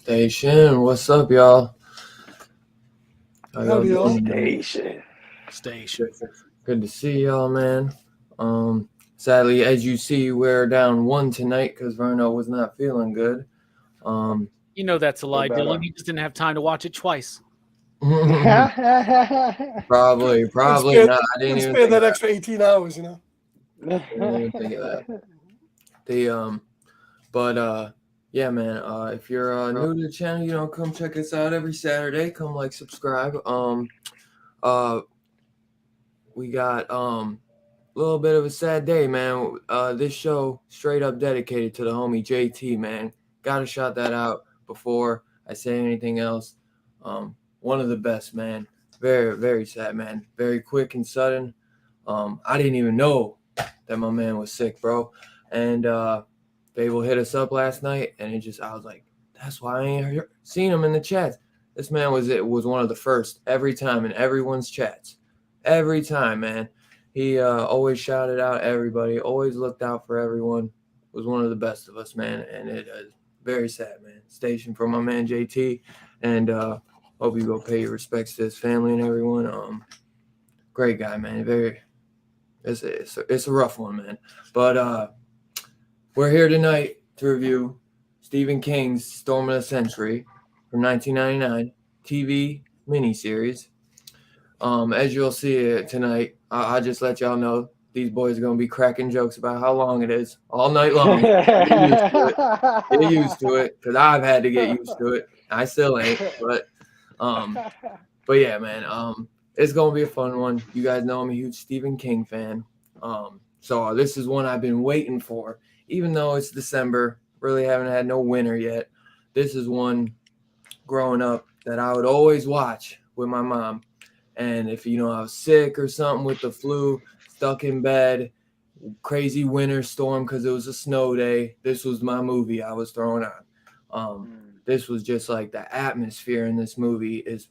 Station, what's up, y'all? Howdy, y'all. Station. Good to see y'all, man. Sadly, as you see, we're down 1 tonight because Verno was not feeling good. You know that's a lie, Dylan. He just didn't have time to watch it twice. Probably not. I didn't even spend that extra 18 hours, you know. I didn't even think of that. Yeah, man. If you're new to the channel, come check us out every Saturday. Come like, subscribe. We got a little bit of a sad day, man. This show straight up dedicated to the homie JT, man. Gotta shout that out before I say anything else. One of the best, man. Very, very sad, man. Very quick and sudden. I didn't even know that my man was sick, bro. And Babel hit us up last night, and I was like, that's why I ain't seen him in the chats. This man was one of the first every time in everyone's chats. Every time, man. He always shouted out everybody, always looked out for everyone. Was one of the best of us, man. And it is very sad, man. Station for my man JT, and hope you go pay your respects to his family and everyone. Great guy, man. It's a rough one, man. But we're here tonight to review Stephen King's Storm of the Century from 1999 TV miniseries. As you'll see tonight, I'll just let y'all know these boys are going to be cracking jokes about how long it is all night long. Get used to it, because I've had to get used to it. I still ain't, but yeah, man, it's going to be a fun one. You guys know I'm a huge Stephen King fan. So this is one I've been waiting for. Even though it's December, really haven't had no winter yet. This is one growing up that I would always watch with my mom. And if, I was sick or something with the flu, stuck in bed, crazy winter storm because it was a snow day, this was my movie I was throwing on. This was just like the atmosphere in this movie is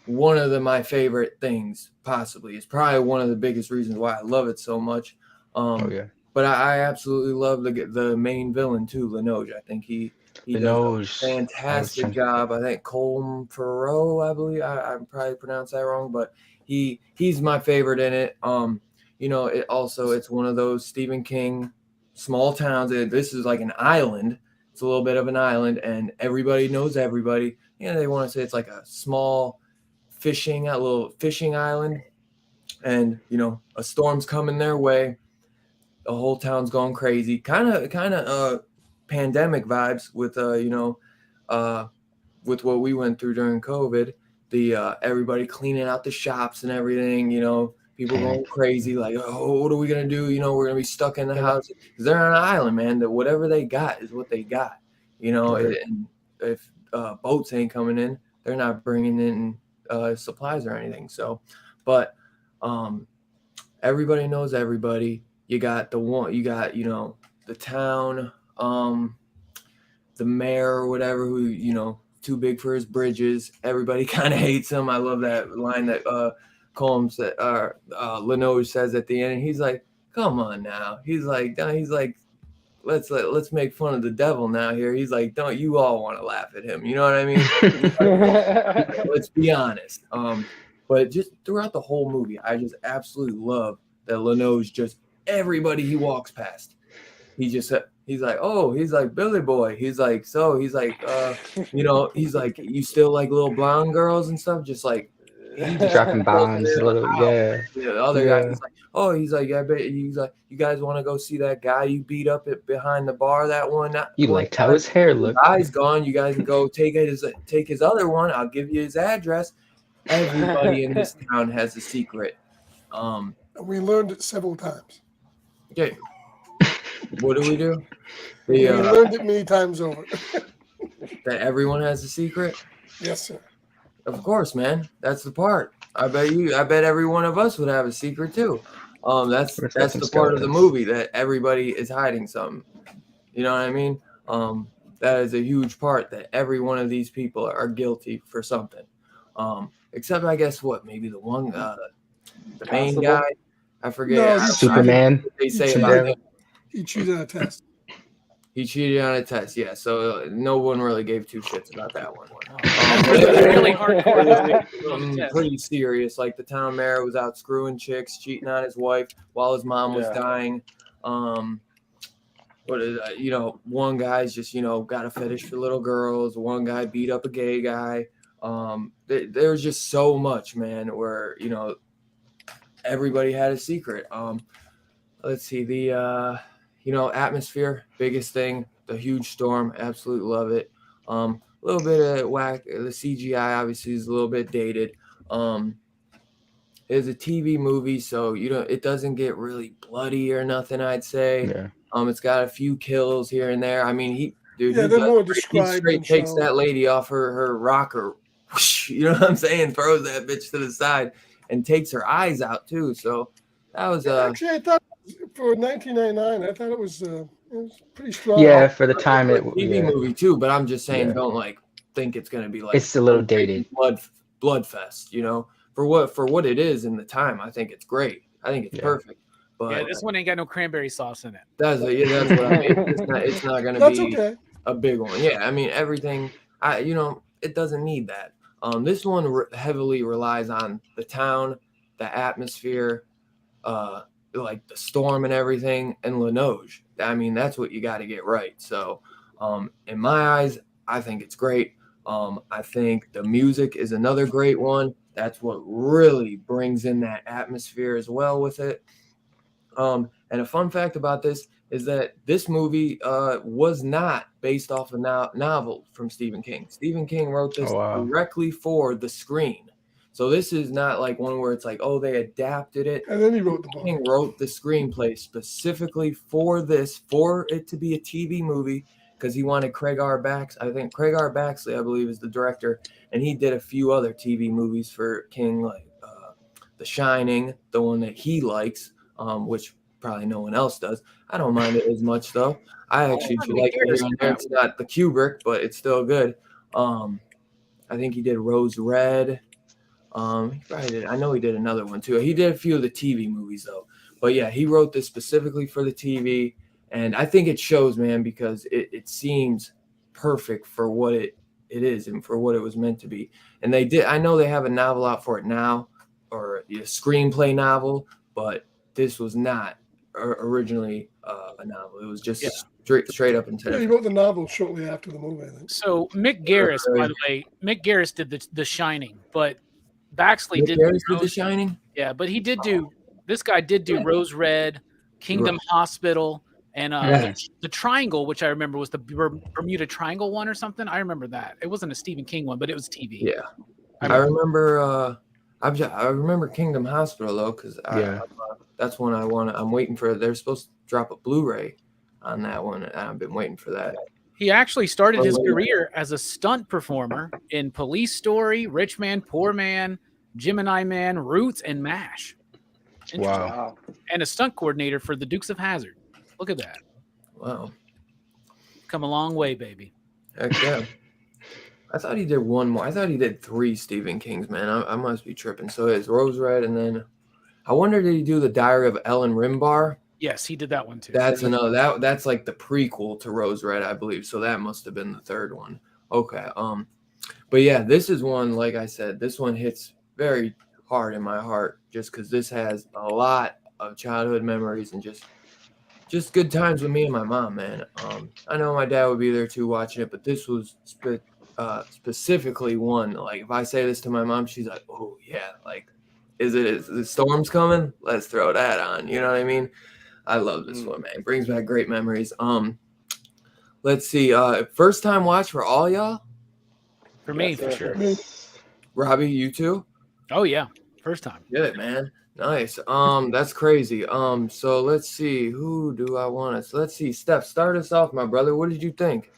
one of my favorite things, possibly. It's probably one of the biggest reasons why I love it so much. But I absolutely love the main villain too, Linoge. I think he does a fantastic job. I think Colm Farrell, I believe. I probably pronounced that wrong, but he's my favorite in it. It's one of those Stephen King small towns. This is like an island. It's a little bit of an island, and everybody knows everybody. They want to say it's like a small fishing at a little fishing island, and a storm's coming their way. The whole town's going crazy, kind of pandemic vibes with with what we went through during COVID. The everybody cleaning out the shops and everything, people going crazy, like, oh, what are we gonna do? We're gonna be stuck in the house, because they're on an island, man. That whatever they got is what they got. And if boats ain't coming in, they're not bringing in supplies or anything. So, but everybody knows everybody. You got the town, the mayor or whatever, who too big for his bridges. Everybody kind of hates him. I love that line that Combs Lenoge says at the end. And he's like, "Come on now." He's like, let's make fun of the devil now here. He's like, don't you all want to laugh at him? You know what I mean? Let's be honest. But just throughout the whole movie, I just absolutely love that Lenoge just everybody he walks past. He's like, oh, he's like, Billy boy. He's like, he's like, he's like, you still like little blonde girls and stuff? Just like, dropping bombs, a little, The other guy, he's like, oh, he's like, I bet he's like, you guys want to go see that guy you beat up behind the bar? That one, you liked how his hair looked. His eye's gone. You guys can go take his other one. I'll give you his address. Everybody in this town has a secret. We learned it several times. Okay. What do we do? We learned it many times over. That everyone has a secret? Yes, sir. Of course, man. That's the part. I bet every one of us would have a secret too. That's the part of the movie that everybody is hiding something. You know what I mean? That is a huge part, that every one of these people are guilty for something. Except I guess maybe the one the main guy. I forget. No, Superman. They say about him. He cheated on a test. He cheated on a test, yeah. So no one really gave two shits about that one. Really hardcore. Pretty serious. Like the town mayor was out screwing chicks, cheating on his wife while his mom was dying. One guy's just got a fetish for little girls. One guy beat up a gay guy. There's just so much, man, where everybody had a secret. Let's see, the atmosphere, biggest thing, the huge storm, absolutely love it. A little bit of whack. The CGI obviously is a little bit dated. It's a TV movie, so it doesn't get really bloody or nothing, I'd say. Yeah. It's got a few kills here and there. I mean, he straight takes that lady off her rocker. Whoosh, you know what I'm saying? Throws that bitch to the side and takes her eyes out too. So that was actually, I thought for 1999, I thought it was pretty strong. Yeah, for the time it TV movie too. But I'm just saying, don't think it's gonna be like it's a little dated blood fest. For what it is in the time, I think it's great. I think it's perfect. But this one ain't got no cranberry sauce in it. That's what I mean. It's not gonna be a big one. Yeah, I mean everything. It doesn't need that. This one heavily relies on the town, the atmosphere, like the storm and everything, and Lenoge. I mean, that's what you got to get right. So, in my eyes, I think it's great. I think the music is another great one. That's what really brings in that atmosphere as well with it. And a fun fact about this is that this movie was not based off a novel from Stephen King. Stephen King wrote this directly for the screen. So this is not like one where it's like, oh, they adapted it. And then he wrote the book. King wrote the screenplay specifically for it to be a TV movie, because he wanted Craig R. Baxley. I think Craig R. Baxley, I believe, is the director, and he did a few other TV movies for King, like The Shining, the one that he likes, which probably no one else does. I don't mind it as much though. I actually like it on there. It's not the Kubrick, but it's still good. I think he did Rose Red. He probably did. I know he did another one too. He did a few of the TV movies though. But yeah, he wrote this specifically for the TV, and I think it shows, man, because it seems perfect for what it is and for what it was meant to be. And they did. I know they have a novel out for it now, or a screenplay novel, but this was not originally a novel. It was just straight up into. Yeah, he wrote the novel shortly after the movie, I think. So Mick Garris, by the way, Mick Garris did the Shining, but Baxley Nick did Harris did The Rose, Shining. yeah, but he did do this guy did do Rose Red, Kingdom Right. Hospital, and Yeah. the Triangle, which I remember was the Bermuda Triangle one or something. I remember that. It wasn't a Stephen King one, but it was TV. Yeah, I I remember. remember. I remember Kingdom Hospital though, because Yeah. that's one I want. I'm waiting for. They're supposed to drop a Blu-ray on that one, and I've been waiting for that. He actually started his Oh, wait. career as a stunt performer in Police Story, Rich Man, Poor Man, Gemini Man, Roots, and MASH. Interesting. Wow. And a stunt coordinator for the Dukes of Hazzard. Look at that. Wow, Come a long way, baby. heck yeah. I thought he did one more. I thought he did 3 Stephen Kings, man. I must be tripping. So it's Rose Red, and then I wonder, did he do the Diary of Ellen Rimbar? Yes, he did that one too. That's another that's like the prequel to Rose Red, I believe. So that must have been the third one. Okay. But yeah, this is one, like I said, this one hits very hard in my heart just because this has a lot of childhood memories and just good times with me and my mom, man. I know my dad would be there too watching it, but this was specifically one. Like if I say this to my mom, she's like, "Oh yeah, like is the storm's coming? Let's throw that on." You know what I mean? I love this one, man. It brings back great memories. Let's see. First time watch for all y'all? For me, for sure. Robbie, you too? Oh yeah, first time. Good, man. Nice. That's crazy. So let's see. Who do I want to? Let's see. Steph, start us off, my brother. What did you think?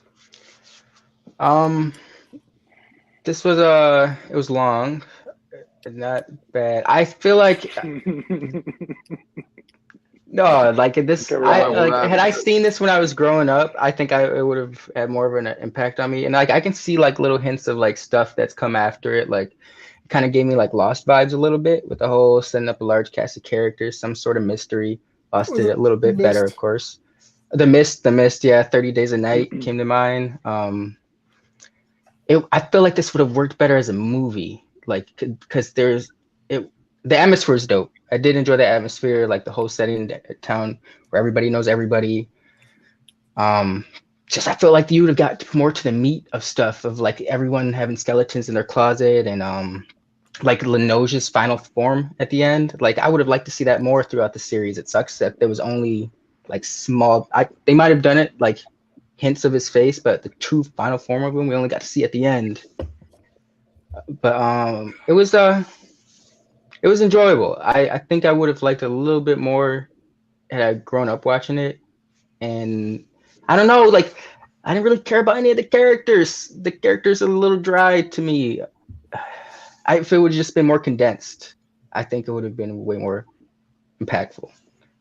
This was it was long, not bad. I feel like no, like this. Had I seen this when I was growing up, I think it would have had more of an impact on me. And like I can see like little hints of like stuff that's come after it. Like it kind of gave me like Lost vibes a little bit with the whole setting up a large cast of characters, some sort of mystery. Lost did it a little bit better, of course. The Mist, yeah. 30 Days a Night came to mind. I feel like this would have worked better as a movie, like because the atmosphere is dope. I did enjoy the atmosphere, like the whole setting, the town where everybody knows everybody. Just I feel like you would have got more to the meat of stuff of like everyone having skeletons in their closet and like Lenosia's final form at the end. Like I would have liked to see that more throughout the series. It sucks that there was only like small. They might have done it like hints of his face, but the true final form of him we only got to see at the end. But it was enjoyable. I think I would have liked a little bit more had I grown up watching it. And I don't know, like I didn't really care about any of the characters. The characters are a little dry to me. If it would have just been more condensed, I think it would have been way more impactful.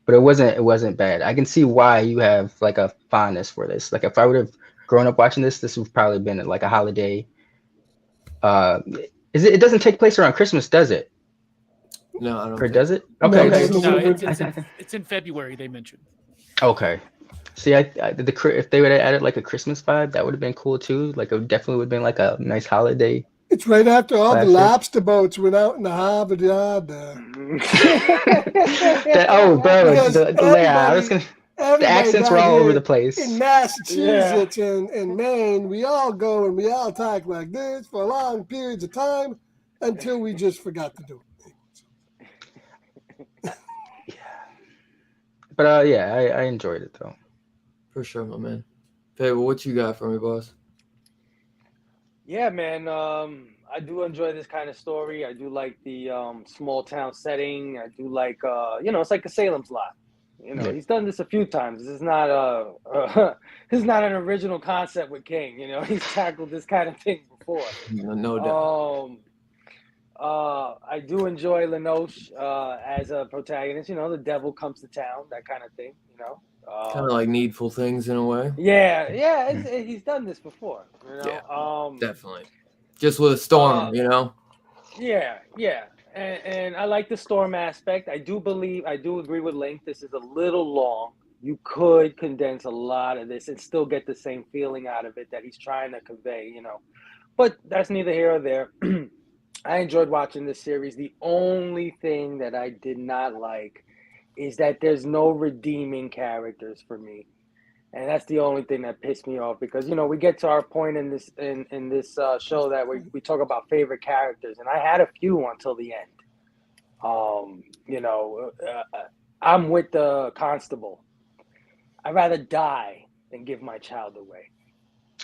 But it wasn't bad. I can see why you have like a fondness for this. Like if I would have grown up watching this would have probably been like a holiday. It doesn't take place around Christmas, does it? No, I don't. Or does it? No, Okay. No, it's in February. They mentioned. Okay. See, if they would have added like a Christmas vibe, that would have been cool too. Like it definitely would have been like a nice holiday. It's right after all Classic. the lobster boats went out in the harbor yard. I was gonna. The accents were all over the place. In Massachusetts and Maine, we all go and we all talk like this for long periods of time until we just forgot to do it. But I enjoyed it though. For sure, my man. Fable, what you got for me, boss? Yeah, man. I do enjoy this kind of story. I do like the small town setting. I do like it's like a Salem's Lot. He's done this a few times. This is not this is not an original concept with King. He's tackled this kind of thing before. No doubt. I do enjoy Lenoche as a protagonist. The devil comes to town, that kind of thing. Kind of like Needful Things in a way. Yeah. He's done this before. Yeah, definitely. Just with a storm, Yeah. And I like the storm aspect. I do agree with Link. This is a little long. You could condense a lot of this and still get the same feeling out of it that he's trying to convey, But that's neither here or there. I enjoyed watching this series. The only thing that I did not like is that there's no redeeming characters for me. And that's the only thing that pissed me off because we get to our point in this show that we talk about favorite characters, and I had a few until the end. I'm with the constable. I'd rather die than give my child away.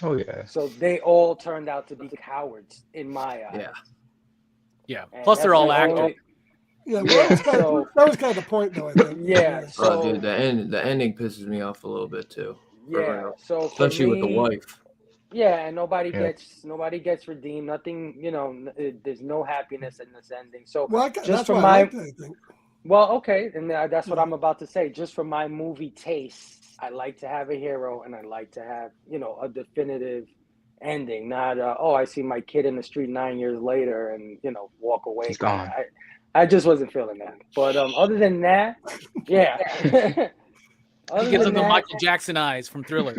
Oh yeah. So they all turned out to be cowards in my eyes. Yeah. And Plus, they're that's all the actors. only- Yeah, well, that was kind of the point, though. I think. Yeah. So dude, the ending pisses me off a little bit too. For yeah. real. So for Especially with the me, wife. yeah, and nobody Yeah. gets redeemed. Nothing. There's no happiness in this ending. So Well, just that's for why I my liked it, I think. well, okay, and that's what I'm about to say. Just for my movie taste, I like to have a hero, and I like to have a definitive ending. Not I see my kid in the street 9 years later, and walk away. He's gone. I just wasn't feeling that. But other than that, yeah. He gives them the Michael Jackson eyes from Thriller.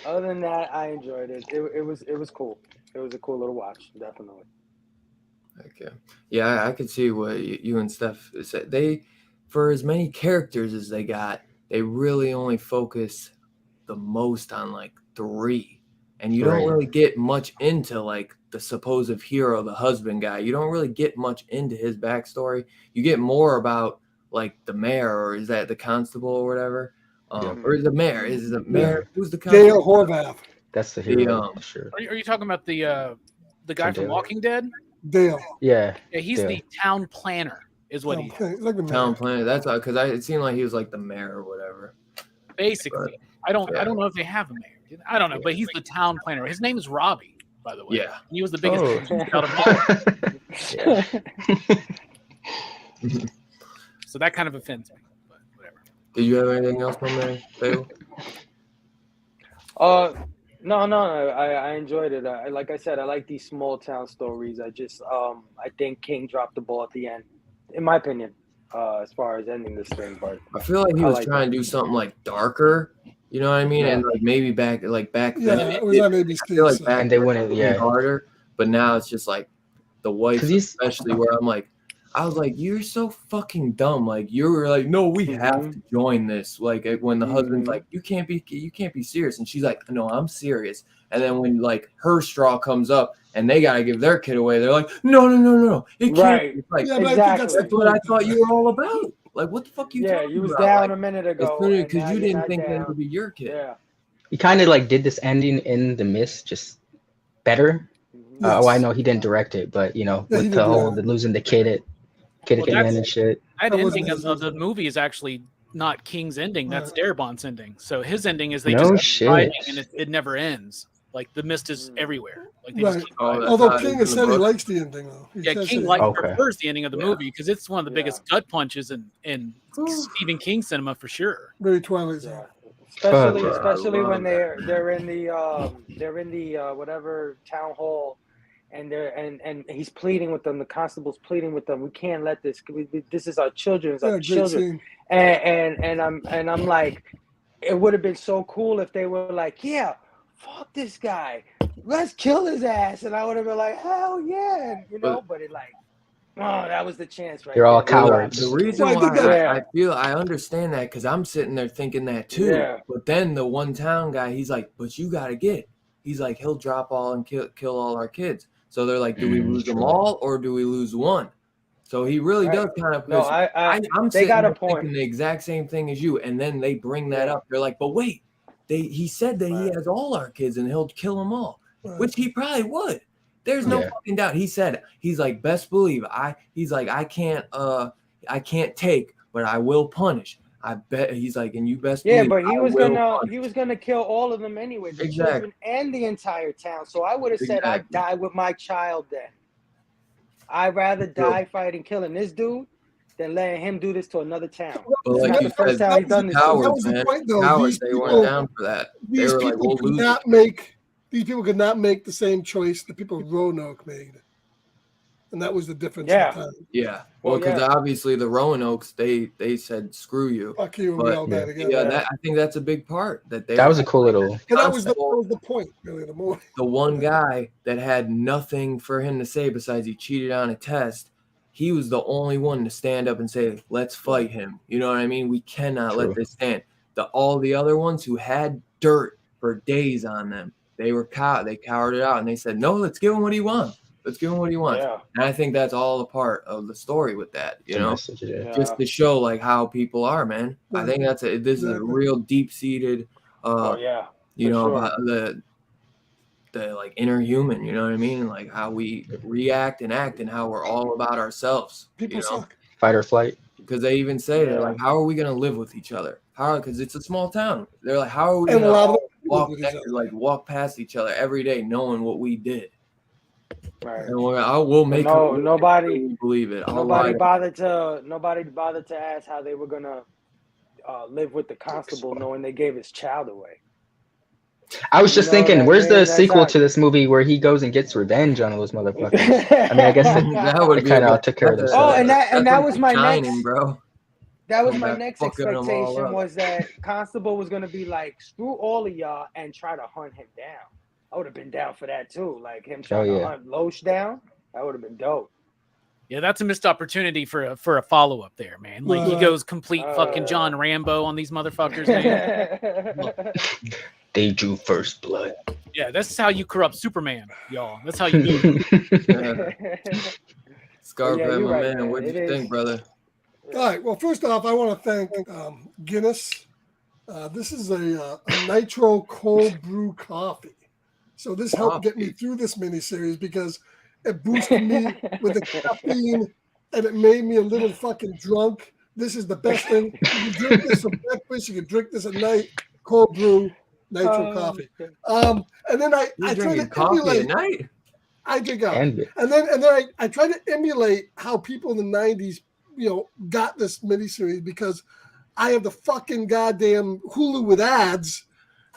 Other than that, I enjoyed it. It was cool. It was a cool little watch, definitely. Okay. Yeah, I could see what you and Steph said. They, for as many characters as they got, they really only focus the most on like 3. And you don't Right. really get much into like the supposed hero, the husband guy. You don't really get much into his backstory. You get more about like the mayor, or is that the constable or whatever? Or is the mayor? Is the mayor? Who's the Dale constable? Horvath. That's the hero. The, for sure. Are you talking about the guy from Dale. Walking Dead? Dale. Yeah. Yeah, he's Dale. the town planner, is what he is. Like the town mayor. planner. That's why, because it seemed like he was like the mayor or whatever. Basically, I don't know if they have a mayor. I don't know, but he's the town planner. His name is Robbie, by the way. Yeah. He was the biggest Oh. out of all. So that kind of offends me. But whatever. Did you have anything else from there, Phil? No, I enjoyed it. Like I said, I like these small town stories. I think King dropped the ball at the end, in my opinion, as far as ending this thing. But I feel like he I was like trying to do something like darker, you know what I mean? Yeah. And like maybe back Yeah, then, it was on ABC. I feel like so- back And they then wouldn't- it was yeah. harder. But now it's just like the wife, 'Cause he's- especially, where I was like, you're so fucking dumb. Like you were like, no, we have to join this. Like when the husband's like, you can't be serious, and she's like, no, I'm serious. And then when like her straw comes up and they gotta give their kid away, they're like, no, it can't. Right. It's like Yeah, but I think Exactly. that's the that's what I point, thought though. you were all about. Like what the fuck you yeah, talking you was about? down Like, a minute ago, and because now you you're didn't not think that it down. would be your kid. Yeah. He kind of like did this ending in The Mist just better. Yes. I know he didn't direct it, but Yeah, he with did, the whole yeah. the losing the kid at the that's- end and shit. That That wasn't ending his of the ending. movie is actually not King's ending. That's Right. Darabant's ending. So his ending is they No just shit. keep riding and it never ends. Like the mist is everywhere. Like they Right. just keep Oh, riding. that's Although not King in has the said he book. likes the ending, though. He Yeah, says King that- Okay. prefers the ending of the movie because it's one of the Yeah. biggest gut punches in Stephen King cinema for sure. very Twilight Zone. Yeah. Fuck. Especially I when love they're in the whatever town hall, and he's pleading with them. The constable's pleading with them. We can't let this. This is our children. It's Yeah, our great children. scene. And I'm like, it would have been so cool if they were like, yeah, fuck this guy, let's kill his ass, and I would have been like, hell yeah, But it like, oh, that was the chance, right? They're all there. cowards. The reason Well, I think why that- I understand that because I'm sitting there thinking that too. Yeah. But then the one town guy, he's like, but you gotta get. He's like, he'll drop all and kill all our kids. So they're like, do we lose them true. all or do we lose one? So he really Right. does kind of. No, I'm they sitting got a there point. thinking the exact same thing as you, and then they bring that Yeah. up. They're like, but wait, he said that he Right. has all our kids and he'll kill them all, Right. which he probably would. There's no Yeah. fucking doubt. He said, he's like, best believe he's like, I can't take, but I will punish. I bet he's like, and you best Yeah, believe but he I was will gonna punish. kill all of them anyway, the Exactly. children and the entire town. So I would have said I'd Exactly. die with my child then. I'd rather die fighting killing this dude than letting him do this to another town. But It's like not you the first said, time he's done this. shit. That cowards, was the man. point, though. Cowards, These they people- weren't down for that. They These were like, people we'll could lose not it. make. These people could not make the same choice the people of Roanoke made, and that was the difference. Yeah. In time. Yeah. Well, Well, because yeah. obviously the Roanoke's, they said screw you. Fuck you, and we But, all die together. Yeah, I think that's a big part that they. That was a cool little. And that was the point, really. The more The one guy that had nothing for him to say besides he cheated on a test. He was the only one to stand up and say, let's fight him. You know what I mean? We cannot True. let this stand. all the other ones who had dirt for days on them, they cowered it out, and they said, no, let's give him what he wants. Let's give him what he wants. Yeah. And I think that's all a part of the story with that, you The know, message, yeah. just to show like how people are, man. I think this is a real deep-seated, yeah, you know, sure. about the like inner human, you know what I mean? Like how we react and act and how we're all about ourselves. People suck. Fight or flight. Because they even say, they're like, how are we going to live with each other? Because it's a small town. They're like, how are we going to walk past each other every day knowing what we did? Right. And we'll make nobody believe it. Nobody bothered to ask how they were gonna live with the constable, knowing they gave his child away. I was just thinking, where's the sequel to this movie where he goes and gets revenge on those motherfuckers? I mean, I guess that would be kind of took care of themselves. Oh, and that was my next, bro. That was my next expectation, was that Constable was gonna be like, screw all of y'all and try to hunt him down. I would have been down for that too, like him trying to hunt Loesch down. That would have been dope. Yeah, that's a missed opportunity for a follow up there, man. Like he goes complete fucking John Rambo on these motherfuckers, man. They drew first blood. Yeah, that's how you corrupt Superman, y'all. That's how you do it. Scarface, my man, what do you think, brother? All right. Well, first off, I want to thank Guinness. This is a nitro cold brew coffee. So this helped get me through this miniseries because it boosted me with the caffeine and it made me a little fucking drunk. This is the best thing. You can drink this for breakfast. You can drink this at night. Cold brew, nitro coffee. And then I try to coffee at night. I drink out. And then I try to emulate how people in the 90s, got this miniseries because I have the fucking goddamn Hulu with ads.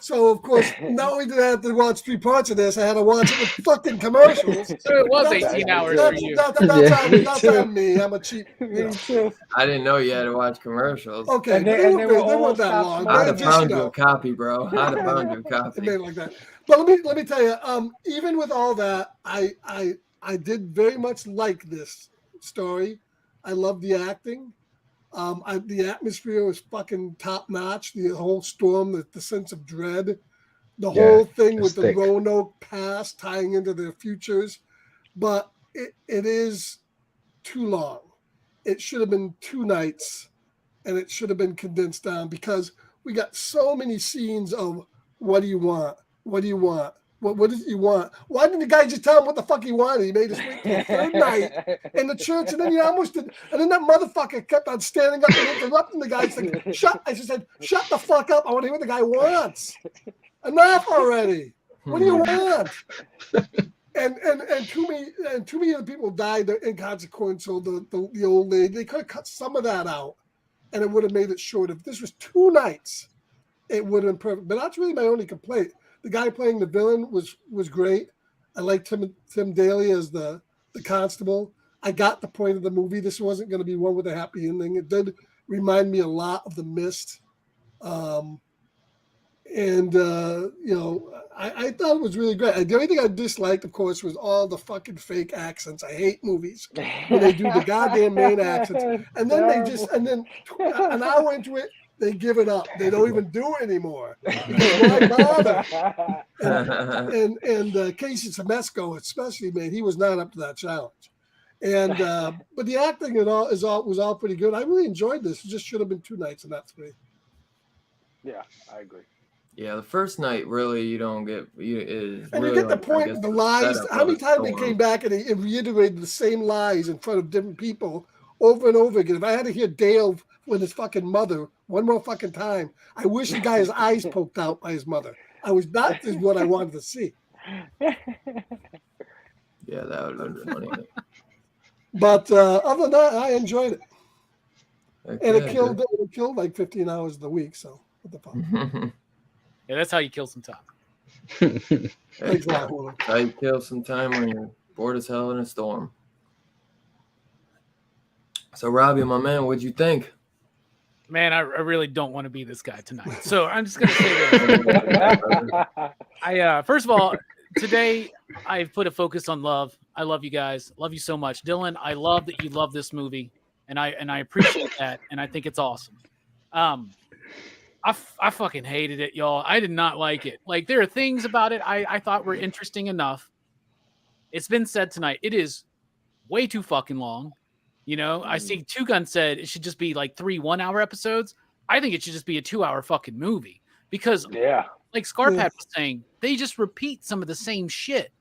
So, of course, not only did I have to watch 3 parts of this, I had to watch it with fucking commercials. So it was 18 hours for you. That's on me. I'm a cheap. I didn't know you had to watch commercials. Okay, they weren't that long. I'd have found you a copy, bro. I'd have found you a copy. Made like that. But let me tell you, even with all that, I did very much like this story. I love the acting. The atmosphere was fucking top notch. The whole storm, the sense of dread, the whole thing with the Roanoke past tying into their futures. But it is too long. It should have been 2 nights, and it should have been condensed down because we got so many scenes of what do you want? What do you want? What did you want? Why didn't the guy just tell him what the fuck he wanted? He made us wait till the 3rd night in the church, and then he almost did. And then that motherfucker kept on standing up and interrupting the guy. He's like, I just said, shut the fuck up. I want to hear what the guy wants. Enough already. What do you want? And too many of the people died inconsequential. The old lady, they could have cut some of that out, and it would have made it short. If this was 2 nights, it would have been perfect. But that's really my only complaint. The guy playing the villain was great. I liked Tim Daly as the constable. I got the point of the movie. This wasn't going to be one with a happy ending. It did remind me a lot of The Mist. I thought it was really great. The only thing I disliked, of course, was all the fucking fake accents. I hate movies when they do the goddamn main accents. And then and then an hour into it, they give it up. They don't even do it anymore. Why bother? And Casey Temesco, especially, man, he was not up to that challenge. And but the acting was all pretty good. I really enjoyed this. It just should have been 2 nights and not 3. Yeah, I agree. Yeah, the first night really you don't get and really, you get the point of the lies. How many times they came back and they reiterated the same lies in front of different people over and over again. If I had to hear Dale with his fucking mother one more fucking time, I wish the guy's eyes poked out by his mother. That is what I wanted to see. Yeah, that would have been funny. But other than that, I enjoyed it. Okay, and it killed like 15 hours of the week. So what the fuck? Yeah, that's how you kill some time. Exactly. How you kill some time when you're bored as hell in a storm. So, Robbie, my man, what'd you think? Man, I really don't want to be this guy tonight. So I'm just gonna say this. First of all, today I've put a focus on love. I love you guys. Love you so much, Dylan. I love that you love this movie, and I appreciate that, and I think it's awesome. I fucking hated it, y'all. I did not like it. Like, there are things about it I thought were interesting enough. It's been said tonight. It is way too fucking long. You know, I see Two Gun said it should just be like 3 1-hour episodes. I think it should just be a 2-hour fucking movie because, like Scarpad was saying, they just repeat some of the same shit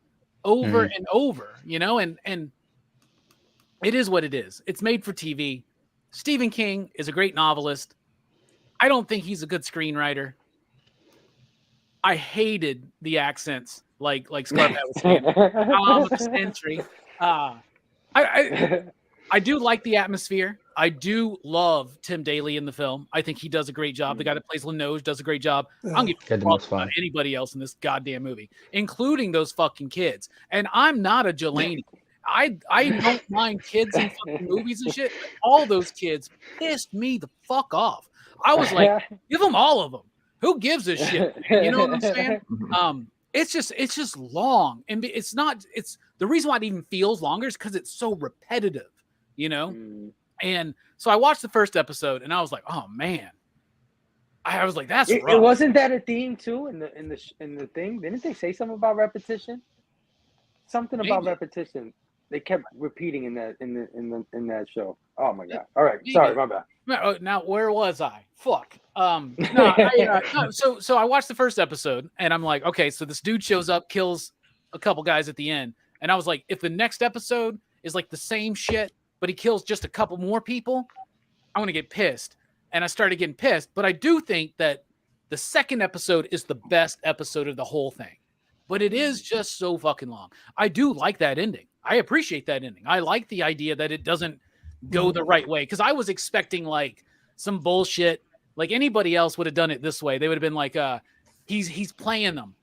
over and over, you know, and it is what it is. It's made for TV. Stephen King is a great novelist. I don't think he's a good screenwriter. I hated the accents, like Scarpad was saying. The century. I do like the atmosphere. I do love Tim Daly in the film. I think he does a great job. The guy that plays Linoge does a great job. I don't give a fuck about anybody else in this goddamn movie, including those fucking kids. And I'm not a Jelani. I don't mind kids in fucking movies and shit. All those kids pissed me the fuck off. I was like, give them all of them. Who gives a shit? You know what I'm saying? It's just long, and it's the reason why it even feels longer is because it's so repetitive, you know. And so I watched the first episode, and I was like, oh man, I was like, that's rough. It wasn't that a theme too in the thing? Didn't they say something about repetition? Something about repetition. They kept repeating in that show. Oh my god! All right, sorry, my bad. Now where was I? Fuck. So I watched the first episode, and I'm like, okay, so this dude shows up, kills a couple guys at the end, and I was like, if the next episode is like the same shit, but he kills just a couple more people, I'm gonna get pissed. And I started getting pissed. But I do think that the second episode is the best episode of the whole thing. But it is just so fucking long. I do like that ending. I appreciate that ending. I like the idea that it doesn't go the right way. Because I was expecting like some bullshit. Like anybody else would have done it this way. They would have been like, he's playing them.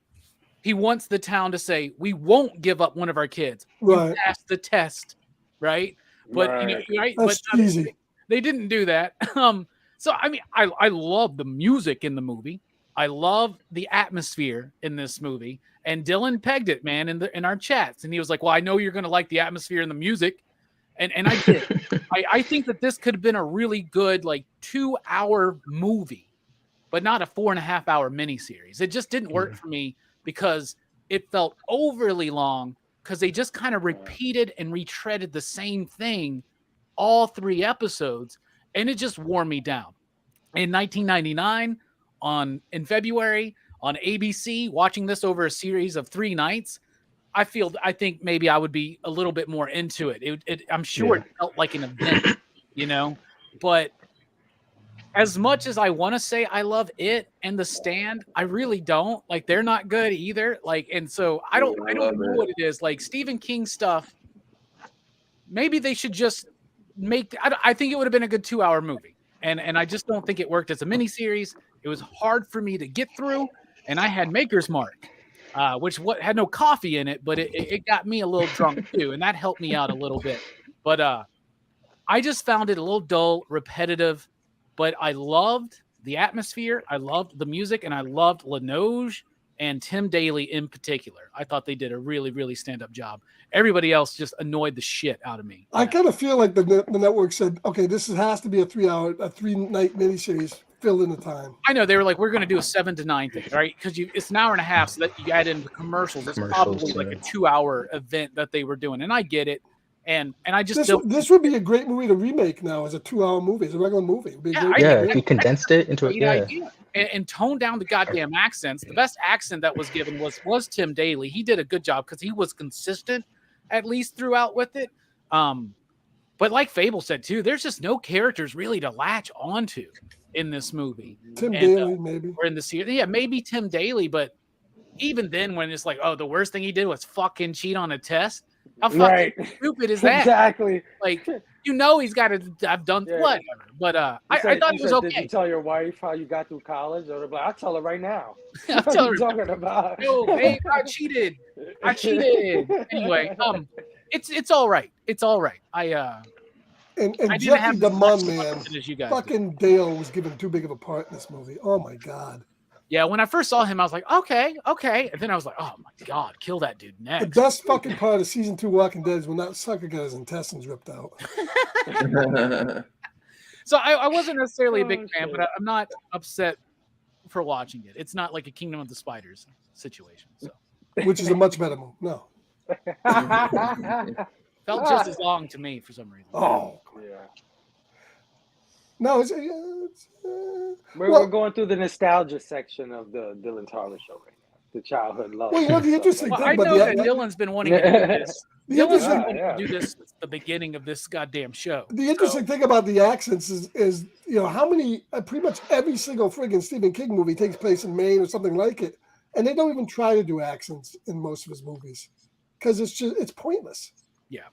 He wants the town to say, we won't give up one of our kids. Right. You passed the test. Right? But That's but easy. They didn't do that. So I mean, I love the music in the movie. I love the atmosphere in this movie. And Dylan pegged it, man, in our chats. And he was like, well, I know you're going to like the atmosphere and the music. And I did. I think that this could have been a really good, like, 2-hour movie, but not a 4.5-hour miniseries. It just didn't work for me because it felt overly long because they just kind of repeated and retreaded the same thing all 3 episodes. And it just wore me down. In 1999, in February, on ABC, watching this over a series of 3 nights, I think maybe I would be a little bit more into it. I'm sure it felt like an event, you know. But as much as I want to say I love it and The Stand, I really don't. Like, they're not good either. Like, and so I don't know what it is. Like Stephen King stuff, maybe they should just make. I think it would have been a good 2-hour movie, and I just don't think it worked as a miniseries. It was hard for me to get through, and I had Maker's Mark. Which had no coffee in it, but it got me a little drunk too, and that helped me out a little bit. But I just found it a little dull, repetitive, but I loved the atmosphere, I loved the music, and I loved Linoge and Tim Daly in particular. I thought they did a really, really stand-up job. Everybody else just annoyed the shit out of me. I kind of feel like the network said, okay, this has to be a 3-night miniseries. Fill in the time. I know they were like, we're going to do a 7 to 9 thing, right? Because it's an hour and a half, so that you add in the commercials. It's probably like a 2-hour event that they were doing, and I get it. And I just this would be a great movie to remake now as a 2-hour movie, as a regular movie. If you condensed it into and toned down the goddamn accents. The best accent that was given was Tim Daly. He did a good job because he was consistent at least throughout with it. But like Fable said too, there's just no characters really to latch onto in this movie. Tim Daly, maybe. Or in the series. Yeah, maybe Tim Daly, but even then when it's like, oh, the worst thing he did was fucking cheat on a test. How fucking stupid is that? Exactly. Like, you know he's got to have done whatever. But I thought it was okay. Did you tell your wife how you got through college? Or like, I'll tell her right now. I'll tell her. Talking about? No, babe, I cheated. Anyway, it's all right. It's all right. And Jeffrey DeMunn, man, fucking Dale was given too big of a part in this movie. Oh my god. Yeah, when I first saw him, I was like, okay. And then I was like, oh my god, kill that dude next. The best fucking part of season 2 Walking Dead is when that sucker got his intestines ripped out. So I wasn't necessarily a big fan, but I'm not upset for watching it. It's not like a Kingdom of the Spiders situation. So which is a much better movie. No. felt just as long to me for some reason. Oh. Yeah. No, We're going through the nostalgia section of the Dylan Tarver show right now. The childhood love. Well, you know, the interesting Well, thing I about know that the Dylan's been wanting to do this. The Dylan's interesting- been wanting to do this since the beginning of this goddamn show. The interesting thing about the accents is how many pretty much every single friggin' Stephen King movie takes place in Maine or something like it, and they don't even try to do accents in most of his movies because it's pointless. Yeah.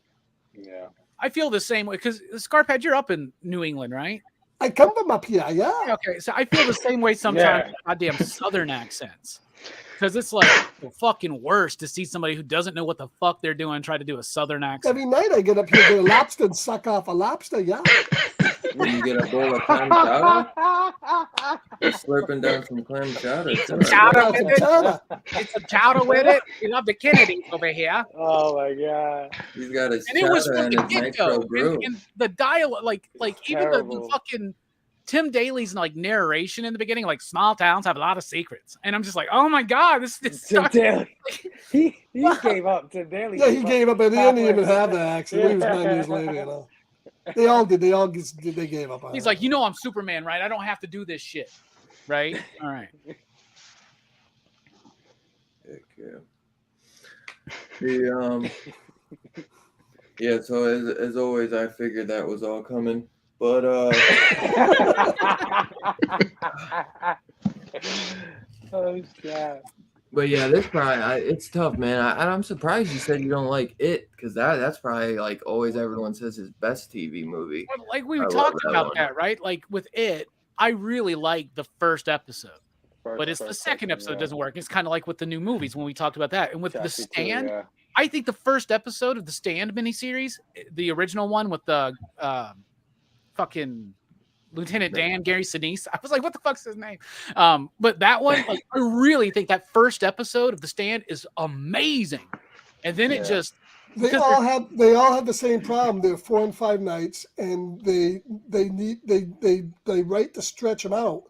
Yeah. I feel the same way because Scarpad, you're up in New England, right? I come from up here, yeah. Okay, so I feel the same way sometimes with goddamn Southern accents. Because it's like the fucking worst to see somebody who doesn't know what the fuck they're doing try to do a Southern accent. Every night I get up here, get a lobster and suck off a lobster, yeah. When you get a bowl of clam chowder, you're slurping down some clam chowder. Chowder with it. Chowder. It's a chowder with it. We love the Kennedys over here. Oh my god. He's got his And it was chowder from and the his get-go. nitro brew. And the dialogue, like even the Terrible. fucking Tim Daly's like narration in the beginning, like small towns have a lot of secrets. And I'm just like, oh my God, this Tim sucks. Daly. He gave up. Tim Daly. Yeah, he gave up, and he didn't even halfway. have the accent. He was 9 years later, They all did. They gave up on He's it. like, I'm Superman, right? I don't have to do this shit. Right? All right. Heck yeah. Yeah, so as always, I figured that was all coming. But Oh, God. but yeah, this probably it's tough, man. I'm surprised you said you don't like it because that's probably like always everyone says his best TV movie. Well, like we I love talked that about one. that, right? Like with it, I really like the first episode. But it's the second episode doesn't work. It's kind of like with the new movies when we talked about that. And with The Stand, I think the first episode of the Stand miniseries, the original one with the fucking Lieutenant Dan, Gary Sinise. I was like, what the fuck's his name? But that one, like, I really think that first episode of The Stand is amazing. And then it just They all have the same problem. They're 4 and 5 nights, and they write to stretch them out,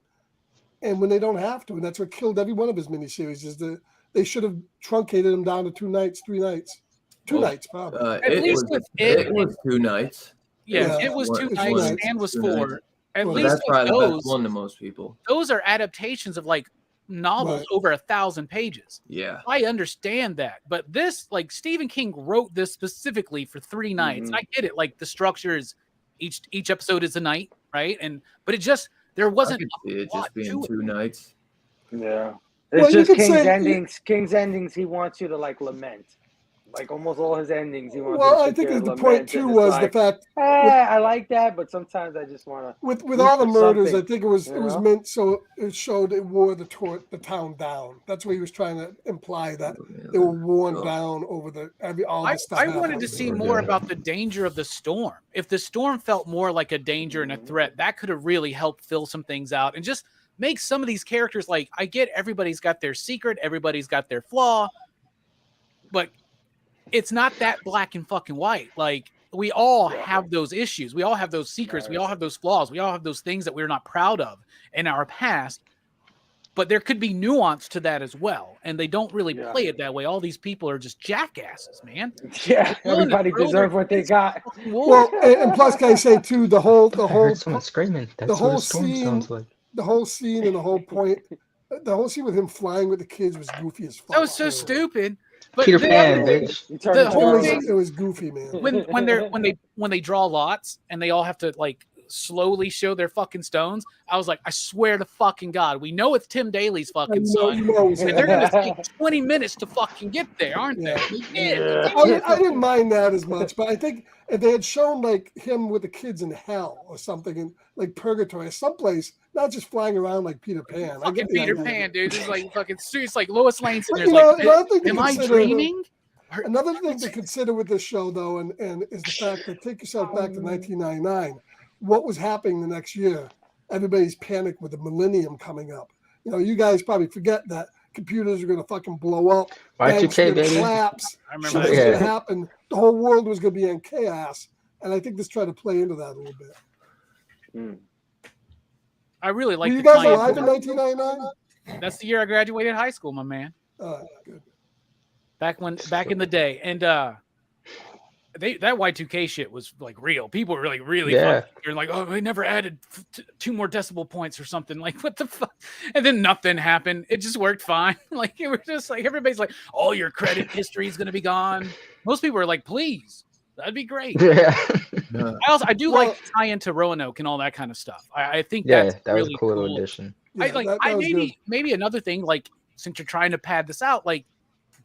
and when they don't have to, and that's what killed every one of his miniseries. Is that they should have truncated them down to 2 nights, 3 nights, 2 nights probably. It was 2 nights. Yeah, it was 2 nights. Stand was 4. At least that's probably the those best one to most people. Those are adaptations of like novels over 1,000 pages. Yeah, I understand that, but this, like, Stephen King wrote this specifically for 3 nights. And I get it, like the structure is each episode is a night, right? But it just there wasn't I could see it just being 2 nights. Yeah, it's just King's endings. He wants you to like lament. Like almost all his endings, he wants. Well, I think the point too was the fact. I like that, but sometimes I just want to. With all the murders, I think it was meant so it showed it wore the town down. That's what he was trying to imply, that they were worn down over all the stuff. I wanted to see more about the danger of the storm. If the storm felt more like a danger and a threat, that could have really helped fill some things out and just make some of these characters, like, I get everybody's got their secret, everybody's got their flaw, but it's not that black and fucking white. Like, we all have those issues. We all have those secrets. We all have those flaws. We all have those things that we're not proud of in our past. But there could be nuance to that as well. And they don't really play it that way. All these people are just jackasses, man. Yeah, everybody deserves what they got. Well, and plus, can I say too, the whole someone screaming. That's the whole what a storm scene sounds like. The whole scene and the whole point, the whole scene with him flying with the kids was goofy as fuck. That was so stupid. But Peter Pan, bitch. The whole thing, it was goofy, man. When they draw lots and they all have to like slowly show their fucking stones, I was like, I swear to fucking God, we know it's Tim Daly's fucking son, and they're gonna take 20 minutes to fucking get there, aren't they? I didn't mind that as much, but I think if they had shown like him with the kids in hell or something, in like purgatory, someplace, not just flying around like Peter Pan. Fucking Peter Pan, dude. It's like fucking. It's like Lois Lane's in there. Like, am I dreaming? Another thing to consider with this show, though, and is the fact that take yourself back to 1999. What was happening the next year? Everybody's panicked with the millennium coming up. You know, you guys probably forget that computers are going to fucking blow up. Y2K, baby. Collapse. I remember Shit was going to happen. The whole world was going to be in chaos. And I think this tried to play into that a little bit. I really Were like you the guys tie-in. alive in 1999? That's the year I graduated high school, my man. Good. Back in the day, and that Y2K shit was like real. People were really fucking scared, like, oh, they never added 2 more decimal points or something. Like, what the fuck? And then nothing happened. It just worked fine. Like, it was just like everybody's like, all your credit history is gonna be gone. Most people are like, please, that'd be great. Yeah. I do like the tie into Roanoke and all that kind of stuff. I think Yeah, that's that was really a cool little cool. addition. Yeah, that was good. Maybe another thing, like, since you're trying to pad this out, like,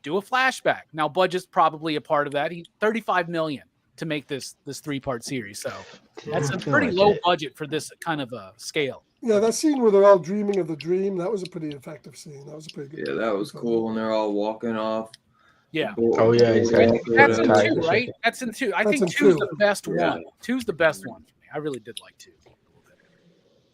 do a flashback. Now, budget's probably a part of that. He $35 million to make this 3-part series, so that's a pretty low budget for this kind of a scale. Yeah, that scene where they're all dreaming of the dream, that was a pretty effective scene. That was a pretty good. Yeah, that was cool when they're all walking off. Yeah. Oh yeah, exactly. That's in 2, right? That's in 2. I think 2's the best one. 2's the best one for me. I really did like 2.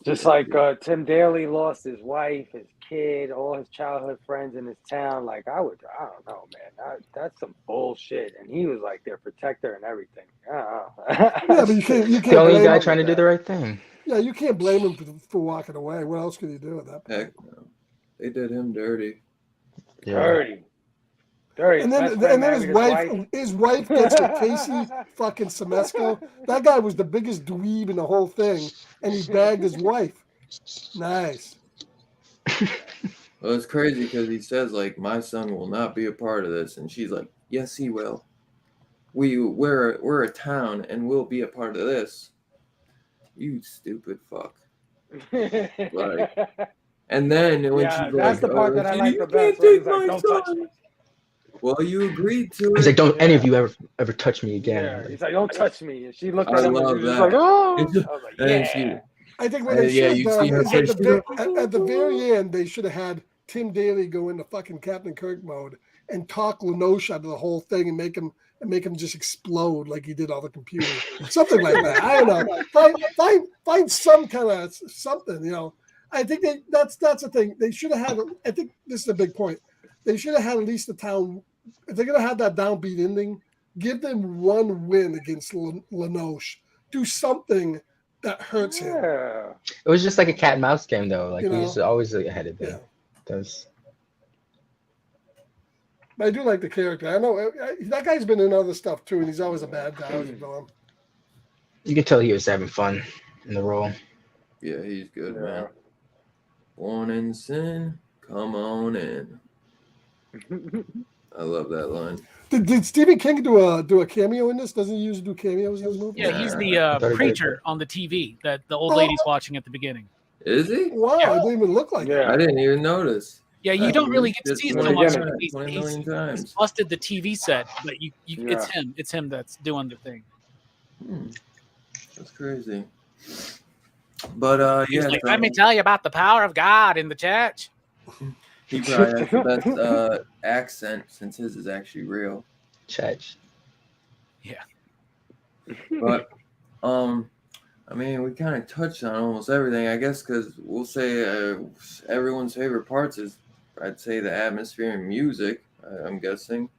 Just like Tim Daly lost his wife, his kid, all his childhood friends in his town. Like, I don't know, man. That's some bullshit. And he was like their protector and everything. Yeah, but you can't. The only guy trying to do the right thing. Yeah, you can't blame him for walking away. What else could he do at that point? Heck no. They did him dirty. Dirty. And then his wife gets with Casey fucking Semesco. That guy was the biggest dweeb in the whole thing, and he bagged his wife. Nice. Well, it's crazy because he says, like, my son will not be a part of this, and she's like, yes, he will. We're a town, and we'll be a part of this. You stupid fuck. Like, and then when she's that's like, the part that I like the best. Take Like, my don't son. touch me. Well, you agreed to it. He's like, don't any of you ever touch me again. Yeah, he's like, don't touch me. And she looked I at him and love she was that. like, oh. I was like, And yeah. I think what they should you have see done her is at the very end, they should have had Tim Daly go into fucking Captain Kirk mode and talk Lenoche out of the whole thing and make him just explode like he did all the computers. Something like that. I don't know. Find some kind of something, you know. I think that's the thing. They should have had, I think this is a big point. They should have had at least the town, if they're going to have that downbeat ending, give them one win against Lenoche. Do something that hurts him. It was just like a cat and mouse game, though. Like, he's always ahead of them. Yeah. But I do like the character. I know that guy's been in other stuff, too, and he's always a bad guy. You can tell he was having fun in the role. Yeah, he's good, man. Born in sin, come on in. I love that line. Did Stephen King do a cameo in this? Doesn't he usually do cameos in his movie? Yeah, he's the preacher on the TV that the old lady's watching at the beginning. Is he? Wow, it didn't even look like that. I didn't even notice. Yeah, you don't really get to see it so much. 20 million times. He's busted the TV set, but it's him. It's him that's doing the thing. That's crazy. But He's like, let me tell you about the power of God in the church. He probably has the best accent since his is actually real. Church. Yeah. But I mean, we kind of touched on almost everything, I guess, because we'll say everyone's favorite parts is, I'd say, the atmosphere and music. I'm guessing.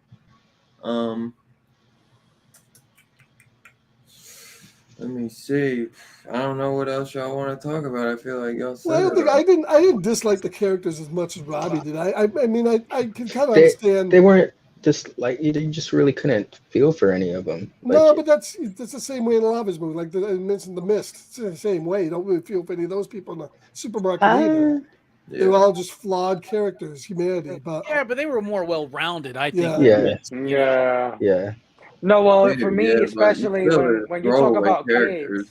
Let me see. I don't know what else y'all want to talk about. I feel like y'all said. Well, I didn't dislike the characters as much as Robbie did. I mean, I can kind of understand. They weren't just like you just really couldn't feel for any of them. No, but that's the same way in a lot of his movies. Like I mentioned, The Mist. It's the same way. You don't really feel for any of those people in the supermarket either. Yeah. They were all just flawed characters, humanity. But but they were more well-rounded, I think. Yeah. No, well, for me, especially when you talk about kids,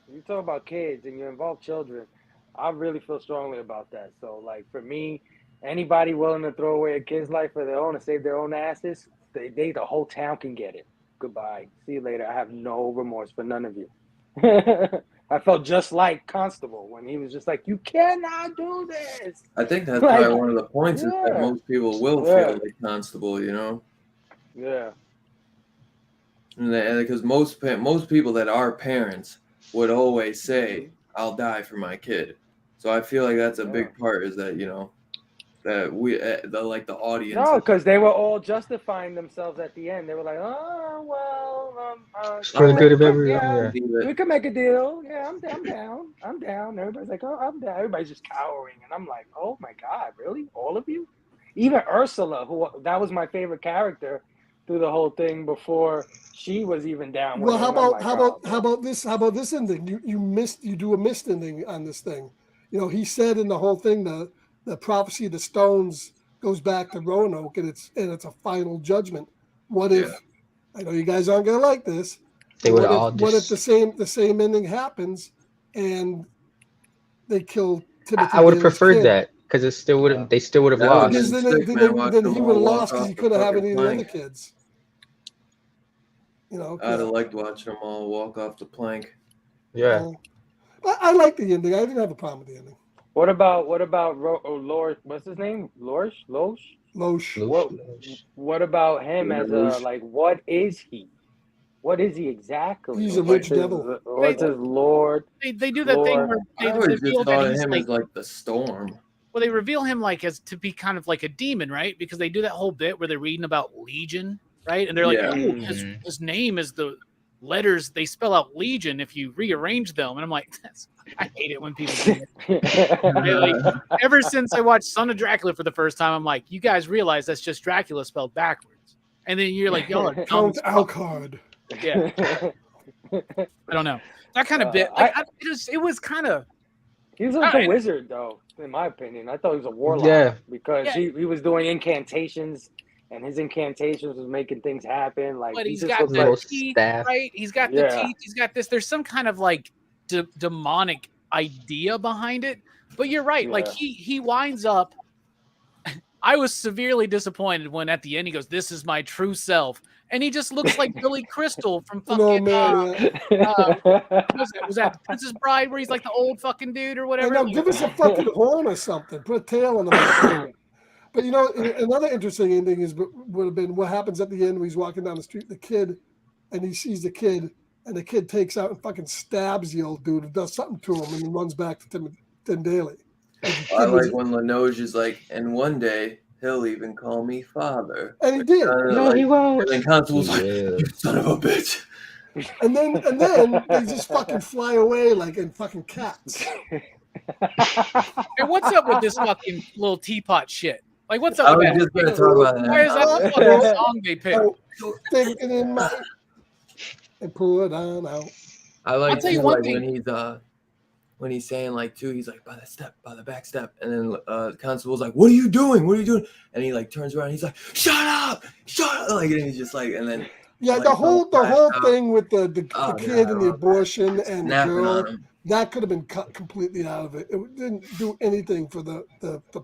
you talk about kids and you involve children, I really feel strongly about that. So, like, for me, anybody willing to throw away a kid's life for their own and save their own asses, the whole town can get it. Goodbye. See you later. I have no remorse for none of you. I felt just like Constable when he was just like, you cannot do this. I think that's probably one of the points is that most people will feel like Constable, you know? Yeah. Because most people that are parents would always say, I'll die for my kid. So I feel like that's a big part is that, you know, that the audience. No, because they were all justifying themselves at the end. They were like, oh, well, For the good of everyone. yeah, Yeah. we could make a deal. Yeah, I'm down. I'm down. Everybody's like, oh, I'm down. Everybody's just cowering, and I'm like, oh my god, really? All of you? Even Ursula, who that was my favorite character through the whole thing before she was even down with Well, it. how And I'm about like, how oh, about man. how about this? How about this ending? You do a missed ending on this thing. You know, he said in the whole thing the prophecy of the stones goes back to Roanoke, and it's a final judgment. What if? I know you guys aren't gonna like this. They would all What if just. the same ending happens and they kill Timothy I would have Daley's preferred kid? that because it still would. They still would have That would've lost. Because been sick, man. Watch then them he all would have walk lost because off he the couldn't have fucking any of the other plank. kids. You know, I'd have liked watching them all walk off the plank. Yeah. I like the ending. I didn't have a problem with the ending. What about Lord? What's his name? Loesch? Loesch. What about him as Loesch. like? What is he? What is he exactly? He's a What's rich devil. What's his Lord? They do that thing where I they always reveal just thought that of he's him like, as like the storm. well, they reveal him like as to be kind of like a demon, right? Because they do that whole bit where they're reading about Legion, right? And they're like, Yeah. oh, his name is the letters they spell out Legion if you rearrange them. And I'm like, I hate it when people do it. Like, ever since I watched Son of Dracula for the first time, I'm like, you guys realize that's just Dracula spelled backwards. And then you're like, y'all are dumb. Count Alcard. Yeah. I don't know. That kind of bit. Like, it was kind of. He was like a wizard, though, in my opinion. I thought he was a warlock. Yeah. Because he was doing incantations, and his incantations was making things happen. Like, But he he's just got looked the like teeth, staff. right? He's got the teeth. He's got this. There's some kind of like demonic idea behind it. But you're right. Like he winds up. I was severely disappointed when at the end he goes, "This is my true self," and he just looks like Billy Crystal from fucking. Was that The Princess Bride, where he's like the old fucking dude or whatever? No, give us a fucking horn or something. Put a tail on the. But you know, another interesting ending would have been what happens at the end when he's walking down the street. The kid, and he sees the kid, and the kid takes out and fucking stabs the old dude and does something to him, and he runs back to Tim Daly. I like when Linoge is like, and one day he'll even call me father. And he did. No, he won't. And then Constable's like, you son of a bitch. And then they just fucking fly away like in fucking cats. Hey, what's up with this fucking little teapot shit? Like, what's up with that? I was just going to talk about that. Why is that the fucking song they picked? Thinking in my and pull it on out. I like I'll tell you too, one like thing. when he's saying like too, he's like by the back step, and then the Constable's like, "What are you doing? What are you doing?" And he like turns around, and he's like, "Shut up!" Like, and he's just like, and then yeah, the whole thing with the kid and the abortion and the girl that could have been cut completely out of it. It didn't do anything for the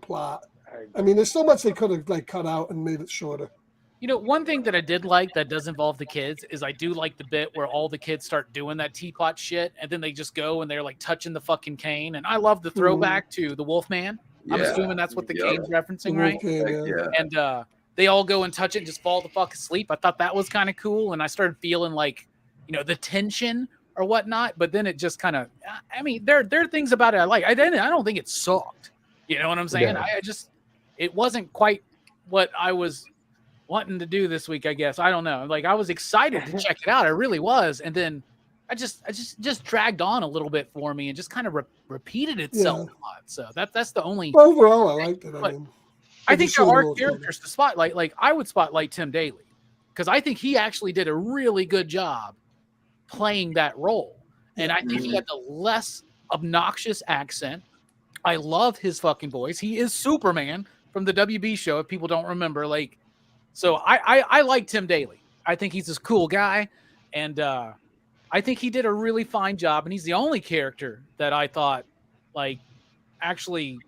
plot. I mean, there's so much they could have like cut out and made it shorter. You know, one thing that I did like that does involve the kids is I do like the bit where all the kids start doing that teapot shit and then they just go and they're like touching the fucking cane. And I love the throwback to the Wolfman. I'm assuming that's what the cane's referencing, right? Yeah. And they all go and touch it and just fall the fuck asleep. I thought that was kind of cool. And I started feeling like, you know, the tension or whatnot. But then it just kind of, I mean, there are things about it I like. I don't think it sucked. You know what I'm saying? Yeah. It wasn't quite what I was wanting to do this week, I guess. I don't know. Like, I was excited to check it out. I really was. And then I just dragged on a little bit for me and just kind of repeated itself a lot. So that's the only. Overall, I liked it. I think there are characters to spotlight. Like, I would spotlight Tim Daly because I think he actually did a really good job playing that role. And I think he had the less obnoxious accent. I love his fucking voice. He is Superman from the WB show, if people don't remember. Like, so I like Tim Daly. I think he's this cool guy. And I think he did a really fine job. And he's the only character that I thought, like, actually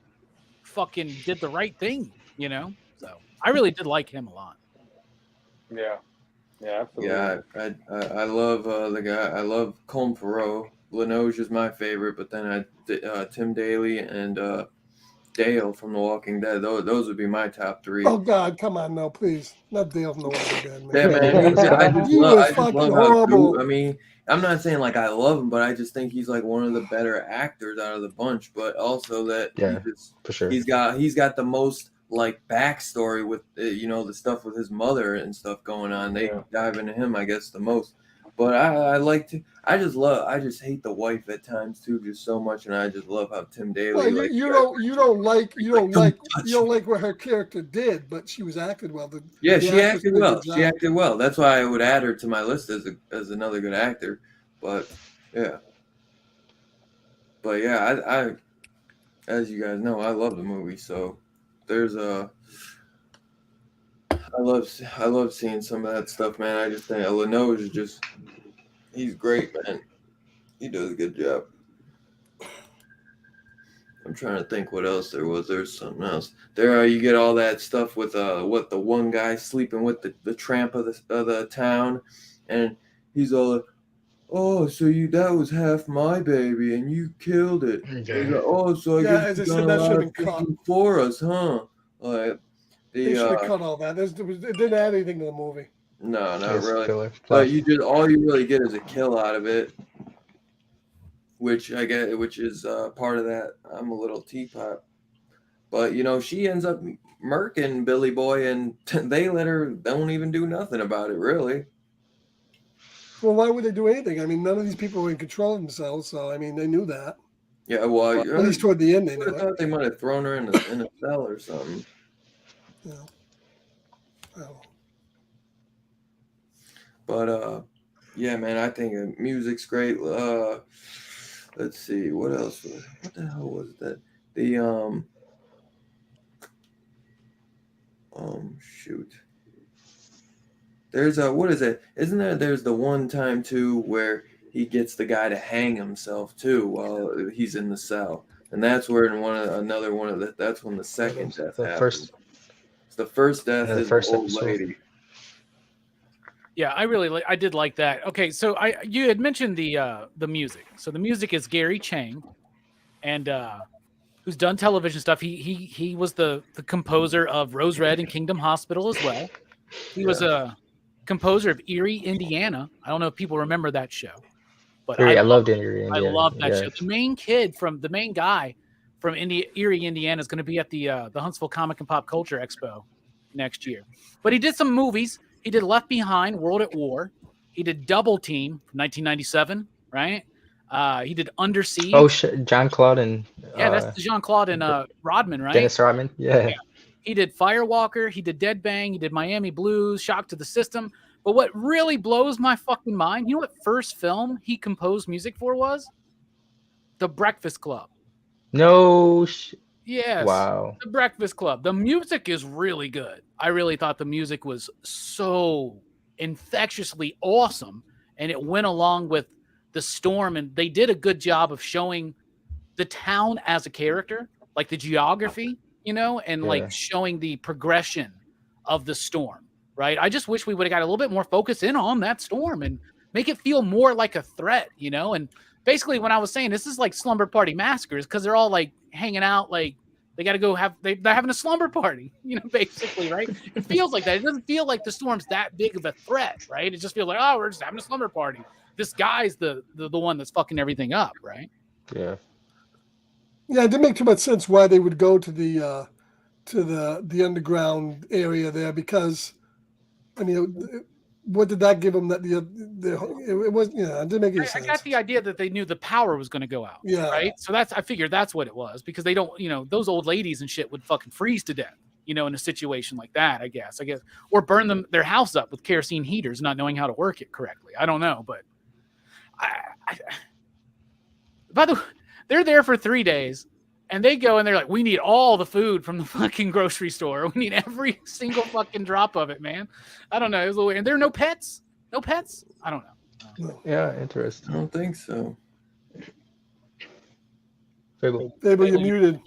fucking did the right thing, you know? So I really did like him a lot. Yeah. Yeah, absolutely. Yeah, I love the guy. I love Colm Farrell. Linoge is my favorite, but then Tim Daly and Dale from The Walking Dead. Those would be my top three. Oh God, come on, no, please, not Dale from The Walking Dead, man. Yeah, man. I just love horrible. I mean, I'm not saying like I love him, but I just think he's like one of the better actors out of the bunch. But also that for sure he's got the most like backstory with you know, the stuff with his mother and stuff going on. They dive into him, I guess, the most. But I like to. I just hate the wife at times too, just so much, and I just love how Tim Daly Well, like. you don't Don't touch me. like what her character did, but she was acted well. Yeah, The she actress acted did a well. good She job. acted well. That's why I would add her to my list as another good actor. But yeah, I as you guys know, I love the movie. So there's I love seeing some of that stuff, man. I just think Lenoge is just he's great, man. He does a good job. I'm trying to think what else there was. There's something else. There you get all that stuff with what the one guy sleeping with the tramp of the town, and he's all, oh, so that was half my baby and you killed it. And he's like, oh, so I Yeah, guess as I you said, done a that should lot have of been cut. thinking for us, huh? Like They should have the cut all that. It didn't add anything to the movie. no, not Just really. filler. But you just all you really get is a kill out of it, which I get, which is part of that. I'm a little teapot. But she ends up murking Billy Boy, and they let her. Don't even do nothing about it, really. Well, why would they do anything? I mean, none of these people were in control of themselves, so I mean, they knew that. Yeah, well, At least toward the end, they I knew it. thought they might have thrown her in a cell or something. Yeah. Oh. But yeah, man, I think music's great. Let's see, what else? What the hell was that? The shoot. There's what is it? Isn't there? There's the one time too where he gets the guy to hang himself too while he's in the cell, and that's where another one of that's when the second death happens. The first death is the old lady. Yeah, I did like that. Okay, so you had mentioned the music. So the music is Gary Chang, and who's done television stuff. He was the composer of Rose Red and Kingdom Hospital as well. He was a composer of Erie, Indiana. I don't know if people remember that show, but I loved Erie, Indiana. I love that show. The main guy from Erie, Indiana is going to be at the Huntsville Comic and Pop Culture Expo next year. But he did some movies. He did Left Behind, World at War. He did Double Team from 1997, right? He did Under Siege. Oh, Jean-Claude and that's Jean-Claude and Rodman, right? Dennis Rodman, yeah. He did Firewalker. He did Dead Bang. He did Miami Blues, Shock to the System. But what really blows my fucking mind, you know what first film he composed music for was? The Breakfast Club. No. Yes. Wow. The Breakfast Club. The music is really good. I really thought the music was so infectiously awesome, and it went along with the storm, and they did a good job of showing the town as a character, like the geography, and like showing the progression of the storm, right? I just wish we would have got a little bit more focus in on that storm and make it feel more like a threat, and basically when I was saying this is like slumber party massacres because they're all like hanging out, like they got to go they're having a slumber party, basically, right? It feels like that. It doesn't feel like the storm's that big of a threat, right? It just feels like, oh, we're just having a slumber party. This guy's the one that's fucking everything up, right? Yeah. Yeah, it didn't make too much sense why they would go to the underground area there because, I mean, what did that give them? That it was it didn't make any sense. I got the idea that they knew the power was going to go out. Yeah. Right. So I figured that's what it was because they don't, those old ladies and shit would fucking freeze to death, in a situation like that, I guess, or burn their house up with kerosene heaters, not knowing how to work it correctly. I don't know, but by the way, they're there for 3 days. And they go and they're like, we need all the food from the fucking grocery store. We need every single fucking drop of it, man. I don't know. It was a little weird. And there are no pets? No pets? I don't know. Yeah, interesting. I don't think so. Fable, you're muted.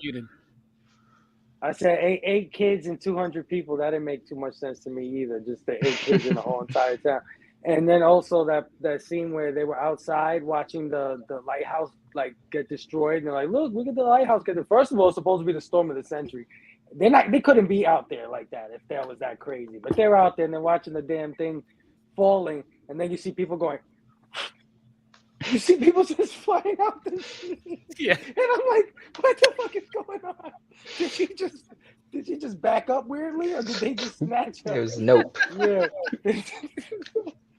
I said eight kids and 200 people. That didn't make too much sense to me either. Just the 8 kids in the whole entire town. And then also that scene where they were outside watching the lighthouse like get destroyed, and they're like, "Look at the lighthouse get." First of all, it's supposed to be the storm of the century. They couldn't be out there like that if that was that crazy. But they're out there and they're watching the damn thing falling, and then you see people going. You see people just flying out the street. Yeah, and I'm like, "What the fuck is going on? Did she just back up weirdly, or did they just snatch her?" It was nope. Yeah.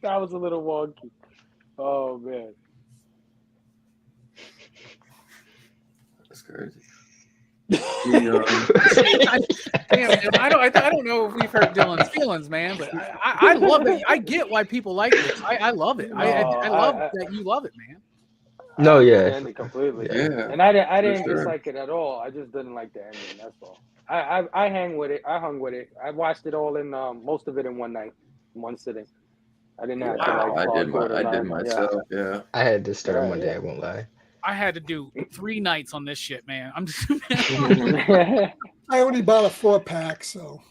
That was a little wonky. Oh man. That's crazy. Damn, I don't know if we've hurt Dylan's feelings, man, but I love it. I get why people like this. I love it. I love that you love it, man. No, I yeah. understand it completely. Yeah. And I didn't sure. dislike it at all. I just didn't like the ending. That's all. I hung with it. I watched it all in most of it in one night, one sitting. I didn't have to like I did pause it. I did myself. Yeah. I had to start on Yeah, one day. yeah. I won't lie. I had to do 3 nights on this shit, man. I'm just Yeah. I only bought a 4-pack, so.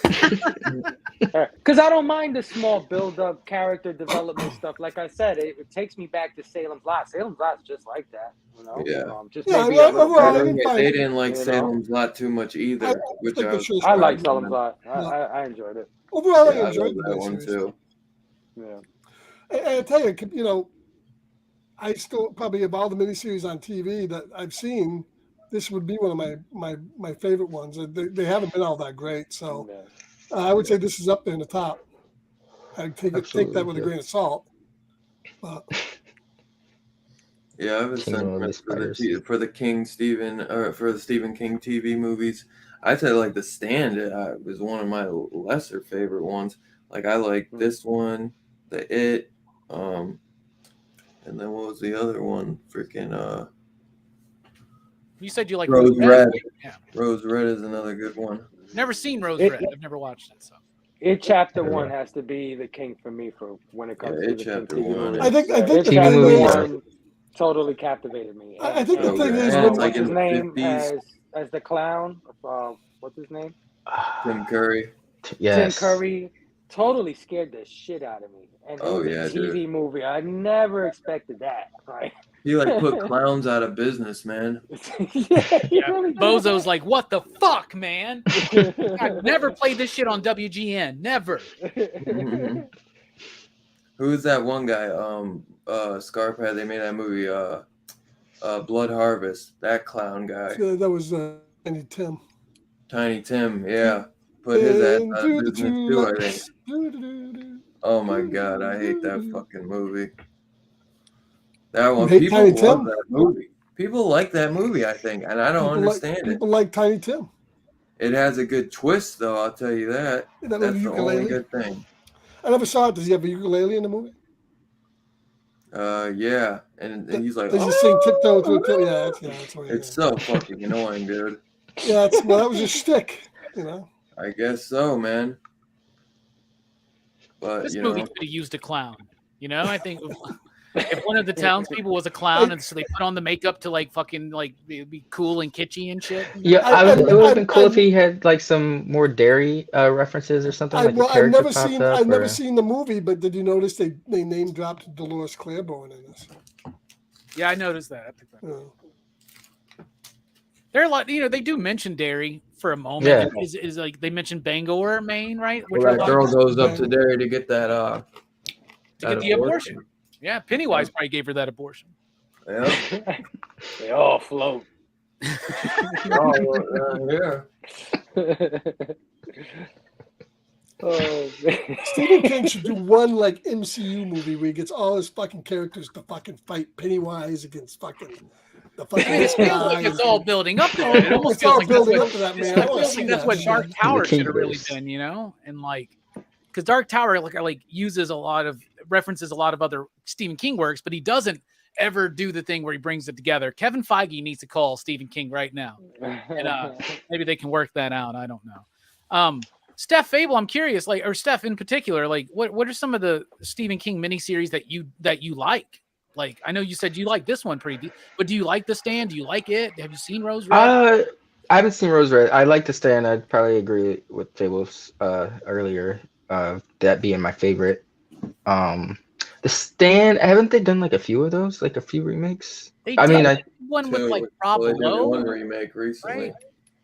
Because I don't mind the small build-up, character development stuff. Like I said, it takes me back to Salem's Lot. Salem's Lot's just like that, you know. Yeah. Just Yeah, maybe well, a little overall, I better. didn't find- They didn't like You know? Salem's Lot too much either, which think I they was. should- I like surprised Salem's by. Lot. No. I enjoyed it. Overall, Yeah, I I enjoyed love the that one series. too. Yeah. And I tell you, I still probably of all the miniseries on TV that I've seen, this would be one of my favorite ones. They haven't been all that great, so Yeah. I would say this is up there in the top. I'd take that Absolutely, with a yeah. grain of salt. But Yeah, I have a Kingdom of the sentiment Spiders. for the King Stephen or for the Stephen King TV movies. I'd say like The Stand was one of my lesser favorite ones. Like I like this one, The It, and then what was the other one? Freaking You said you like Rose Red. Yeah. Rose Red is another good one. Never seen Rose It- Red. I've never watched it. So It chapter 1 has to be the king for me for when it comes Yeah, to It the chapter King TV 1. movie. I think It the TV chapter movie, yeah. 1 totally captivated me. I think the And- thing is and when it's like what's in his the name 50s. as the clown? What's his name? Tim Curry. Yes. Tim Curry totally scared the shit out of me. And Oh, in yeah, the TV movie, I never expected that. Right? He like put clowns out of business, man. Yeah, he yeah, really did. Bozo's like, what the fuck, man? I've never played this shit on WGN. Never. Mhm. Who is that one guy? Scarphead. They made that movie. Blood Harvest. That clown guy. that was Andy Tim. Tiny Tim. Yeah, put his ass out of business too. I think. think. Oh my god, I hate that fucking movie. That one. hate People Tiny love Tim? that movie. People like that movie, I think, and I don't understand it. People like Tiny Tim. It has a good twist, though. I'll tell you that. That That's little the only ukulele. good thing. I never saw it. Does he have a ukulele in the movie? Yeah, and he's like, Does he sing tiptoe to a toe? Yeah, that's what he it's so fucking annoying, dude. Yeah, well, that was a shtick, I guess so, man. But This you movie know, could have used a clown. I think if one of the townspeople was a clown, and so they put on the makeup to like fucking like be cool and kitschy and shit. Yeah, it would have been cool if he had like some more dairy references or something. Like the I've character never popped seen. up, I've never or- seen the movie, but did you notice they name dropped Dolores Claiborne in this? Yeah, I noticed that. I picked that up. Yeah. They're like, they do mention dairy for a moment. Yeah. Is like they mentioned Bangor, Maine, right? where that girl goes up to Derry to get that to get the abortion. Yeah, Pennywise probably gave her that abortion. Yeah. They all float. Yeah. Oh, man. Stephen King should do one like MCU movie where he gets all his fucking characters to fucking fight Pennywise against the fucking It feels like guys. it's all building up to that. It almost It's feels all like that's building what, up to that, it man. I wanna feels see like that's that what shit. Dark Tower The should have really Kingverse. done, and like, because Dark Tower like uses a lot of references a lot of other Stephen King works, but he doesn't ever do the thing where he brings it together. Kevin Feige needs to call Stephen King right now, and maybe they can work that out. I don't know. Steph Fable, I'm curious, like, or Steph in particular, like, what are some of the Stephen King miniseries that you like? Like, I know you said you like this one pretty deep, but do you like The Stand? Do you like it? Have you seen Rose Red? I haven't seen Rose Red. I like to stand. I'd probably agree with Fables earlier. That being my favorite. The Stand. Haven't they done like a few of those? Like a few remakes? They I did mean, one with like Rob Well, they did Lowe. one remake recently. right?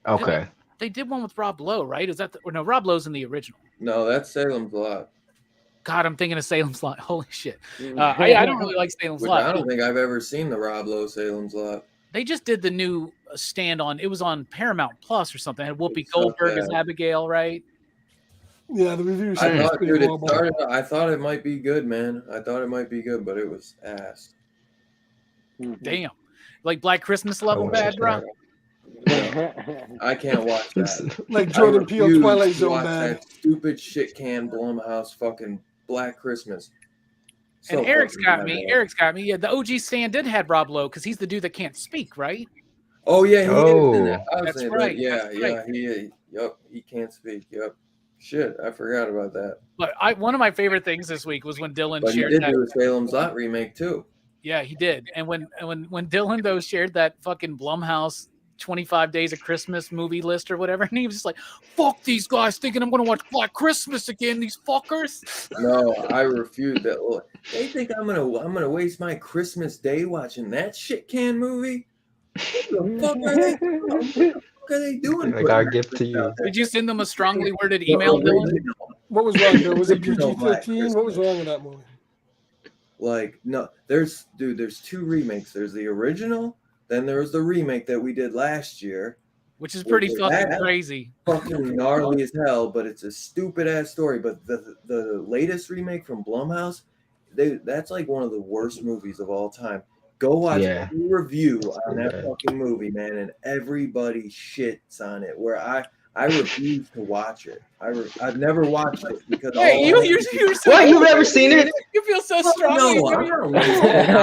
okay. They did one with Rob Lowe, right? Is that no? Rob Lowe's in the original. No, that's Salem's Lot. God, I'm thinking of Salem's Lot. Holy shit! I don't really like Salem's Which Lot. I don't think I've ever seen the Rob Lowe Salem's Lot. They just did the new Stand on. It was on Paramount Plus or something. It had Whoopi It's not Goldberg as bad. Abigail, right? Yeah, the reviews. I thought, dude, it started. I thought it might be good, man. I thought it might be good, but it was ass. Damn, like Black Christmas level bad, bro. I can't watch that. Like Jordan Peele, Twilight Zone watch bad. that stupid shit can Blumhouse fucking Black Christmas. So And Eric's fucking got bad, me. bro. Eric's got me. Yeah, the OG stand did have Rob Lowe because he's the dude that can't speak, right? Oh yeah, he is in it. That's right. Yeah, That's yeah, right. he can't speak. Yep. Shit, I forgot about that. But one of my favorite things this week was when Dylan But he shared did that. do a Salem's Lot remake too. Yeah, he did. And when Dylan though shared that fucking Blumhouse 25 Days of Christmas movie list or whatever, and he was just like, "Fuck these guys, thinking I'm gonna watch Black Christmas again. These fuckers." No, I refuse that. Look, they think I'm gonna waste my Christmas day watching that shit can movie. What the fuck are they doing? What the fuck are they doing? Like our gift to you. Did you send them a strongly worded email, Dylan? What was wrong? There was it Original Black PG-13? What was wrong with that movie? Like, no, there's two remakes. There's the original, then there was the remake that we did last year. Which is pretty fucking crazy. Fucking gnarly as hell, but it's a stupid ass story. But the latest remake from Blumhouse, that's like one of the worst movies of all time. Go watch a review on that fucking movie, man, and everybody shits on it. Where I refuse to watch it. I've never watched it because you're so what? You've never seen it? You feel so strong. No,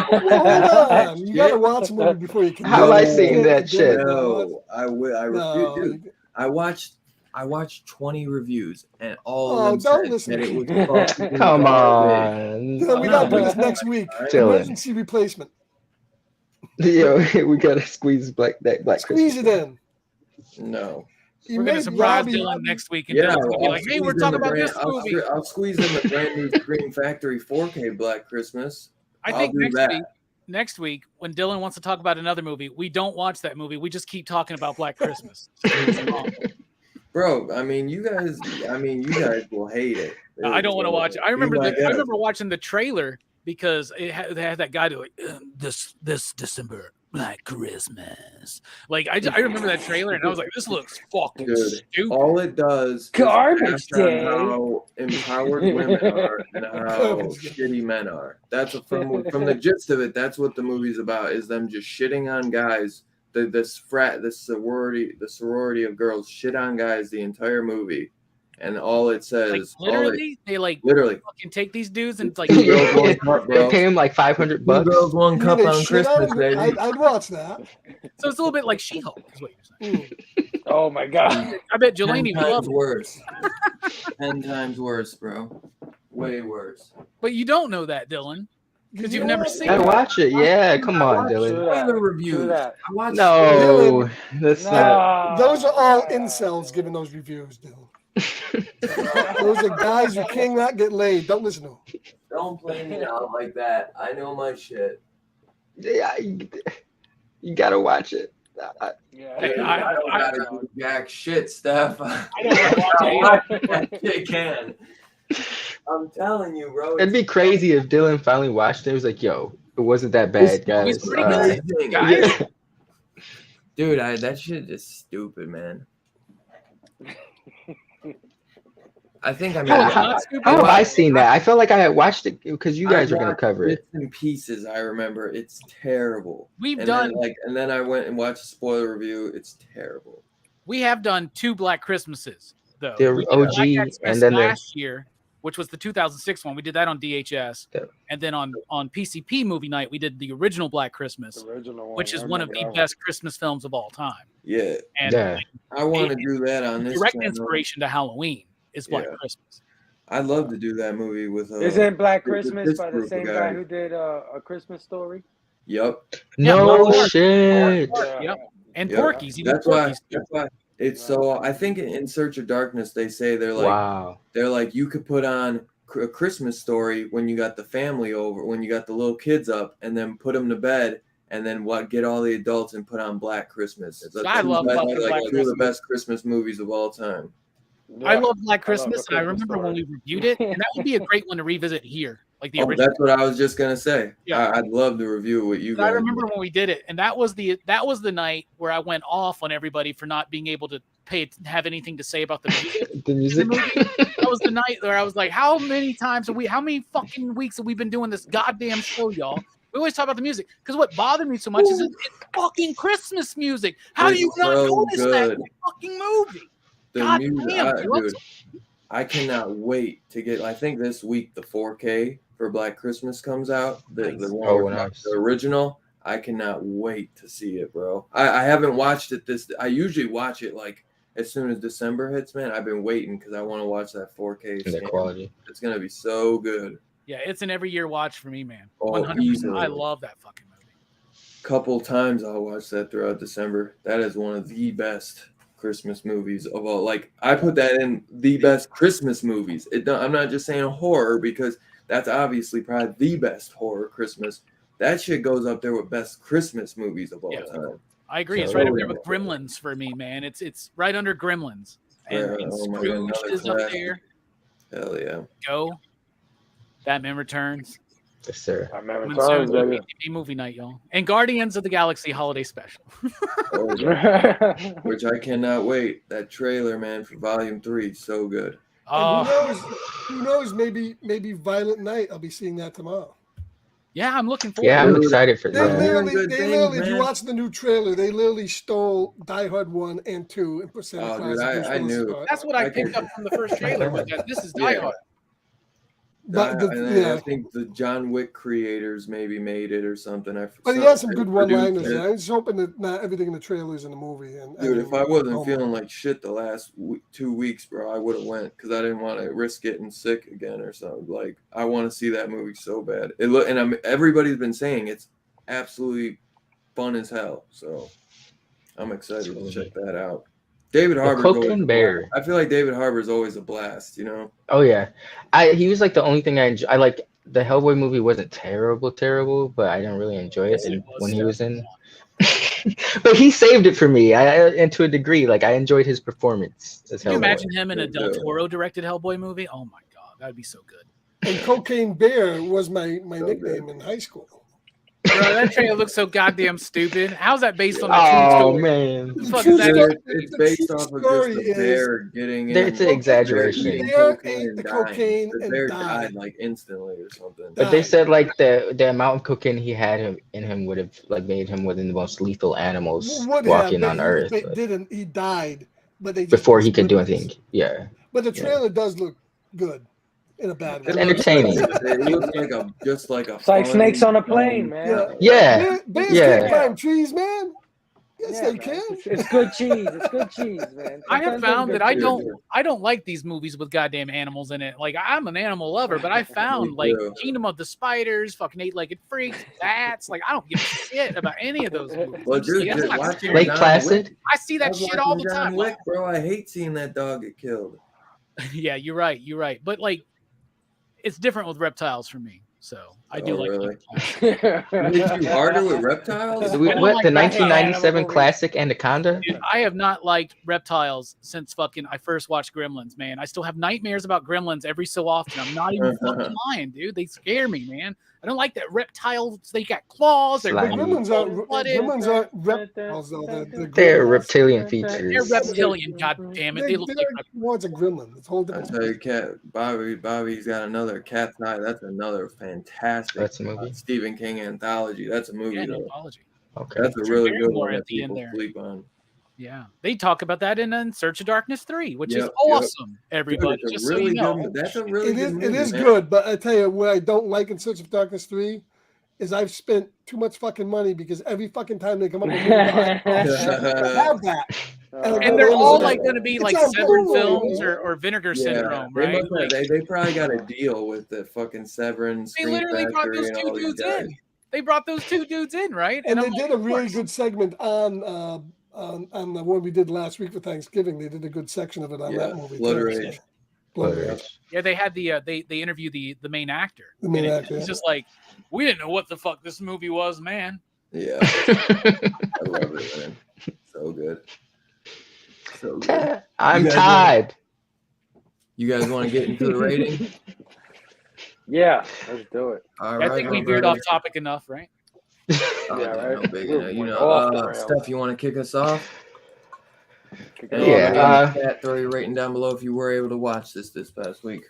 Hold on. You gotta watch a movie before you can. How have I seen that shit? No, I refuse. Dude, I watched 20 reviews and all of them said that it was fucking Come garbage. on. Dylan, we gotta do this next week. Dylan. Emergency replacement. Yo, we gotta squeeze Black Squeeze Christmas. it in. No. We're gonna surprise Dylan next week, and Dylan's gonna be like, "Hey, we're talking about this movie." I'll squeeze in the brand new Scream Factory 4K Black Christmas. I think next week, when Dylan wants to talk about another movie, we don't watch that movie. We just keep talking about Black Christmas. Bro, I mean, you guys will hate it. I don't want to watch it. I remember watching the trailer because it had that guy do like this December Black Christmas. Like I remember that trailer and I was like, this looks fucking stupid. All it does garbage day. How empowered women are and how shitty men are. That's from the gist of it. That's what the movie's about. Is them just shitting on guys. The sorority of girls shit on guys the entire movie. And all it says, they fucking take these dudes and like they pay him like $500. 2 girls, 1 cup on Christmas, baby. I'd watch that. So it's a little bit like She-Hulk, is what you're saying. Oh my god! I bet Jelani would love it. Worse. 10 times worse, bro. Way worse. But you don't know that, Dylan, because you've never seen I it. watch it. Yeah, come on, Dylan. The reviews. No, that's not. Those are all incels giving those reviews, Dylan. Those are guys who cannot get laid. Don't listen to them. Don't play me out like that. I know my shit. Yeah, you gotta watch it. I don't gotta do jack shit, Steph. I don't watch it. That shit can. I'm telling you, bro. It'd be crazy if Dylan finally watched it. He was like, "Yo, it wasn't that bad, guys." It's pretty good, guys. Dude, that shit is stupid, man. I think how have I seen that? I felt like I had watched it because you guys were gonna cover it. Bits and pieces. I remember it's terrible. And then I went and watched a spoiler review. It's terrible. We have done 2 Black Christmases though. The OG and then last year, which was the 2006 one. We did that on DHS, and then on PCP movie night we did the original Black Christmas, which is one of the best Christmas films of all time. Yeah, and I want to do that on this. Direct inspiration to Halloween is Black Christmas. I'd love to do that movie with. Isn't Black Christmas by the same guy who did A Christmas Story? Yep. No shit. Yep. And Porky's. That's why. It's so. I think in Search of Darkness they say they're like, wow. They're like, you could put on A Christmas Story when you got the family over, when you got the little kids up, and then put them to bed, and then get all the adults and put on Black Christmas. I love Black Christmas. Two of the best Christmas movies of all time. Yeah, I love Black Christmas, and I remember when we reviewed it, and that would be a great one to revisit here, like the original. That's what I was just gonna say. Yeah, I'd love to review it with you guys. I remember when we did it, and that was the night where I went off on everybody for not being able to have anything to say about the music. The music. That was the night where I was like, how many fucking weeks have we been doing this goddamn show, y'all? We always talk about the music because what bothered me so much is it's fucking Christmas music. How do you not notice that in the fucking movie? The God music, damn, dude, I cannot wait to get. I think this week the 4K for Black Christmas comes out. The one with the original. I cannot wait to see it, bro. I haven't watched it I usually watch it like as soon as December hits, man. I've been waiting because I want to watch that 4K. The quality. It's gonna be so good. Yeah, it's an every year watch for me, man. 100%. Easily. I love that fucking movie. Couple times I'll watch that throughout December. That is one of the best Christmas movies of all. Like I put that in the best Christmas movies. I'm not just saying horror because that's obviously probably the best horror Christmas. That shit goes up there with best Christmas movies of all time. I agree. It's right up there with Gremlins for me, man. It's right under Gremlins. And Scrooge is up there. Hell yeah. Go. Batman Returns. Yes, sir. Batman Returns, baby. Movie night, y'all. And Guardians of the Galaxy Holiday Special. Which I cannot wait. That trailer, man, for Volume 3, so good. Who knows? Maybe Violent Night. I'll be seeing that tomorrow. Yeah, I'm looking forward. Yeah, I'm excited for that. If you watch the new trailer, they literally stole Die Hard 1 and 2 and put Santa Claus. I knew. That's what I picked up from the first trailer. Was that this is Die Hard. But I think the John Wick creators maybe made it or something. But he has some good one-liners. I'm just hoping that not everything in the trailer is in the movie. Dude, if I wasn't feeling like shit the last 2 weeks, bro, I would have went because I didn't want to risk getting sick again or something. Like I want to see that movie so bad. Everybody's been saying it's absolutely fun as hell. So I'm excited to check that out. David Harbour. Cocaine Bear. I feel like David Harbour is always a blast, you know? Oh yeah. He was like the only thing I enjoy. I like the Hellboy movie wasn't terrible, but I didn't really enjoy it when he was in. But he saved it for me. And to a degree, like I enjoyed his performance as Hellboy. Can you imagine him in a Del Toro directed Hellboy movie? Oh my god, that'd be so good. And Cocaine Bear was my nickname in high school. Bro, that trailer looks so goddamn stupid. How's that based on the true story? Man. The fuck is that? It's based off of just a bear getting in. It's an exaggeration. The cocaine the bear died like instantly or something. But they said like the amount of cocaine he had in him would have like made him one of the most lethal animals walking on Earth. They didn't. He died, but they just before he could do anything. Yeah. But the trailer does look good. In a bad way. It's entertaining. It looks like a It's like snakes on a plane, man. Yeah. Bears can't climb trees, man. Yes, they can. It's good cheese. It's good cheese, man. I have found that I don't like these movies with goddamn animals in it. Like I'm an animal lover, but I found like Kingdom of the Spiders, fucking Eight-Legged Freaks, Bats. Like I don't give a shit about any of those movies. Well, dude, watching Lake Placid. I see that shit all the time. Wick, bro, I hate seeing that dog get killed. Yeah, you're right. But like, it's different with reptiles for me. So I do like reptiles. Did you harder with reptiles? What the 1997 classic Anaconda? Dude, I have not liked reptiles since fucking I first watched Gremlins, man. I still have nightmares about Gremlins every so often. I'm not even fucking lying, dude. They scare me, man. I don't like that reptiles. They got claws. Gremlins aren't reptiles, though. They're reptilian features. They're reptilian. God damn it! They look like reptiles. A gremlin. It's whole different. I tell you, Cat Bobby's got another Cat's Eye. That's another fantastic. That's a movie. Stephen King anthology. That's a movie. Anthology. Okay. That's a really good one that people sleep on. Yeah, they talk about that in Search of Darkness 3, which is awesome. Everybody, dude, just so you know, that's a really good movie, it is good, but I tell you what I don't like in Search of Darkness 3 is I've spent too much fucking money because every fucking time they come up with a movie, I have that. And they're all like going to be like Severin Films or Vinegar Syndrome, right? They probably got a deal with the fucking Severin. They literally brought those two dudes in. They brought those two dudes in, right? And they did a really good segment on the one we did last week for Thanksgiving. They did a good section of it on that movie. Blood Rage. Yeah, they had they interviewed the main actor. The main actor. It's just like, we didn't know what the fuck this movie was, man. Yeah. I love it, man. So good. So good. I'm tired. You guys want to get into the rating? Yeah, let's do it. All right, I think we veered off topic enough, right? Yeah, right. No big, you know, Steph, you want to kick us off? Chat, throw your rating down below if you were able to watch this past week.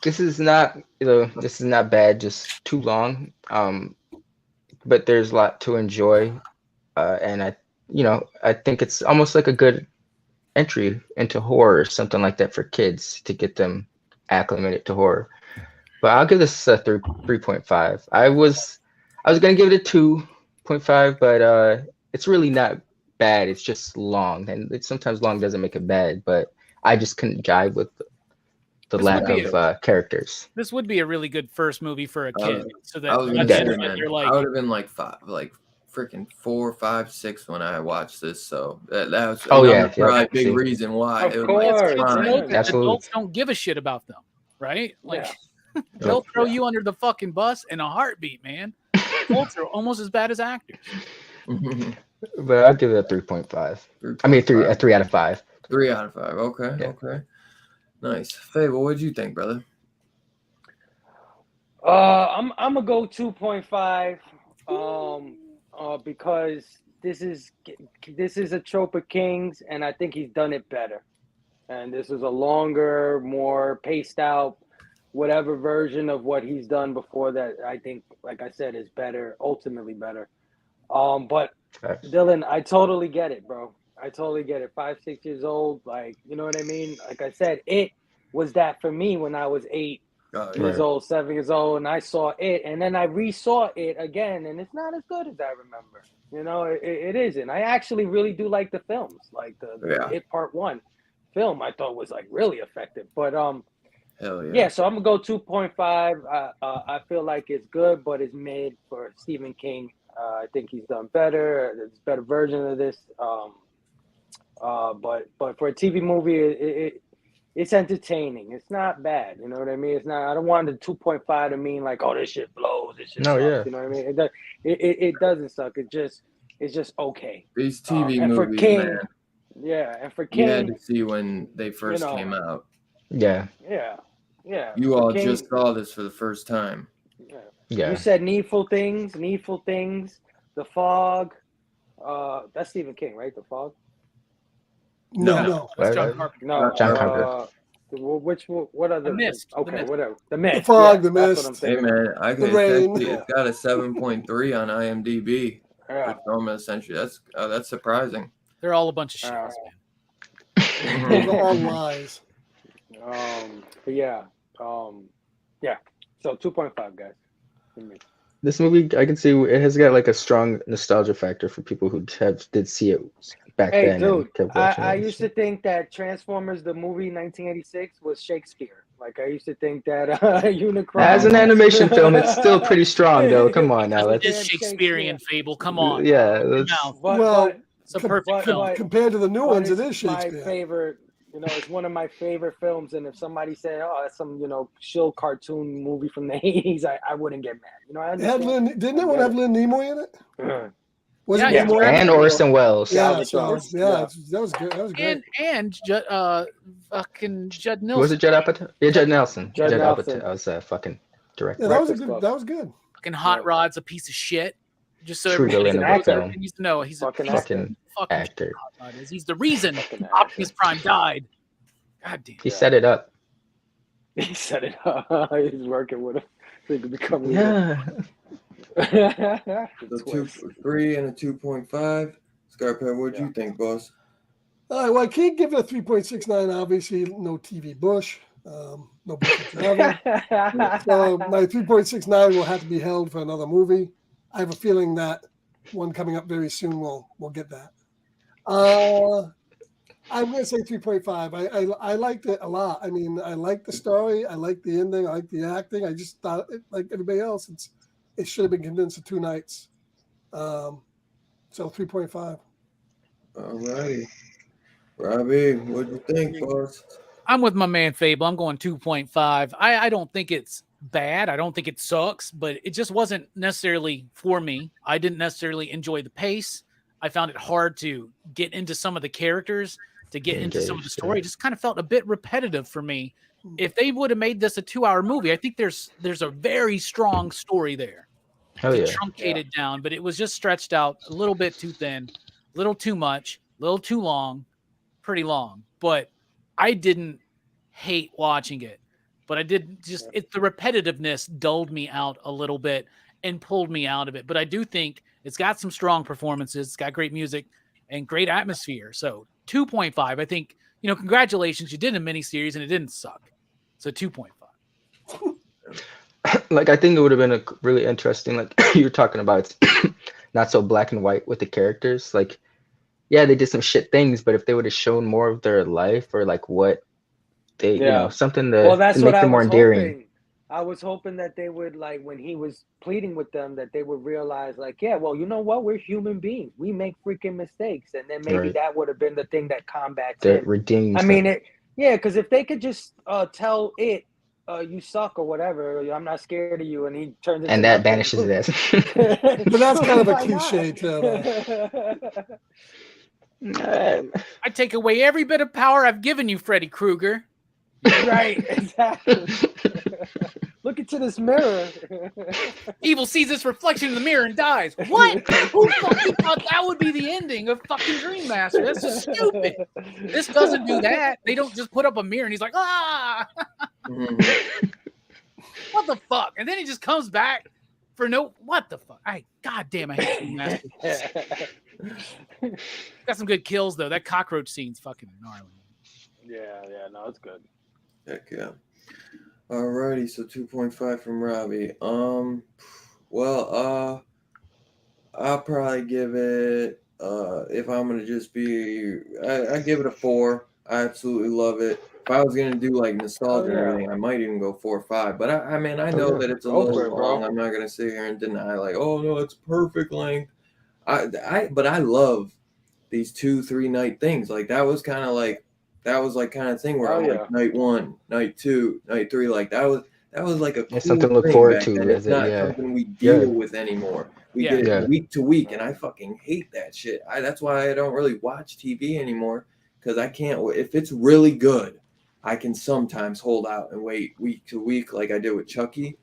This is not bad, just too long. But there's a lot to enjoy, and I think it's almost like a good entry into horror or something like that for kids to get them acclimated to horror. But I'll give this a 3.5. I was gonna give it a 2.5, but it's really not bad. It's just long, and sometimes long doesn't make it bad. But I just couldn't jive with the lack of characters. This would be a really good first movie for a kid. So that I was gonna say, man, I would have been like freaking 4, 5, 6 when I watched this. So that was probably a big reason why. Of course, adults don't give a shit about them, right? Like they'll throw you under the fucking bus in a heartbeat, man. Adults are almost as bad as actors. But I'll give it a 3.5. I mean, a 3 out of 5. 3 out of 5. Okay. Yeah. Okay. Nice. Fable, what'd you think, brother? I'm gonna go 2.5. Because this is a trope of King's, and I think he's done it better. And this is a longer, more paced out, whatever version of what he's done before that. I think, like I said, is better, ultimately better. But Dylan, I totally get it, bro. I totally get it. 5, 6 years old, like, you know what I mean? Like I said, it was that for me when I was 8 years old, 7 years old, and I saw it, and then I resaw it again, and it's not as good as I remember. You know, it isn't. I actually really do like the films, like the It Part 1 film. I thought was like really effective, but hell yeah. Yeah. So I'm gonna go 2.5. I feel like it's good, but it's made for Stephen King. I think he's done better. There's a better version of this. But for a TV movie, it's entertaining. It's not bad. You know what I mean? It's not. I don't want the 2.5 to mean like, oh, this shit blows. This shit sucks. You know what I mean? It doesn't suck. It's just okay. These TV and movies, for King, man. Yeah, and for King, you had to see when they first came out. Yeah. You all King, just saw this for the first time. Yeah. You said Needful Things, The Fog. That's Stephen King, right? The Fog. No. That's John Carpenter. No, John Carpenter. What are the Mist? Okay, whatever. The Mist. The Fog, The Mist. Hey man, I can it's got a 7.3 on IMDb. For Film of the Century. That's surprising. They're all a bunch of shits, man. Those are all lies. But yeah. So 2.5, guys. This movie, I can see it has got like a strong nostalgia factor for people who did see it back then. Dude, I used to think that Transformers, the movie 1986, was Shakespeare. Like I used to think that Unicron. As an animation film, it's still pretty strong, though. Come on now, it's Shakespearean fable. Come on. Yeah. It's a perfect film. Compared to the new ones, it is my Shakespeare. favorite. You know, it's one of my favorite films, and if somebody said, "Oh, that's some shill cartoon movie from the '80s," I wouldn't get mad. You know, I didn't that one have Lynn Nimoy in it? Was it Nimoy? And Orson Welles. That was good. That was good. And fucking Judd Nelson. Was it Judd Apatow? Yeah, Judd Nelson. Judd Nelson. Apatow was a fucking director. Yeah, that was good. Fucking Hot Rod's a piece of shit. Just so True everybody needs to know, he's a fucking actor. He's the reason Optimus Prime died. God damn. He set it up. He set it up. He's working with him. They could become So 3 and a 2.5. Scarpet, what'd you think, boss? All right, well, I can't give it a 3.69. Obviously, no TV Bush. No Bush forever. So my 3.69 will have to be held for another movie. I have a feeling that one coming up very soon we'll get that. I'm going to say 3.5. I liked it a lot. I mean, I liked the story. I liked the ending. I liked the acting. I just thought, like everybody else, it should have been condensed to 2 nights. So 3.5. All righty. Robbie, what'd you think, boss? I'm with my man Fable. I'm going 2.5. I don't think it's bad. I don't think it sucks, but it just wasn't necessarily for me. I didn't necessarily enjoy the pace. I found it hard to get into some of the characters, to get into some of the story. It just kind of felt a bit repetitive for me. If they would have made this a 2-hour movie, I think there's a very strong story there. Truncated down, but it was just stretched out a little bit too thin, a little too much. little too long, pretty long, but I didn't hate watching it. But I did just the repetitiveness dulled me out a little bit and pulled me out of it. But I do think it's got some strong performances, it's got great music and great atmosphere. So 2.5, I think, congratulations, you did a miniseries and it didn't suck. So 2.5. Like, I think it would have been a really interesting, like you were talking about, it's not so black and white with the characters. Like, yeah, they did some shit things, but if they would have shown more of their life or like what they, something to that's make what I them more was endearing. hoping. I was hoping that they would, like, when he was pleading with them, that they would realize, like, yeah, well, you know what? We're human beings. We make freaking mistakes. And then maybe that would have been the thing that combats him. Redeems I mean, because if they could just tell it, you suck or whatever, I'm not scared of you, and he turns into and that banishes his ass. But that's kind of a cliche too. I take away every bit of power I've given you, Freddy Krueger. Right, exactly. Look into this mirror. Evil sees this reflection in the mirror and dies. What? Who fucking thought that would be the ending of fucking Dream Master? That's just stupid. This doesn't do that. They don't just put up a mirror and he's like, ah. What the fuck? And then he just comes back for what the fuck? God damn, I hate Dream Master. Got some good kills though. That cockroach scene's fucking gnarly. Yeah, no, it's good. Heck yeah. Alrighty, so 2.5 from Robbie. I'll probably give it, if I'm gonna just be, I give it a 4. I absolutely love it. If I was gonna do like nostalgia and everything, I might even go 4 or 5. But I mean, I know that it's a little long. I'm not gonna sit here and deny like, oh no, it's perfect length. But I love these 2-3 night things. Like that was kind of kind of thing where I'm like night 1, night 2, night 3. Like that was like a cool something to look thing forward back to. then. It's not something we deal with anymore. We get it week to week, and I fucking hate that shit. That's why I don't really watch TV anymore, because I can't. If it's really good, I can sometimes hold out and wait week to week, like I did with Chucky.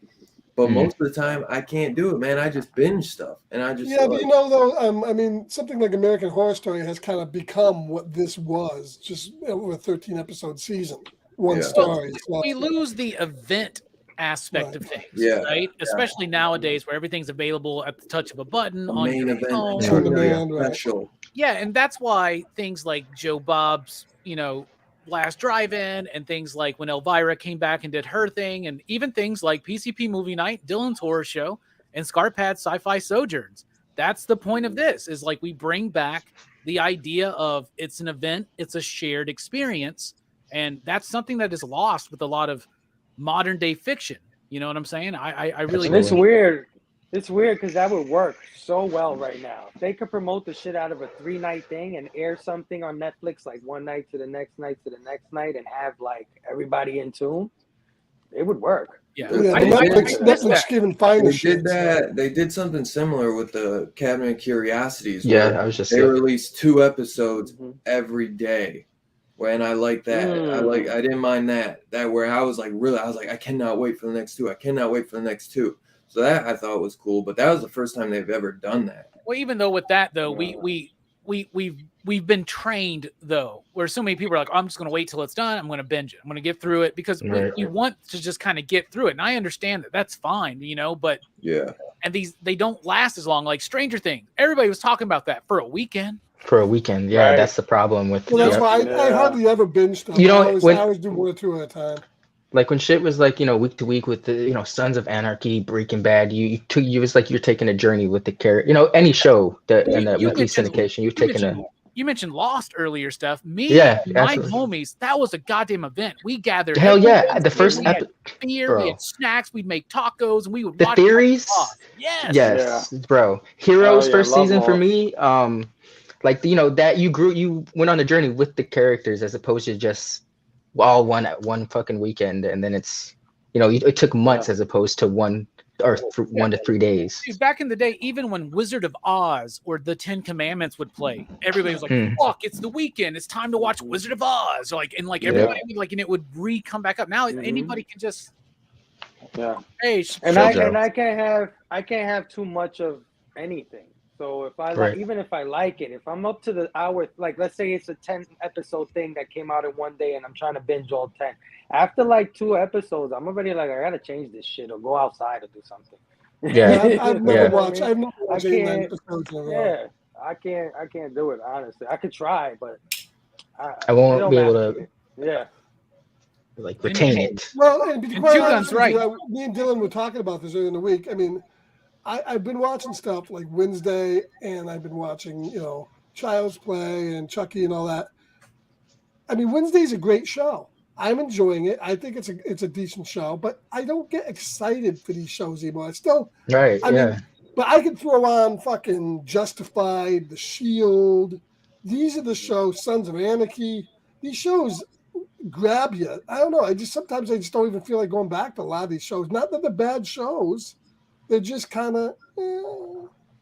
But most of the time, I can't do it, man. I just binge stuff, and I just but though, I mean, something like American Horror Story has kind of become what this was, just over a 13-episode season, one story. We lose the event aspect of things, right? Especially nowadays, where everything's available at the touch of a button on your phone. On demand, special. Yeah, and that's why things like Joe Bob's, Last Drive-In, and things like when Elvira came back and did her thing, and even things like PCP Movie Night, Dylan's Horror Show, and Scarpad's Sci-Fi Sojourns. That's the point of this, is like we bring back the idea of it's an event, it's a shared experience, and that's something that is lost with a lot of modern day fiction. You know what I'm saying? I really. And it's weird. It's weird because that would work so well right now. If they could promote the shit out of a 3-night thing and air something on Netflix like one night to the next night to the next night and have like everybody in tune, it would work. Yeah, Netflix even find they did that. They did something similar with the Cabinet of Curiosities. Yeah, I was just they released 2 episodes every day. And I like that. I didn't mind that. Where I was like, I cannot wait for the next 2. I cannot wait for the next 2. So that I thought was cool, but that was the first time they've ever done that. Well, even though with that though, we've been trained though, where so many people are like, I'm just going to wait till it's done. I'm going to binge it. I'm going to get through it because we want to just kind of get through it. And I understand that that's fine, but and they don't last as long. Like Stranger Things, everybody was talking about that for a weekend. That's the problem with. Well, that's why I hardly ever binge stuff. I always do 1 or 2 at a time. Like when shit was like, week to week with the, Sons of Anarchy, Breaking Bad, you was like you're taking a journey with the character. Any show that and that weekly syndication, you're taking a. You mentioned Lost earlier, stuff. My homies, that was a goddamn event. We gathered. Hell yeah! The first episode, beer, we had snacks, we'd make tacos, and we would watch the theories. Yes, bro. Heroes first season for me. Like that you went on a journey with the characters as opposed to just all one fucking weekend, and then it's it took months as opposed to 1 to 3 days. Dude, back in the day, even when Wizard of Oz or the 10 Commandments would play, everybody was like, fuck, it's the weekend, it's time to watch Wizard of Oz, everybody and it would come back up. Now anybody can just hey, and I can't have too much of anything. So if I Right. even if I like it, if I'm up to the hour, like let's say it's a 10 episode thing that came out in one day and I'm trying to binge all 10. After like 2 episodes, I'm already like, I gotta change this shit or go outside or do something. Yeah. I've never watched. I've never watched 8 9 can't. episodes in a row. Yeah, I can't do it honestly. I could try, but I it won't don't be able matter to me. Yeah. like retain it. Well, and to be And quite Two honest Guns, with you, right. me and Dylan were talking about this earlier in the week. I mean, I've been watching stuff like Wednesday, and I've been watching, Child's Play and Chucky and all that. I mean, Wednesday's a great show. I'm enjoying it. I think it's a decent show, but I don't get excited for these shows anymore. I still, Right. I mean, but I could throw on fucking Justified, The Shield. These are the shows, Sons of Anarchy. These shows grab you. I don't know. Sometimes I just don't even feel like going back to a lot of these shows. Not that they're bad shows. They're just kind of,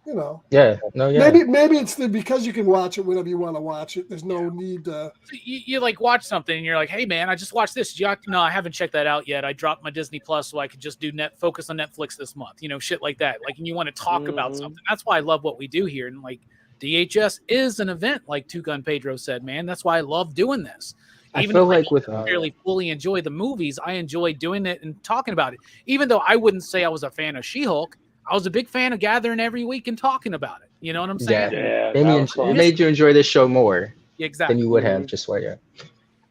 Yeah. No. Yeah. Maybe it's because you can watch it whenever you want to watch it. There's no need to. You like watch something and you're like, hey man, I just watched this. No, I haven't checked that out yet. I dropped my Disney Plus so I could just focus on Netflix this month. Shit like that. Like, and you want to talk about something. That's why I love what we do here. And like DHS is an event, like Two Gun Pedro said, man. That's why I love doing this. I Even feel though like I with don't really fully enjoy the movies, I enjoy doing it and talking about it. Even though I wouldn't say I was a fan of She-Hulk, I was a big fan of gathering every week and talking about it. You know what I'm saying? Yeah. It made you enjoy this show more Exactly. than you would have just why. Yeah.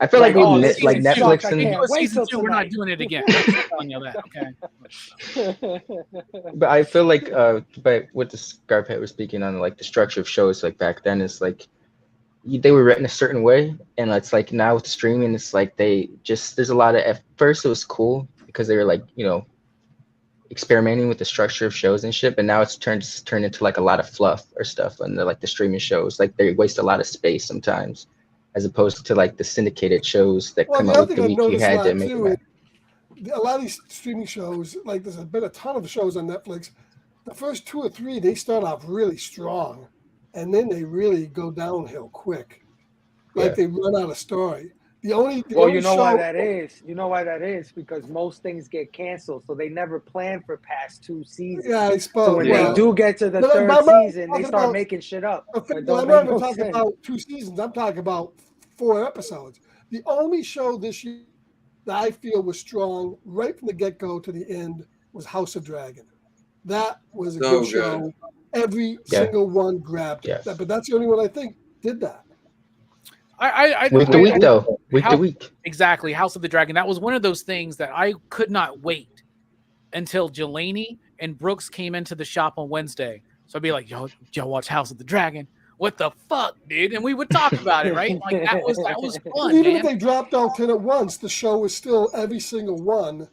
I feel like with Netflix and season 2, we're not doing it again. I'm telling you that, okay? But I feel like but what the Scarpet was speaking on, like the structure of shows like back then is like they were written a certain way, and it's like now with streaming it's like there's a lot of, at first it was cool because they were like experimenting with the structure of shows and shit, but now it's turned into like a lot of fluff or stuff, and like the streaming shows, like they waste a lot of space sometimes as opposed to like the syndicated shows that come out with the week you had to make it. A lot of these streaming shows, like there's been a ton of shows on Netflix. The first 2 or 3, they start off really strong, and then they really go downhill quick. Like they run out of story. You know why that is? You know why that is? Because most things get canceled, so they never plan for past 2 seasons. Yeah, I suppose. So when they do get to the third season, they start making shit up. I'm not even talking about 2 seasons. I'm talking about 4 episodes. The only show this year that I feel was strong right from the get-go to the end was House of Dragon. That was a good show. Every single one grabbed it. But that's the only one I think did that. Week to week, though. Week to week. Exactly. House of the Dragon. That was one of those things that I could not wait until Jelani and Brooks came into the shop on Wednesday. So I'd be like, yo, watch House of the Dragon. What the fuck, dude? And we would talk about it, right? Like that was fun. Even if they dropped all 10 at once, the show was still, every single one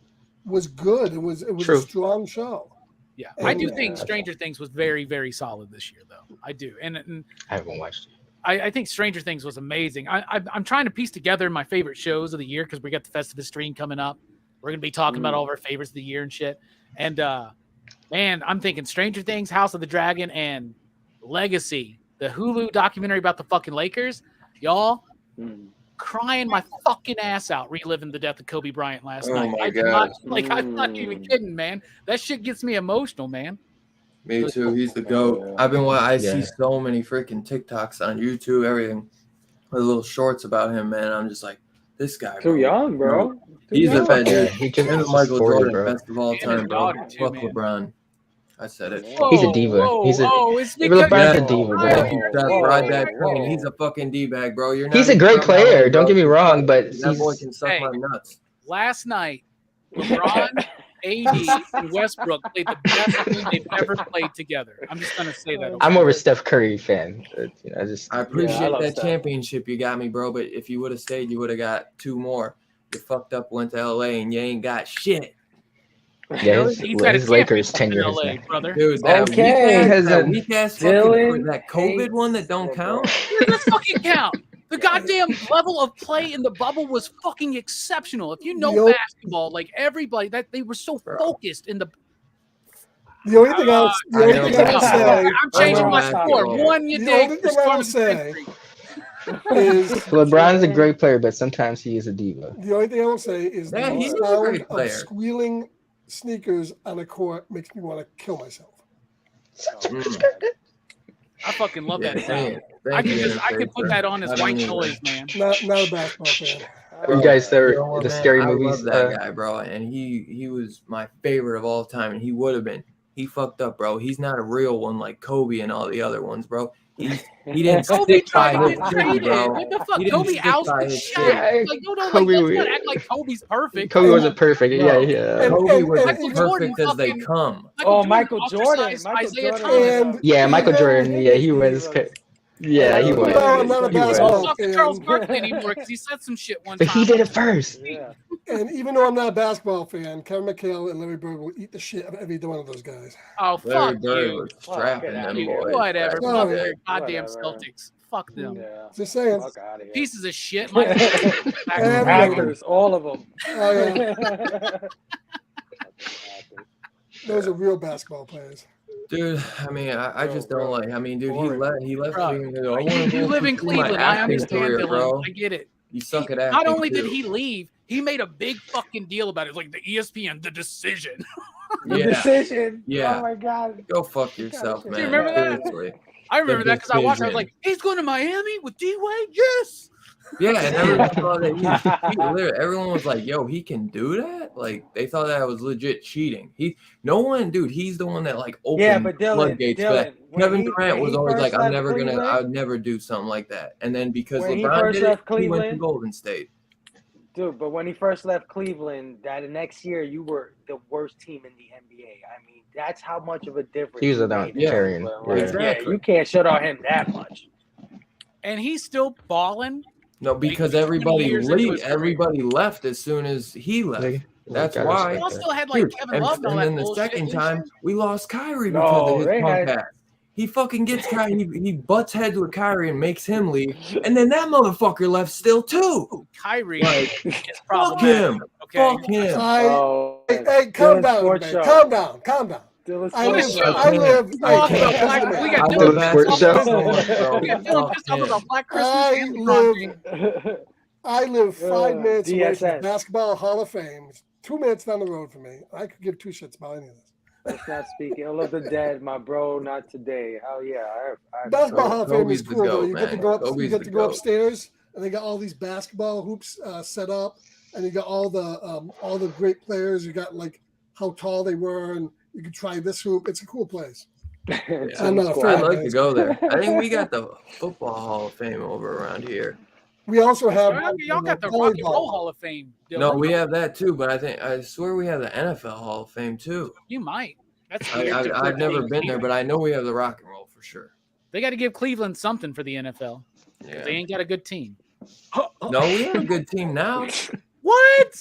was good. It was a strong show. Yeah. And I do think Stranger Things was very, very solid this year, though. I do. And I haven't watched it. I think Stranger Things was amazing. I'm trying to piece together my favorite shows of the year because we got the Festivus stream coming up. We're going to be talking about all of our favorites of the year and shit. And, man, I'm thinking Stranger Things, House of the Dragon, and Legacy, the Hulu documentary about the fucking Lakers. Y'all, crying my fucking ass out reliving the death of Kobe Bryant last night. My God. I'm not even kidding, man. That shit gets me emotional, man. Me too. He's the GOAT. I see so many freaking TikToks on YouTube, everything, with little shorts about him, man. I'm just like, this guy. Too young, bro. He's a fat dude. He just Him and Michael Jordan, bro. best of all time, bro. Fuck man. LeBron. I said it. He's a diva. LeBron's a diva, bro. Ride that train. He's a fucking D-bag, bro. He's a great player. Don't get me wrong, but that boy can suck my nuts. Last night, LeBron, AD, and Westbrook played the best game they've ever played together. I'm just gonna say that. Okay? I'm more of a Steph Curry fan. I appreciate that championship you got me, bro. But if you would have stayed, you would have got 2 more. You fucked up, went to LA, and you ain't got shit. Yeah, his Lakers tenure has LA, brother. Dude, that weak ass fucking that COVID one that don't count. It does fucking count. The goddamn level of play in the bubble was fucking exceptional. If you know basketball, like everybody, that they were so focused in the. The only thing else, say, I'm changing my score. One, you dig. The only thing I will say is LeBron's a great player, but sometimes he is a diva. The only thing I will say is the he's a sound great player. of squealing sneakers on a court makes me want to kill myself. I fucking love that sound. Thank you, I could put that on as white me, noise, man. Not a basketball fan. You guys You are know what, the man? scary I movies. love that guy, bro, and he was my favorite of all time, and he would have been. He fucked up, bro. He's not a real one like Kobe and all the other ones, bro. He didn't Kobe stick by tried to his get city, traded. bro. What the fuck? He didn't Kobe stick by ousted his Shaq. city. Like, no, Kobe, let's not act like Kobe's perfect. Kobe wasn't perfect. No. Yeah. Kobe was as Michael Jordan perfect as they fucking- come. Michael Jordan. ostracized Michael Isaiah Jordan. Thomas. And Yeah, Michael even- Jordan. Yeah, he was. Yeah, he was. No, I'm not a He was. basketball Don't talk to fan. Charles Barkley anymore because he said some shit one But time. he did it first. Yeah. And even though I'm not a basketball fan, Kevin McHale and Larry Bird will eat the shit out of every one of those guys. Oh, Larry fuck Bird you. was strapping get out them of here. boys. Whatever. back in Fuck the day. your goddamn Whatever. Celtics. Fuck them. Yeah. Just saying. Fuck out of here. Pieces of shit. And- Actors, all of them. Oh, yeah. Those are real basketball players. Dude, I mean, I just don't like. I mean, dude, he left. Bro, Cleveland. I wanna you go live in pursue my Cleveland. I acting understand, career, Dylan. bro. I get it. You suck at acting. Not only did too. he leave, he made a big fucking deal about it. Like the ESPN, the decision. The Yeah, decision. Yeah. Oh my god. go fuck yourself, Do man. you remember that? Seriously. I remember that because I watched. I was decision. like, he's going to Miami with D-Wade. Yes. Yeah, and everyone thought that literally, everyone was like, "Yo, he can do that." Like they thought that was legit cheating. He's the one that like opened Yeah, but Dylan, floodgates for that. when Kevin he- Durant when was he always first like, left I Cleveland- would never do something like that. And then because When he LeBron first did it, left he went to Cleveland- Golden State. Dude, but when he first left Cleveland, that next year you were the worst team in the NBA. I mean, that's how much of a difference. He was a made in down-carrying, Cleveland. yeah. Like, Exactly. you can't shut on him that much. And he's still balling. No, because 20 everybody years into his everybody left as soon as he left. Like, That's gotta why. He respect also had like Dude, Kevin and, Love and all and that then the bullshit. second didn't time you? we lost Kyrie No, because of his they punk had- ass. He fucking gets Kyrie, he butts heads with Kyrie and makes him leave, and then that motherfucker left still too. Kyrie Like, is fuck problematic. him, Okay. fuck him. Hey, calm Dylan down, Sports man. Show. Calm down. Calm down. Dylan I Sports live. Show. I live. We got Hey, Dylan I Sports love Show. basketball so much, bro. We got Dylan Fuck pissed off him. about Black Christmas I and LeBron live- James. I live 5 minutes away from the DSS. Basketball Hall of Fame. It's 2 minutes down the road from me. I could give two shits about any of this. Let's not speak ill of the dead, my bro. Not today. Hell yeah. I Basketball Hall of Fame Kobe's is the cool though. GOAT, You get to man. go up. Kobe's You get the to go GOAT. upstairs, and they got all these basketball hoops set up, and you got all the great players. You got like how tall they were, and you can try this hoop. It's a cool place. I'm not a fan. I'd like to go there. I think we got the Football Hall of Fame over around here. We also have Y'all got the Rock and Roll Hall of Fame. Dylan. No, we have that too, but I swear we have the NFL Hall of Fame too. You might. That's weird. I've never been there, but I know we have the Rock and Roll for sure. They got to give Cleveland something for the NFL. Yeah. They ain't got a good team. No, we have a good team now. What?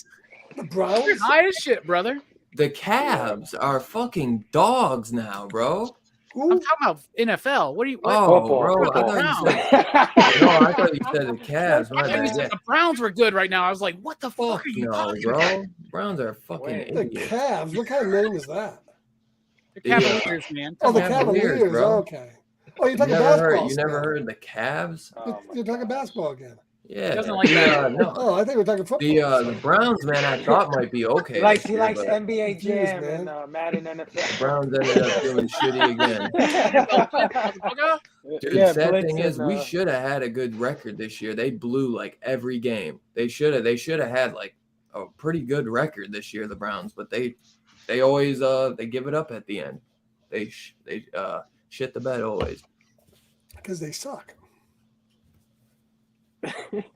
the You're Browns. high as shit, brother. The Cavs are fucking dogs now, bro. I'm talking about NFL. What do you? What? Oh, Football. bro, I Football. thought you said, no, I thought you said the Cavs. I My thought you bad. said the Browns were good right now. I was like, what the fuck Fuck are you no, talking about? bro. Browns are fucking Wait. The idiots. Cavs. What kind of name is that? The Cavaliers, man. Oh, the Cavaliers, Cavaliers. bro. Okay. Oh, you're You talking never basketball. heard? You never still. heard the Cavs? Oh, You're talking basketball again. Yeah. doesn't like that. No. Oh, I think we're talking football. The Browns, man, I thought might be okay. He likes this year, but NBA Jeez, Jam man. and Madden NFL. Browns ended up doing shitty again. Dude, Yeah, sad Blitz thing is, and, we should have had a good record this year. They blew like every game. They should have had like a pretty good record this year, the Browns. But they always they give it up at the end. They shit the bed always. Because they suck.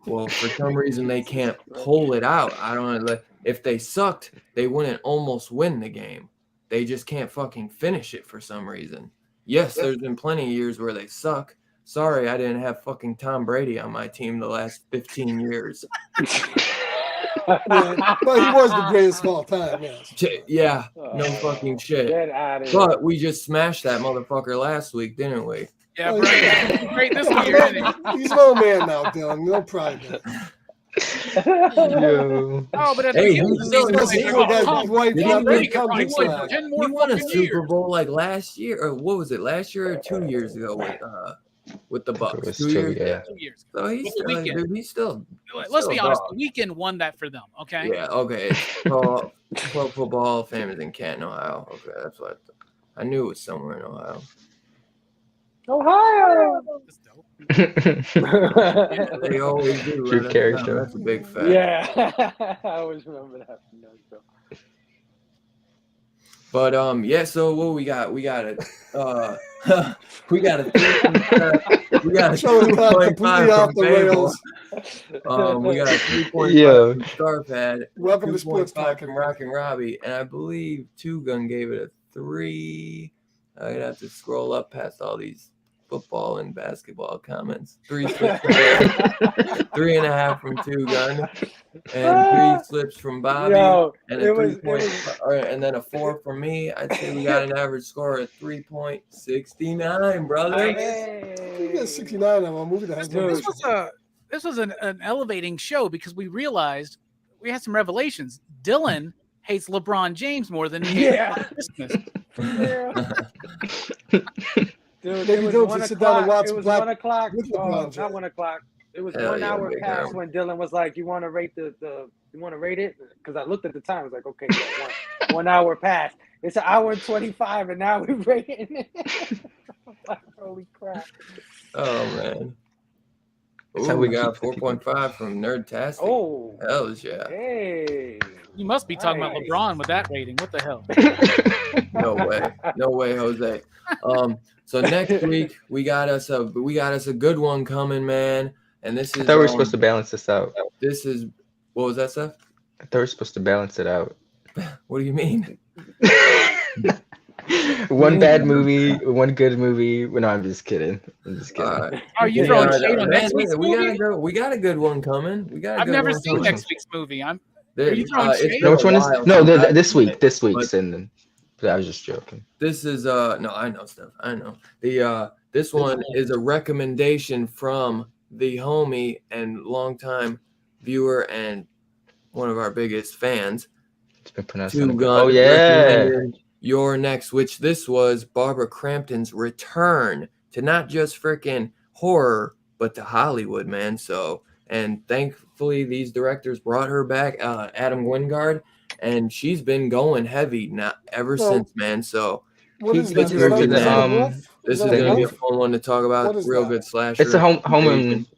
Well, for some reason they can't pull it out. I don't know. If they sucked, they wouldn't almost win the game. They just can't fucking finish it for some reason. Yes, there's been plenty of years where they suck. Sorry, I didn't have fucking Tom Brady on my team the last 15 years. Yeah, but he was the greatest of all time. Yes. Yeah, no fucking shit. Get out of here. But we just smashed that motherfucker last week, didn't we? Yeah, Oh, bro. yeah. Great this year. isn't it? He's an old man now, Dylan. No pride. Man. Yo. Oh, but at the Hey, end of he's the still- season, he's they're still like, got oh, his wife Did Tom he Brady win? could probably Comes win back. 10 more He won a fucking Super years. Bowl like last year, or what was it? Last year or 2 years ago with the It Bucks. was 2 years. yeah. 2 years. So he's With the still, weekend. dude, he's still. Let's be still honest. dog. The weekend won that for them. Okay. Yeah. Okay. Pro Football Hall of Fame is in Canton, Ohio. Okay, that's what I knew it was somewhere in Ohio. Ohio. That's dope. They always do. Drew let us Carey know. show. That's a big fact. Yeah, I always remember that from that show. But yeah, so what we got? We got a we got a we got a Show has gone 2.5 completely off from the Fable. rails. We got a 3.5 Yeah. from Starpad. Welcome to Sports 2.5 Talk. from Rock and Robbie, and I believe Two Gun gave it a 3. I'd have to scroll up past all these football and basketball comments. 3.5 from Two Gun, and 3 slips from Bobby, Yo, and it a was- 3 and then a 4 from me. I'd say we got an average score of 3.69, brother. You Hey. get 69 on a movie that has no Dude. This was an elevating show because we realized we had some revelations. Dylan hates LeBron James more than he hates Yeah. Christmas. Dude, Maybe it was Dylan 1 should sit down and o'clock. watch It was Black 1 o'clock. with LeBron Oh, James. not 1 o'clock. It was Hell 1 yeah, hour Big past Aaron. when Dylan was like, "You want to rate you want to rate it?" Because I looked at the time. I was like, "Okay, yeah, 1 hour past. It's an hour and 25, and now we're rating it." Like, holy crap! Oh man. That's Ooh, how we we got keep the people. 4.5 from Nerdtastic. Oh, Hell yeah. hey. You must be talking about Nice. LeBron with that rating. What the hell? No way. No way, Jose. So next week we got us a good one coming, man. And this I is thought we were supposed to balance this out. this is what was that stuff? I thought we were supposed to balance it out. What do you mean? One bad movie, one good movie. Well, no, I'm just kidding. I'm just kidding. Are you Yeah, throwing no, shade on man, next week's we movie? got a good one coming. We got a I've good never one seen coming. next week's movie. Are There- you throwing it's shade? been No, which a one is? while No, since I've this seen week. it, This week's, but and but I was just joking. this is no, I know stuff. I know. This one is a recommendation from the homie and longtime viewer and one of our biggest fans. It's been pronounced. Two on- Gun Oh yeah. recommended Your Next, which this was Barbara Crampton's return to not just freaking horror, but to Hollywood, man. So, and thankfully these directors brought her back, Adam Wingard, and she's been going heavy now ever So- since, man. So What Keep is it that? Is moving, that, is that man. a wolf? this is that a gonna be a wolf? fun one to talk about. What is Real that? good slasher. It's a home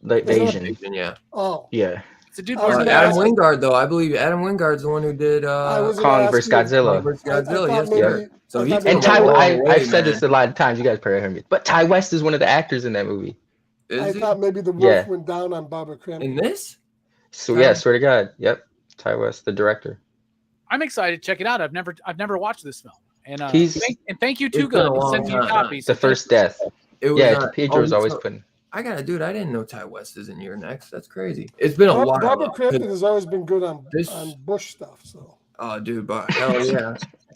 invasion. invasion. Yeah. Oh, Yeah. It's a dude I was versus gonna Adam ask- Wingard, though, I believe Adam Wingard's the one who did I was Kong gonna ask versus you- Godzilla. versus I Godzilla. thought Yes, maybe- sir. So I he's thought come And a Ty, long way, I've said man. this a lot of times. You guys probably heard me. But Ty West is one of the actors in that movie. I Is he thought maybe the wolf Yeah. went down on Barbara Crampton. in this? So yeah, swear to God. Yep. Ty West, the director. I'm excited to check it out. I've never watched this film. And He's- thank you, It's Two been a Gun, for long sending me a time. copy. It's the first death. It was Yeah, not- Pedro's oh, always so- putting. I didn't know Ty West is in Your Next. That's crazy. It's been a while. Barbara though, Crampton 'cause- has always been good on This- Bush stuff. So Oh, dude, but hell yeah,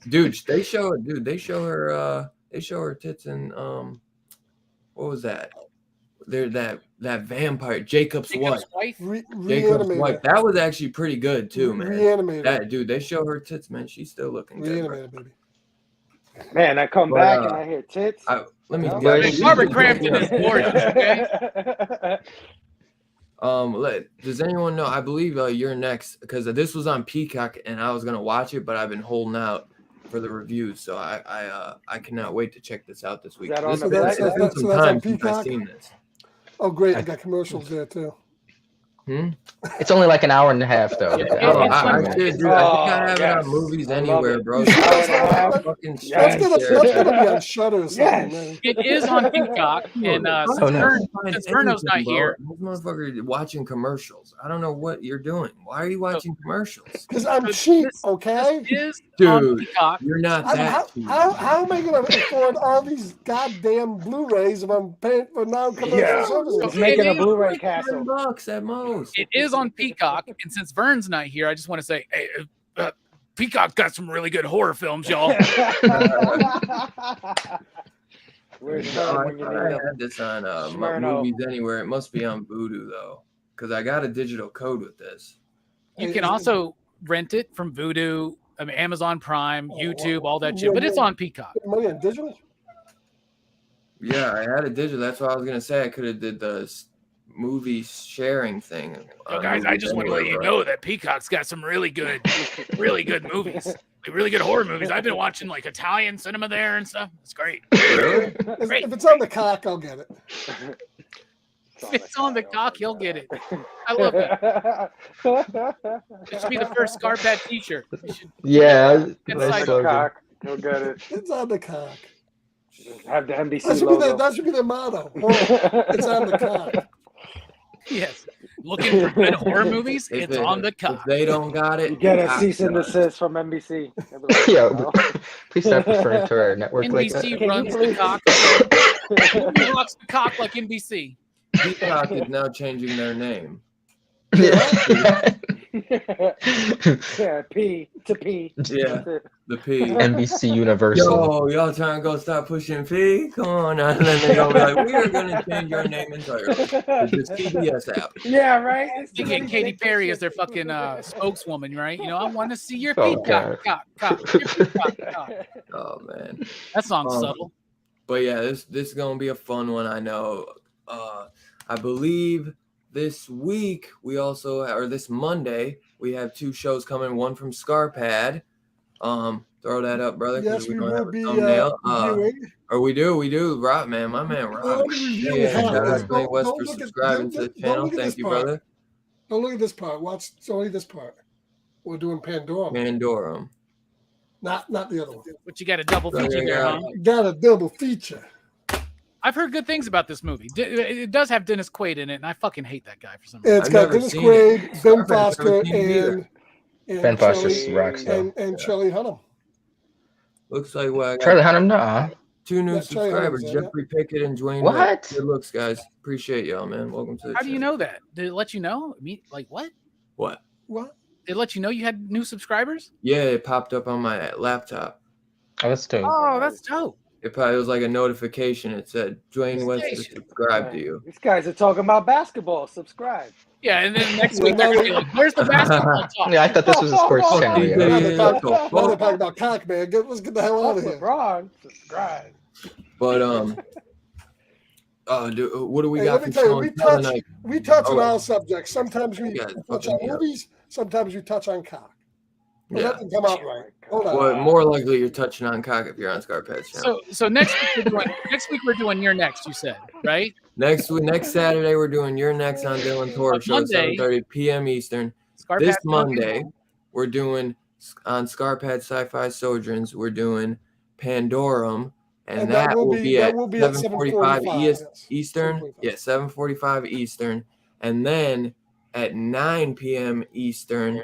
dude. They show her tits in what was that? They're that vampire Jacob's wife. Jacob's reanimated. wife. That was actually pretty good too, man. Reanimated. That dude, they show her tits, man. She's still looking good. bro. Reanimated, baby. Man, I come But, back and I hear tits. Let me. No. Yeah, Hey, Barbara Crampton is gorgeous. Okay? Does anyone know? I believe You're Next, because this was on Peacock and I was gonna watch it, but I've been holding out for the reviews, so I cannot wait to check this out this week. Is that on This the has been- Plex? it's been So some that's on time since I've Peacock? seen this. Oh, great. They got commercials there, too. It's only like an hour and a half though. Yeah, Oh, it's I fun. did, dude. I think I have it yes. on Movies I love Anywhere, it. bro. You should That's have that. fucking Yes. That's gonna shit. be on Shudder or something, Yes. man. It is on Peacock, and Fuck, Oh, no. since Verno's not here, This motherfucker watching commercials. I don't know what you're doing. Why are you watching commercials? Because I'm cheap, okay? this is on Dude, Peacock. you're not How, that cheap. how am I going to afford all these goddamn Blu-rays if I'm paying for non-commercial Yeah. services? It's making a It is Blu-ray $10 castle. at most. It is on Peacock, and since Vern's not here, I just want to say, hey, Peacock got some really good horror films, y'all. Where's No, Vern I when you thought I need him? had this on Smyrno. Movies Anywhere. It must be on Vudu though, because I got a digital code with this. You can also rent it from Vudu, Amazon Prime, YouTube, all that shit. But it's on Peacock. Money on digital? Yeah, I had a digital. That's what I was gonna say. I could have did the movie sharing thing. So on guys, I Movies just want to Anywhere, let you but- know that Peacock's got some really good movies. really good horror movies. I've been watching like Italian cinema there and stuff. It's great. Really? Great. If it's on the cock, I'll get it. If it's on the cock, he'll get it. I love that. It should be the first Scarpad T-shirt. Yeah, It's nice like- slogan. Cock. He'll get it. It's on the cock. Have the NBC That should be logo. that should be their motto. It's on the cock. Yes. Looking for good horror movies? It's on the If cock. they don't got it, You get a cock cease and does. desist from NBC. They'll be like, Yeah, "No." please stop referring to our network like that. NBC Can you runs the please- cock. Who rocks the cock like NBC? Peacock is now changing their name. Yeah, P to P. Yeah. That's it. The P. NBC Universal. Yo, y'all trying to go stop pushing P? Come on now. And then they're gonna be like, we are gonna change your name entirely. It's the CBS app. Yeah, right. It's They too get many Katy things. Perry as their fucking spokeswoman, right? You know, I want to see your Oh, peacock, cock. Your peacock, cock. Oh man. That song's Um, subtle. But yeah, this is gonna be a fun one. I know. I believe this week we also or this Monday we have 2 shows coming. One from Scarpad. Throw that up, brother. 'cause Yes, we don't will have a be thumbnail. reviewing. Or we do. Rob, man, my man, Well, Rob. let me review Yeah, it. shout out to Don't- Blake West don't for look at- subscribing to the don't channel. look at Thank this you, part. brother. Don't look at this part. Watch only this part. We're doing Pandora, Pandorum. not the other one. But you got a double So, feature yeah, there, yeah. huh? Got a double feature. I've heard good things about this movie. It does have Dennis Quaid in it, and I fucking hate that guy for some reason. It's I've got never Dennis seen Quaid, it. Ben Scarface, never Foster, seen it either. and Ben Foster Shelley- rocks though. and Shelley Hunnam. Looks like what I got. Charlie Hunnam, no. 2 new Yeah, Charlie subscribers, Hunnam's in it. Jeffrey Pickett and Dwayne. What? White. Good looks, guys. Appreciate y'all, man. Welcome to the How do you channel. know that? Did it let you know? Like what? What? What? It let you know you had new subscribers? Yeah, it popped up on my laptop. Oh, that's dope. Oh, that's dope. It was like a notification. It said Dwayne West has subscribed to you. These guys are talking about basketball. Subscribe. Yeah, and then next Yeah, week they're no, gonna be like, "Where's the basketball talk?" Yeah, I thought this was a sports channel. Yeah. Yeah. Now they're talking, Cool. now they're talking about cock, man. Let's get the hell out of here. LeBron. Subscribe. But what do we Hey, got let for me tell you, show we and tell touch tonight? on all subjects. Sometimes we Yeah, touch fucking on yeah. movies. Sometimes we touch on cock. Well, Yeah. that didn't come out right. Hold on. Well, more likely you're touching on cock if you're on Scarpad's channel. So next week we're doing your next. You said right? Next Saturday we're doing Your Next on Dylan Torres show at Monday- 7:30 p.m. Eastern. Scarpad This Philophers Monday His. we're doing on Scarpad Sci-Fi Sojourns. We're doing Pandorum, and that will be at 7:45 yes. Eastern. 7:45. Yeah, 7:45 Eastern, and then at 9 p.m. Eastern,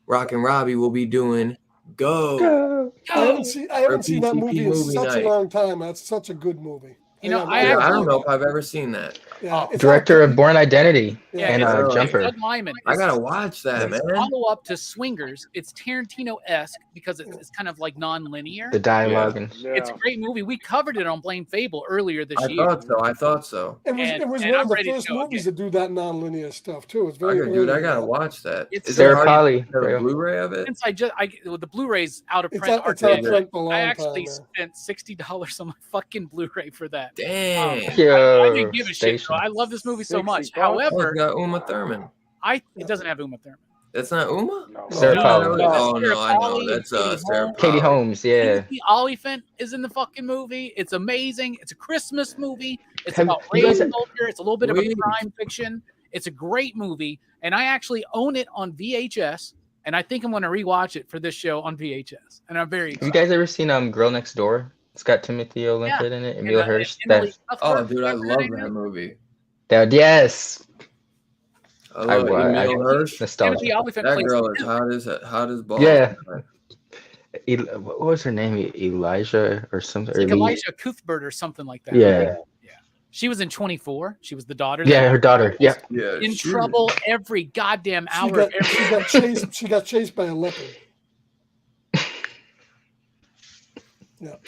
Rock and Robbie will be doing Go. I haven't seen that PCP movie in movie such night. a long time. That's such a good movie. You know, Yeah, I actually- don't know if I've ever seen that. Yeah, it's Director not- of Born Identity Yeah, and it's- Jumper. Doug Lyman. I gotta watch that, It's man. follow up to Swingers. It's Tarantino-esque because it's kind of like non-linear. The dialogue and It's a great movie. We covered it on Blame Fable earlier this I year. thought so. It was, And- it was and one I'm of the ready to first go movies again. to do that non-linear stuff too. It's very Dude, I early. gotta watch that. It's Is Sarah there Polly. a Blu-ray of it? Since the Blu-ray's out of It's print. out, it's out of archive, print for a long I time. actually man. spent $60 on my fucking Blu-ray for that. Dang. I Yo, didn't give a shit. station. Bro. I love this movie so 60 much. bucks. Oh, it's However, got Uma Thurman. it doesn't have Uma Thurman. That's not Uma? No. Sarah Oh, Polly. no. Oh Sarah no, I know. Polly, That's Katie Sarah Holmes. Katie Polly. Holmes, yeah. Timothy Olyphant is in the fucking movie. It's amazing. It's a Christmas movie. It's Have about you race guys- culture. It's a little bit of a Sweet. crime fiction. It's a great movie, and I actually own it on VHS. And I think I'm going to rewatch it for this show on VHS. And I'm very Have you excited. guys ever seen Girl Next Door? It's got Timothy Olyphant in it, Emil Hirsch. Emily That's Oh, Cuthbert, dude, I whatever her love name that is. movie. yes. I love Emil Hirsch. Nostalgia. Timothy Olyphant That plays girl is Emily. hot as balls. Yeah. What was her name? Elijah or something? It's like or Lee- Elijah Cuthbert or something like that. Yeah. She was in 24. She was the daughter. Yeah, that her daughter. Yeah. Yeah. in she- trouble every goddamn She hour. got, of every she got chased. She got chased by a leopard.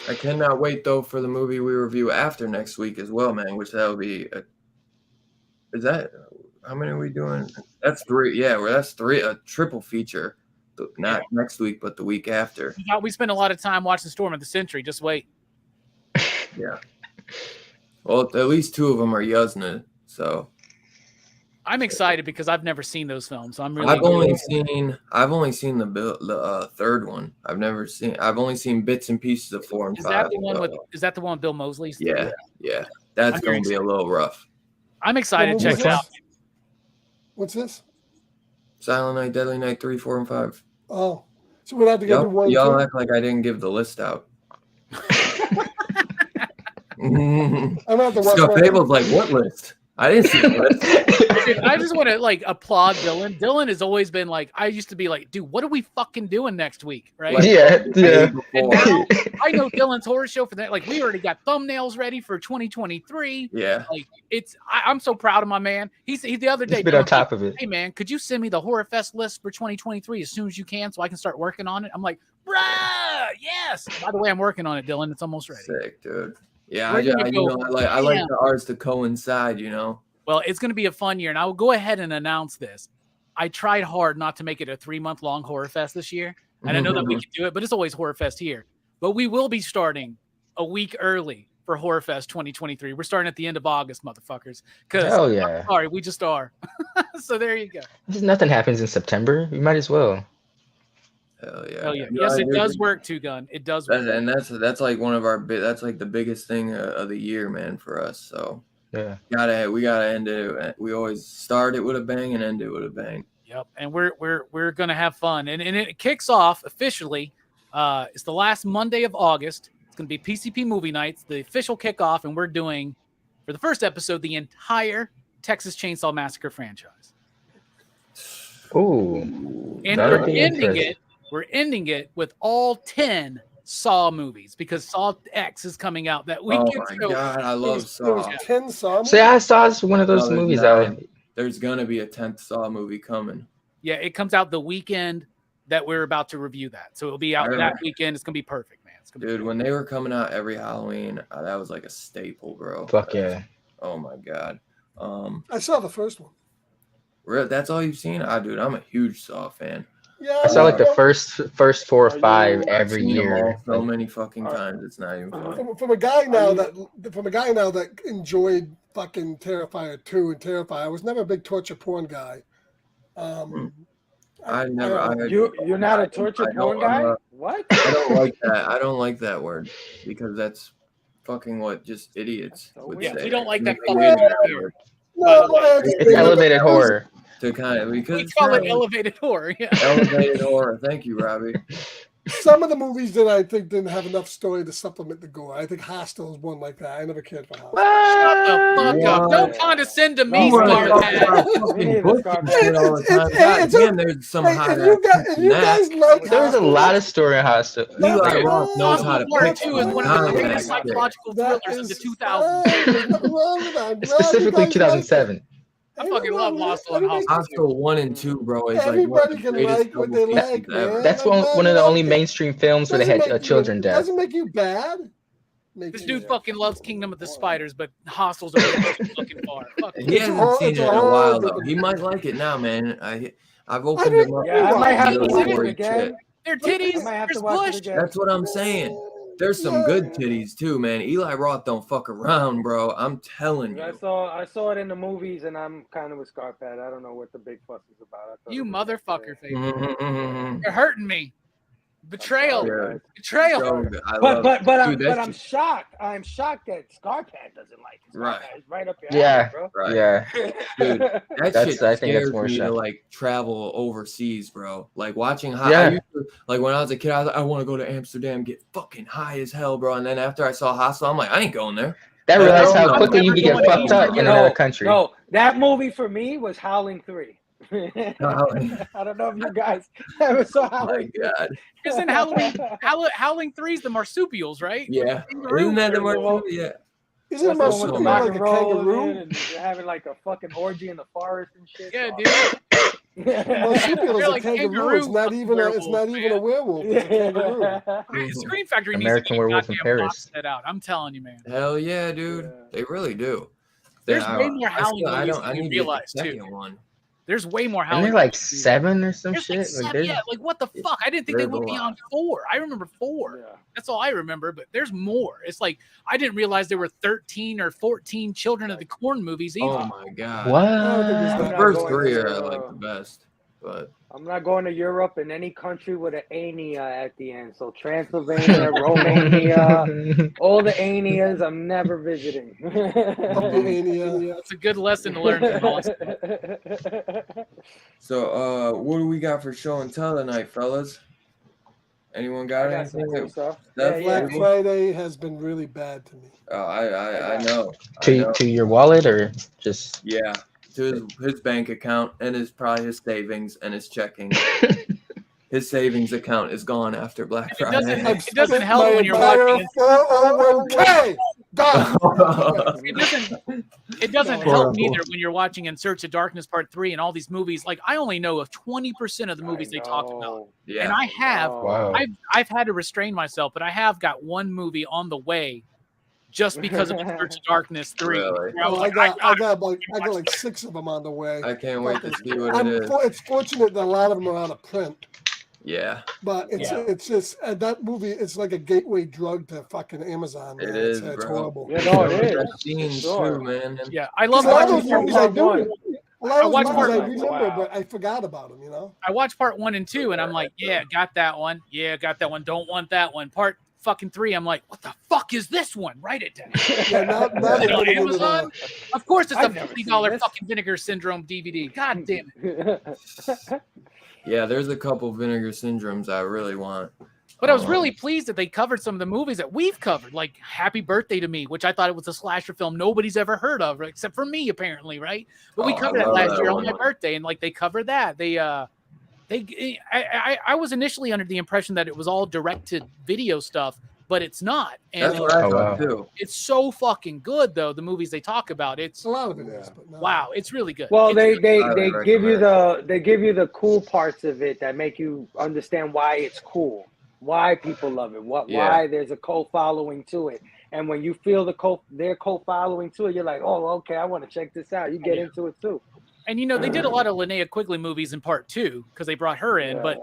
I cannot wait though for the movie we review after next week as well, man. Which that will be. Is that how many are we doing? That's 3. Yeah, well, that's 3. A triple feature. Not next week, but the week after. We spent a lot of time watching Storm of the Century. Just wait. Yeah. Well, at least 2 of them are Yuzna. So I'm excited because I've never seen those films. So I'm really. I've only seen the third one. I've only seen bits and pieces of 4 and 5. Is that the one with Bill Moseley? Yeah. That's I'm going to be a little rough. I'm excited to check it out. What's this? Silent Night, Deadly Night 3, 4, and 5. Oh, so we'll have to go to 1 and 2. Y'all act like I didn't give the list out. I'm gonna have to watch Scott Fable's like, what list? I didn't see the list. Dude, I just want to like applaud Dylan. Dylan has always been like, I used to be like, dude, what are we fucking doing next week? Right? Like, Yeah. And now I know Dylan's horror show for that. Like, we already got thumbnails ready for 2023. Yeah. Like, I'm so proud of my man. He the other day He's been on top of it. Hey man, could you send me the Horror Fest list for 2023 as soon as you can so I can start working on it? I'm like, bruh, yes. By the way, I'm working on it, Dylan. It's almost ready. Sick, dude. Yeah, We're I like the arts to coincide, you know. Well, it's going to be a fun year, and I will go ahead and announce this. I tried hard not to make it a 3-month-long Horror Fest this year, and I know that we can do it, but it's always Horror Fest here. But we will be starting a week early for Horror Fest 2023. We're starting at the end of August, motherfuckers. Hell yeah. I'm sorry, we just are. So there you go. Nothing happens in September. You might as well. Hell yeah. Hell yeah. Yes, it does work, Two Gun. It does work. And that's like one of our that's like the biggest thing of the year, man, for us. So yeah, we gotta end it. We always start it with a bang and end it with a bang. Yep, and we're gonna have fun, and it kicks off officially. It's the last Monday of August. It's gonna be PCP Movie Nights, the official kickoff, and we're doing for the first episode the entire Texas Chainsaw Massacre franchise. Ooh, and we're ending it with all 10 Saw movies because Saw X is coming out that weekend. Oh my god, I love Saw. 10 Saw. So yeah, I saw one of those movies out. There's gonna be a 10th Saw movie coming. Yeah, it comes out the weekend that we're about to review that. So it'll be out that weekend. It's gonna be perfect, man. It's gonna be when they were coming out every Halloween, that was like a staple, bro. Fuck yeah. Oh my god. I saw the first one. That's all you've seen? Dude, I'm a huge Saw fan. Yeah, I saw like the first 4 or 5 every year. So many fucking times, it's not even funny. From a guy now that enjoyed fucking Terrifier 2 and Terrifier, I was never a big torture porn guy. You're not a torture porn guy? What? I don't like that. I don't like that word because that's fucking what just idiots would say. We don't like that word. No, it's elevated horror. To kind of because we call it elevated horror. Yeah. Elevated horror. Thank you, Robbie. Some of the movies that I think didn't have enough story to supplement the gore. I think Hostel is one like that. I never cared for Hostel. Shut the fuck up! Don't condescend to me, Scarhead. There's some hot. You guys like There's a lot of story in Hostel. Eli Roth knows how to Part 2 is one of the greatest psychological thrillers of the 2000s. Specifically 2007. I fucking love Hostel and Hostel. Hostel 1 and 2 , bro. Is everybody like can like what they like, man. That's one of the only mainstream films where they had children death. Doesn't make you bad. This dude fucking loves Kingdom of the Spiders, but Hostels are fucking far. He hasn't seen it in a while, though. He might like it now, man. I've opened him up. Yeah, I might have to watch it again. Their titties. There's bush. That's what I'm saying. There's some good titties too, man. Eli Roth don't fuck around, bro. I'm telling you. I saw it in the movies, and I'm kind of with Scarpet. I don't know what the big fuss is about. You motherfucker, You're hurting me. Betrayal. Betrayal. But I'm shocked. I'm shocked that Scarpet doesn't like it. Right. It's right up your alley, bro. Right. Yeah. Dude, I think that's more shocking. To like travel overseas, bro. Like watching high. Like when I was a kid, I want to go to Amsterdam, get fucking high as hell, bro. And then after I saw Hostel, I'm like, I ain't going there. That realized how quickly you can get fucked up in another country. No, that movie for me was Howling 3. I don't know if you guys ever saw Howling. Oh my God. Isn't Howling 3's the marsupials, right? Yeah. Isn't that the marsupials? Yeah. Isn't marsupial like a kangaroo? And having like a fucking orgy in the forest and shit. Yeah, dude. Marsupial is a kangaroo. It's not even a werewolf. It's a kangaroo. Scream Factory American Werewolf in Paris. That out. I'm telling you, man. Hell yeah, dude. They really do. There's way more Howling movies than you realize, too. One. There's way more And Howling. they're like 7 or some There's shit. like Like, 7, there's- yeah, like what the fuck? I didn't think they There's went a beyond 4. I remember 4. Yeah. That's all I remember, but there's more. It's like I didn't realize there were 13 or 14 Children of the Corn movies either. Oh my god. What? I don't think there's The that first going 3 to, are like the best, but I'm not going to Europe in any country with an Ania at the end. So Transylvania, Romania, all the Anias, I'm never visiting. Ania. It's a good lesson to learn from Austin. so what do we got for show and tell tonight, fellas? Anyone got I got some anything? cool stuff. Steph, Yeah, Black yeah. Friday has been really bad to me. I know. I know. to your wallet or just Yeah, to his bank account and probably his savings and his checking. His savings account is gone after Black It doesn't- Friday. It doesn't help My when you're entire watching 401k gone. It doesn't No, help horrible. either when you're watching In Search of Darkness Part 3 and all these movies. Like I only know of 20% of the movies they talk about. Yeah. And I have wow. I've had to restrain myself, but I have got one movie on the way just because of In Search of Darkness 3. Really? where I was Well, like, I got like 6 of them on the way. I can't wait to see what it is. It's fortunate that a lot of them are out of print, Yeah, but it's just that movie. It's like a gateway drug to fucking Amazon. Man. it is, It's bro. horrible. Yeah, no, it is. That scene Sure. too, man. yeah, I love A lot of watching those movies I Part do. one. A lot of those watched movies I Part- remember, wow. but I forgot about them. You know. I watched Part 1 and 2 and I'm like, yeah, got that one. Yeah, got that one. Don't want that one. Part fucking 3, I'm like, what the fuck is this one? Write it down. Yeah, now Is they're it on getting into Amazon? Of course it's a I've never seen $50 this. fucking Vinegar Syndrome DVD. God damn it. Yeah, there's a couple Vinegar Syndromes I really want. But I was really pleased that they covered some of the movies that we've covered, like Happy Birthday to Me, which I thought it was a slasher film nobody's ever heard of, except for me, apparently, right? But we Oh, I covered that love last that year on one. my birthday, and like they covered that. I was initially under the impression that it was all directed video stuff, but it's not. And That's what I Oh, thought wow. too. it's so fucking good, though. The movies they talk about, it's A lot of it is, but no. wow, it's really good. Well, It's- they highly give you recommend. they give you the cool parts of it that make you understand why it's cool, why people love it, why there's a cult following to it, and when you feel their cult following to it, you're like, oh, okay, I want to check this out. You get into it too. And they did a lot of Linnea Quigley movies in Part 2 because they brought her in, but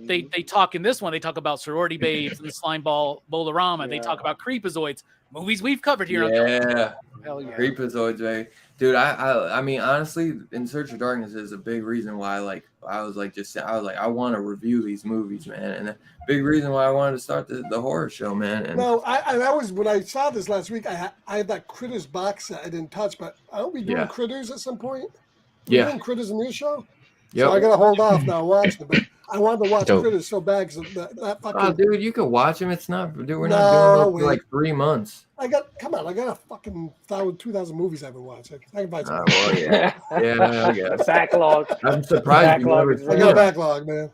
they talk in this one. They talk about sorority babes and the slime ball Bolorama. They talk about creepazoids, movies we've covered here. Yeah, Hell yeah. Creepazoids, right? Dude, I mean, honestly, In Search of Darkness is a big reason why, I I want to review these movies, man, and a big reason why I wanted to start the horror show, man. And No, I was when I saw this last week. I had that Critters box set I didn't touch, but aren't we doing Critters at some point? We're doing Critters in this show. Yep. So I gotta hold off now watching it. But I wanted to watch Dope. Critters so bad because that fucking. Oh, dude, you can watch them. It's not, dude. We're No, not doing it for wait. like 3 months. I got a fucking 2,000 movies I haven't watched. I can find some. Well, yeah, I guess. Backlog. I'm surprised you Backlog never is seen I real. got a it. backlog, man.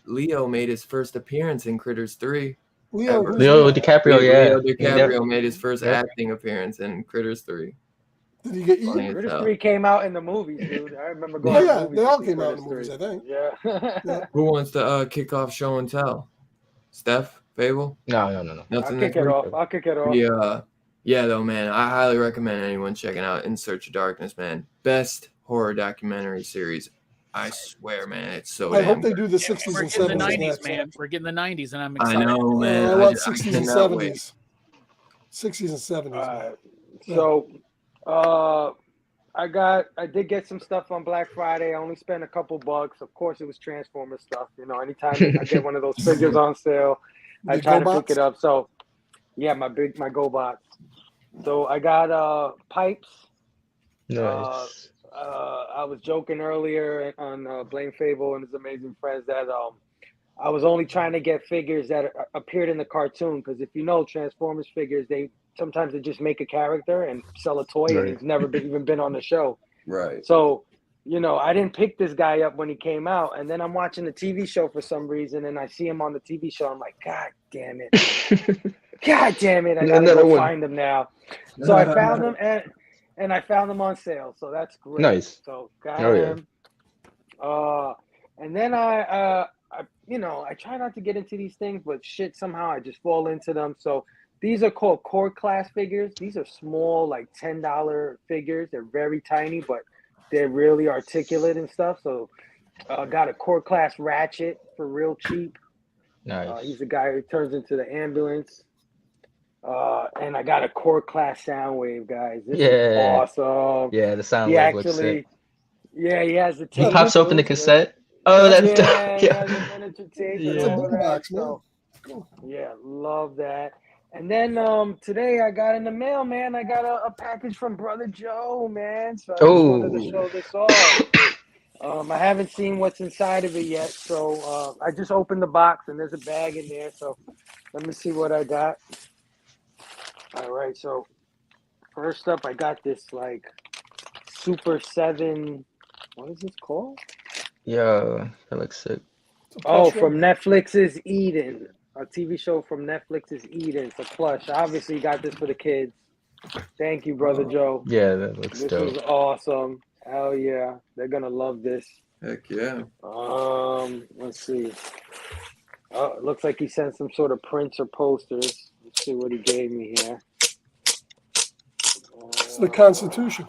Leo made his first appearance in Critters 3. Leo DiCaprio, yeah. Leo DiCaprio made his first Yep. acting appearance in Critters 3. Did he get eaten? Funny as Critters hell. 3 came out in the movies, dude. I remember going. Oh to yeah, movies they all to see came out in the Critters movies, 3. I think. Yeah. Who wants to kick off show and tell? Steph, Fable? No. I'll Nothing kick this it week? off. I'll kick it off. Yeah, though, man. I highly recommend anyone checking out In Search of Darkness, man. Best horror documentary series. I swear, man. It's so I damn hope they good. do the 60s We're and getting the 70s 90s, next. man. We're getting the 90s, and I'm I excited. know, man. I want just- 60s and cannot wait. 70s. 60s and 70s. man. So, I did get some stuff on Black Friday. I only spent a couple bucks. Of course, it was Transformers stuff. Anytime I get one of those figures on sale, I The try to GoBots? pick it up. So, yeah, my GoBots. So I got pipes. Nice. I was joking earlier on Blame Fable and his amazing friends that I was only trying to get figures that appeared in the cartoon because if you know Transformers figures, sometimes they just make a character and sell a toy and it's never even been on the show. Right. So, I didn't pick this guy up when he came out, and then I'm watching the TV show for some reason, and I see him on the TV show. I'm like, God damn it! God damn it! I gotta Another go one. find him now. So I found him, and I found him on sale. So that's great. Nice. So got Oh, yeah. him. And then I try not to get into these things, but shit, somehow I just fall into them. So these are called core class figures. These are small, like $10 figures. They're very tiny, but they're really articulate and stuff. So got a core class Ratchet for real cheap. Nice. He's the guy who turns into the ambulance. And I got a core class Soundwave, guys. This is awesome. Yeah, the sound He wave looks sick. actually, yeah, he has the He tape. pops open the too. cassette. Oh, that's Yeah, dope. he has a miniature tape and It's a all boom that. box, man. So, Cool. yeah, love that. And then today I got in the mail, man. I got a package from Brother Joe, man. So I just wanted to show this off. I haven't seen what's inside of it yet, so I just opened the box and there's a bag in there. So let me see what I got. All right, so first up, I got this like Super 7. What is this called? Yo, that looks sick. Oh, from Netflix's Eden, a TV show from Netflix's Eden. It's a plush. Obviously, got this for the kids. Thank you, Brother Joe. Yeah, that looks dope. This is awesome. Hell yeah, they're gonna love this. Heck yeah. Let's see. Oh, it looks like he sent some sort of prints or posters. Let's see what he gave me here. It's the Constitution.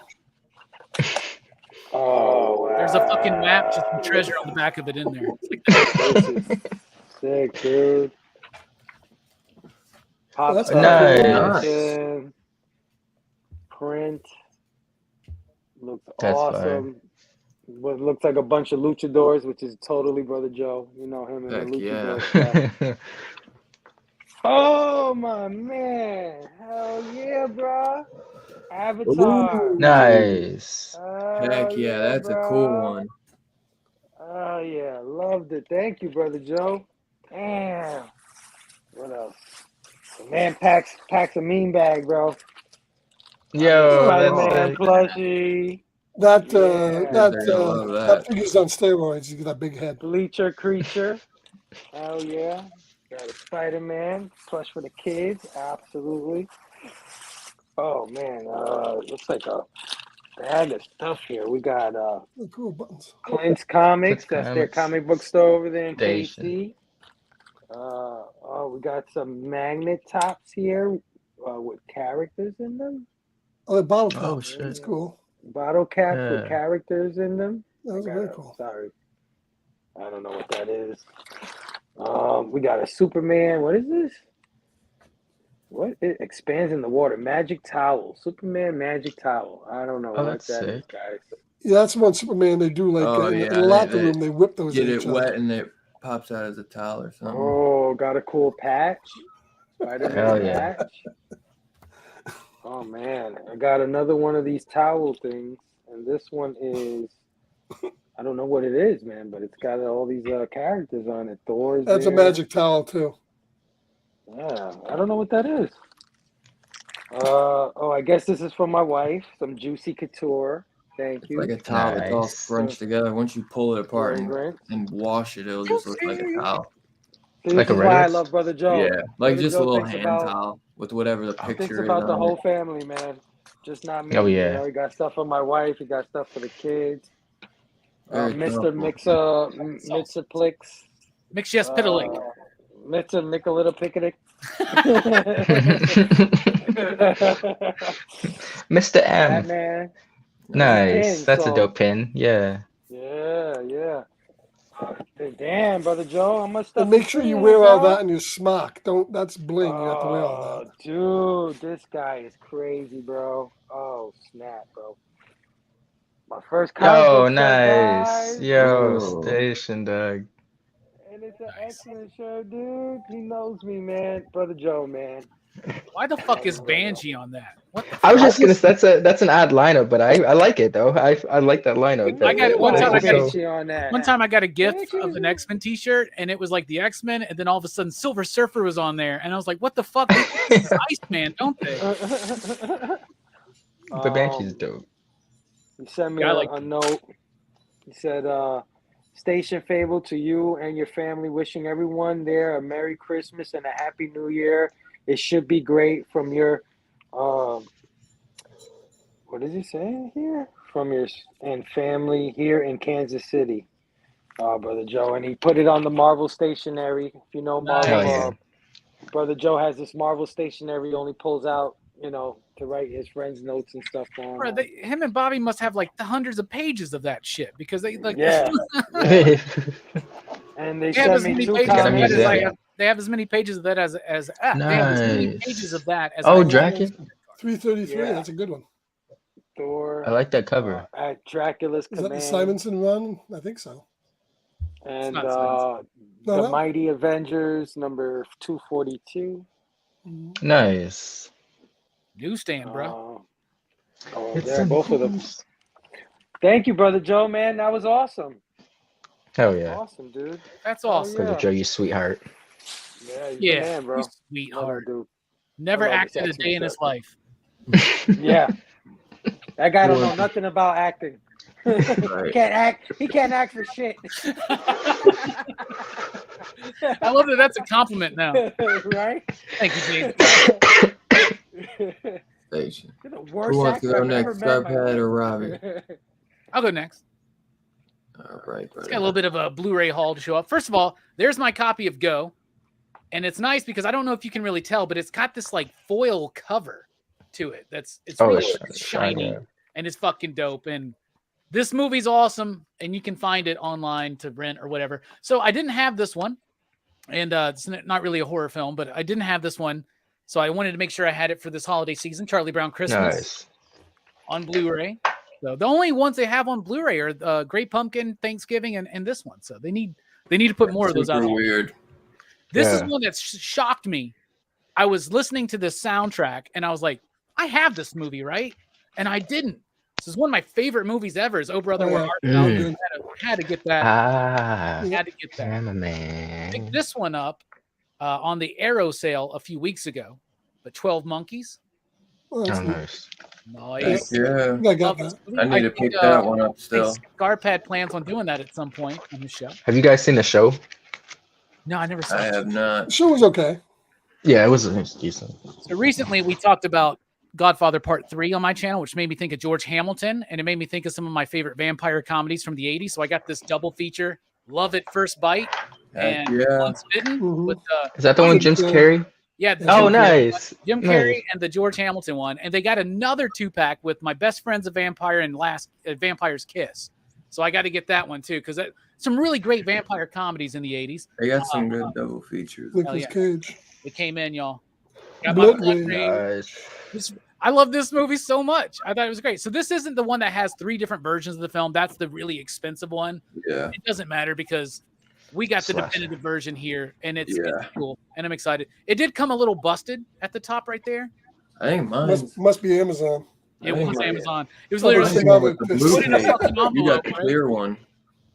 Oh, wow. There's a fucking map, just some treasure on the back of it in there. This is sick, dude. That's nice. Print. Looks That's awesome. What looks like a bunch of luchadors, which is totally Brother Joe. You know him and Heck the luchador Yeah. stuff. Oh my man. Hell yeah, bro. Avatar. Ooh. Nice. Heck yeah, that's a cool one. Oh yeah, loved it. Thank you, Brother Joe. Damn. What else? The man packs a mean bag, bro. Yo, Spider-Man that's sick. plushie. That Yeah. that figure's on steroids. You get that big head. Bleacher creature. Hell yeah. Got a Spider-Man plush for the kids. Absolutely. Oh man, looks like a bag of stuff here. We got Oh, cool buttons. Clint's Comics. Clint's That's their Comics. comic book store over there in Station. KC. We got some magnet tops here with characters in them. Oh, the bottle Oh, cap. shit. That's cool. Bottle caps with Yeah. characters in them. That was very cool. Sorry. I don't know what that is. We got a Superman. What is this? What? It expands in the water. Magic towel. Superman magic towel. I don't know what that's that is, sick. guys. Yeah, that's one Superman. They do like Oh, in yeah, the locker they room. They whip those Get at it each wet other. and it pops out as a towel or something. Oh, got a cool patch. Hell Spider-Man yeah. patch. Oh man, I got another one of these towel things, and this one is I don't know what it is, man, but it's got all these characters on it. Thor's That's there. a magic towel too. Yeah, I don't know what that is. I guess this is for my wife. Some Juicy Couture. Thank It's you. like a towel that's all Nice. scrunched together. Once you pull it apart and wash it, it'll just look like a towel. See, Like this a is why I Reynolds? love Brother Joe. Yeah, like Brother just Joe a little thinks hand about- towel with whatever the Thinks picture is about the on whole it. family, man. Just not me. Oh, yeah. You know, he got stuff for my wife. He got stuff for the kids. Very Mr. thoughtful. Mixaplix. Mix yes piddling. Mr. Mick a little picketing. Mr. M. Batman. Nice. Pin, That's a so- dope pin. Yeah. Yeah. Damn, Brother Joe, how much stuff? And make sure you wear all that in your smock. Don't. That's bling. You have to wear all that. Dude, this guy is crazy, bro. Oh, snap, bro. My first comic Yo, book set, nice. guys. Yo, Whoa. station, dog. And it's an excellent show, dude. He knows me, man. Brother Joe, man. Why the fuck is Banshee on that? What the I was fuck? just gonna say that's an odd lineup, but I like it though. I like that lineup. I got it one time. On that. One time I got a gift of an X-Men t-shirt and it was like the X-Men, and then all of a sudden Silver Surfer was on there, and I was like, what the fuck? This is Iceman, don't they? But Banshee's dope. He sent me Yeah, I a, like a note. He said, Station Fable to you and your family, wishing everyone there a Merry Christmas and a Happy New Year. It should be great from your, what does he say here? From your and family here in Kansas City, Brother Joe. And he put it on the Marvel stationery. If you know Marvel, Nice. Brother Joe has this Marvel stationery. He only pulls out, to write his friends' notes and stuff for Bro, him. him and Bobby must have like the hundreds of pages of that shit because they like Yeah. Yeah. And they they have sent as me many 2 pages of that comics. as Yeah. I have. They have as many pages of that as they have as many pages of that as Oh, I have. Draken. 333. Yeah. That's a good one. Thor. I like that cover. At Dracula's Is that command. the Simonson run? I think so. And It's not the No. Mighty Avengers number 242. Nice. Newsstand, bro. Yeah, both of them. Thank you, Brother Joe, man. That was awesome. Hell yeah. Awesome, dude. That's awesome. Brother Joe, you sweetheart. Yeah, he's Yeah, the man, bro. you sweetheart. Love that dude. Never I love acted a this day in his accent. life. Yeah. That guy don't know nothing about acting. Right. He can't act for shit. I love that. That's a compliment now. Right? Thank you, James. Station. You're the Who worst wants to actor go I've ever next, met in my Starpad or life. Robbie? I'll go next. All right, It's got a little bit of a Blu-ray haul to show up. First of all, there's my copy of Go, and it's nice because I don't know if you can really tell, but it's got this like foil cover to it. It's really shiny and it's fucking dope. And this movie's awesome, and you can find it online to rent or whatever. So I didn't have this one, and it's not really a horror film, but I didn't have this one, so I wanted to make sure I had it for this holiday season. Charlie Brown Christmas on Blu-ray. So the only ones they have on Blu-ray are Great Pumpkin, Thanksgiving, and this one. So they need to put more of those out. Super weird. This is one that shocked me. I was listening to this soundtrack and I was like, I have this movie, right? And I didn't. This is one of my favorite movies ever. Is Oh Brother Where Art Thou? Had to get that. Had to get that. Picked this one up on the Arrow sale a few weeks ago. But 12 Monkeys. Oh, nice. Nice. Yeah. I got that. I need to pick that one up still. Scarpad plans on doing that at some point on the show. Have you guys seen the show? No, I never saw it. I have not. The show was okay. Yeah, it was decent. So recently we talked about Godfather Part 3 on my channel, which made me think of George Hamilton, and it made me think of some of my favorite vampire comedies from the 80s. So I got this double feature, Love at First Bite and Unspitten. With, is that the one Jim Carrey? Yeah. Nice. Jim Carrey and the George Hamilton one. And they got another 2-pack with My Best Friend's a Vampire and Vampire's Kiss. So I got to get that one too, because some really great vampire comedies in the 80s. They got some good double features. Nicolas Cage. It came in, y'all. Got my I love this movie so much. I thought it was great. So this isn't the one that has 3 different versions of the film. That's the really expensive one. Yeah. It doesn't matter because we got the definitive version here, and it's cool, and I'm excited. It did come a little busted at the top right there. I think mine must be Amazon. It was Amazon. It was literally put in a fucking envelope. You got the clear one.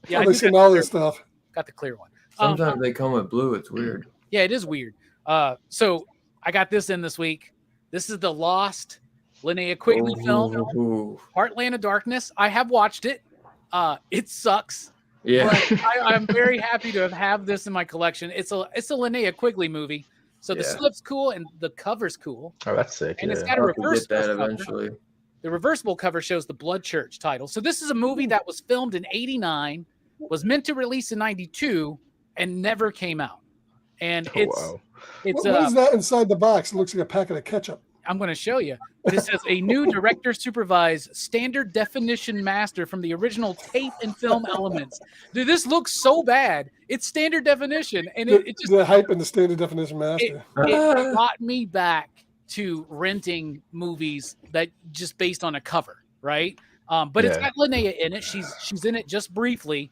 Yeah, I've seen all this stuff. Got the clear one. Sometimes they come with blue. It's weird. Yeah, it is weird. So I got this in this week. This is the Lost Linnea Quigley film, Heartland of Darkness. I have watched it. It sucks. Yeah, but I'm very happy to have this in my collection. It's a Linnea Quigley movie, so the slip's cool and the cover's cool. Oh, that's sick. And it's got a reversible that cover. eventually. The reversible cover shows the Blood Church title. So this is a movie that was filmed in '89, was meant to release in '92, and never came out. And what is that inside the box? It looks like a packet of ketchup. I'm going to show you. But it says a new director supervised standard definition master from the original tape and film elements. Dude, this looks so bad. It's standard definition, and it just the hype and the standard definition master. It got me back to renting movies that just based on a cover, right? But it's got Linnea in it. She's in it just briefly.